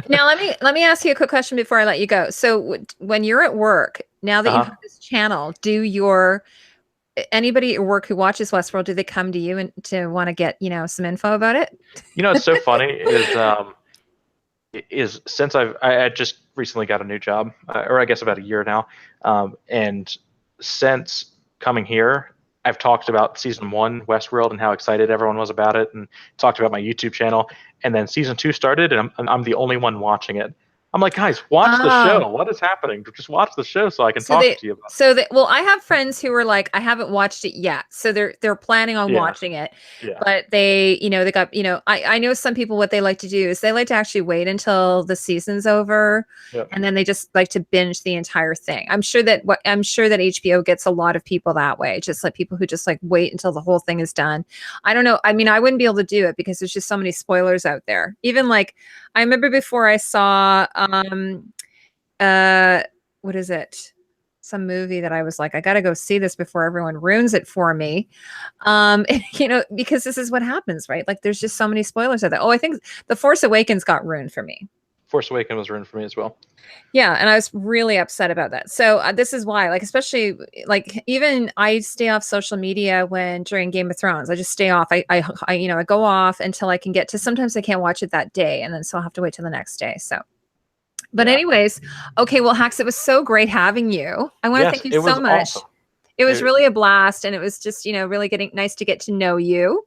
Now let me ask you a quick question before I let you go. So when you're at work, now that you have this channel, anybody at work who watches Westworld, do they come to you and to want to get some info about it? It's so funny is since I just recently got a new job, or I guess about a year now, and since coming here, I've talked about season 1 Westworld and how excited everyone was about it, and talked about my YouTube channel. And then season 2 started, and I'm the only one watching it. I'm like, guys, watch the show. What is happening? Just watch the show so I can talk to you about it. Well, I have friends who are like, I haven't watched it yet. So they're planning on watching it. Yeah. But they got, I know some people, what they like to do is they like to actually wait until the season's over. Yep. And then they just like to binge the entire thing. I'm sure that HBO gets a lot of people that way. Just like people who just like wait until the whole thing is done. I don't know. I mean, I wouldn't be able to do it because there's just so many spoilers out there. Even like, I remember before I saw, what is it? Some movie that I was like, I got to go see this before everyone ruins it for me. Because this is what happens, right? Like there's just so many spoilers out there. Oh, I think The Force Awakens got ruined for me. Force Awakens was ruined for me as well. Yeah, and I was really upset about that. So this is why, like, especially like even I stay off social media during Game of Thrones. I just stay off. I go off until I can get to. Sometimes I can't watch it that day, and then so I'll have to wait till the next day. So, but anyways, okay. Well, Hax, it was so great having you. I want to thank you so much. Awesome. It was really a blast, and it was just really nice to get to know you.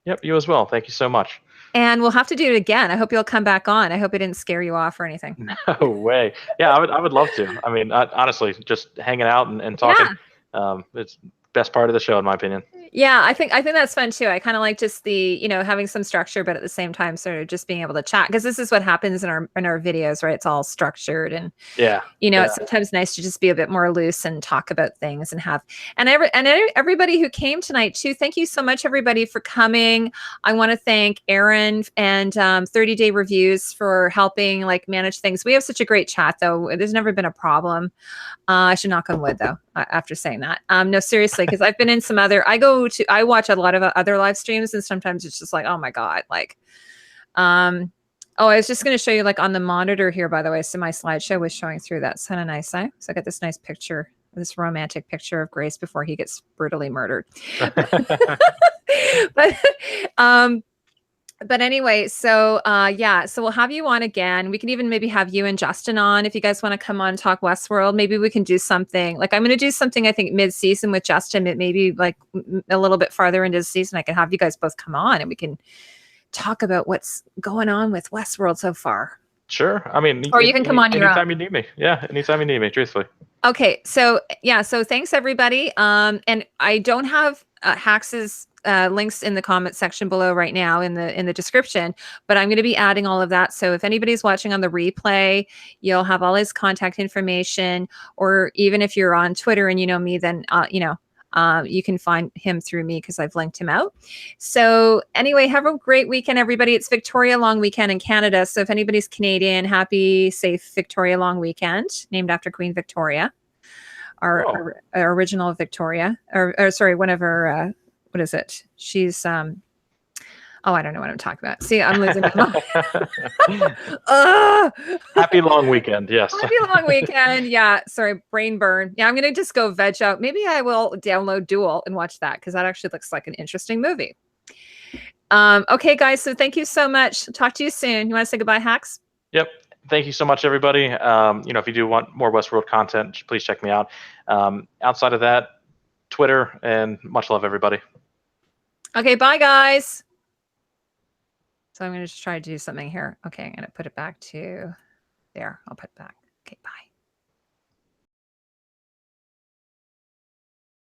Yep, you as well. Thank you so much. And we'll have to do it again. I hope you'll come back on. I hope it didn't scare you off or anything. No way. Yeah, I would love to. I mean, honestly, just hanging out and talking. Yeah. It's best part of the show, in my opinion. Yeah, I think that's fun too. I kind of like just the, having some structure, but at the same time, sort of just being able to chat, because this is what happens in our videos, right? It's all structured, and it's sometimes nice to just be a bit more loose and talk about things and have everybody who came tonight too. Thank you so much, everybody, for coming. I want to thank Aaron and 30 Day Reviews for helping like manage things. We have such a great chat, though. There's never been a problem. I should knock on wood, though, after saying that. No, seriously, because I've been in some other. I watch a lot of other live streams, and sometimes it's just like, oh my God, like, I was just going to show you like on the monitor here, by the way. So my slideshow was showing through. That's kind of nice. So I got this nice picture, this romantic picture of Grace before he gets brutally murdered. But But anyway, so yeah, so we'll have you on again. We can even maybe have you and Justin on if you guys want to come on and talk Westworld. Maybe we can do something. Like I'm going to do something I think mid-season with Justin. Maybe like a little bit farther into the season. I can have you guys both come on and we can talk about what's going on with Westworld so far. Sure. I mean, Or you can come on your anytime own. you need me. Yeah, anytime you need me, truthfully. Okay, so yeah, so thanks everybody. And I don't have Hax's links in the comment section below right now in the description, but I'm going to be adding all of that. So if anybody's watching on the replay, you'll have all his contact information, or even if you're on Twitter and you know me, then you can find him through me because I've linked him out. So anyway, have a great weekend, everybody. It's Victoria Long Weekend in Canada. So if anybody's Canadian, happy, safe Victoria Long Weekend, named after Queen Victoria, our original Victoria, or sorry, one of her, what is it? She's, oh, I don't know what I'm talking about. See, I'm losing my mind. Happy long weekend. Yes. Happy long weekend. Yeah. Sorry, brain burn. Yeah, I'm going to just go veg out. Maybe I will download Duel and watch that because that actually looks like an interesting movie. Okay, guys. So thank you so much. Talk to you soon. You want to say goodbye, Hax? Yep. Thank you so much, everybody. If you do want more Westworld content, please check me out. Outside of that, Twitter, and much love, everybody. Okay, bye, guys. So I'm going to just try to do something here. Okay, I'm going to put it back to there. I'll put it back. Okay, bye.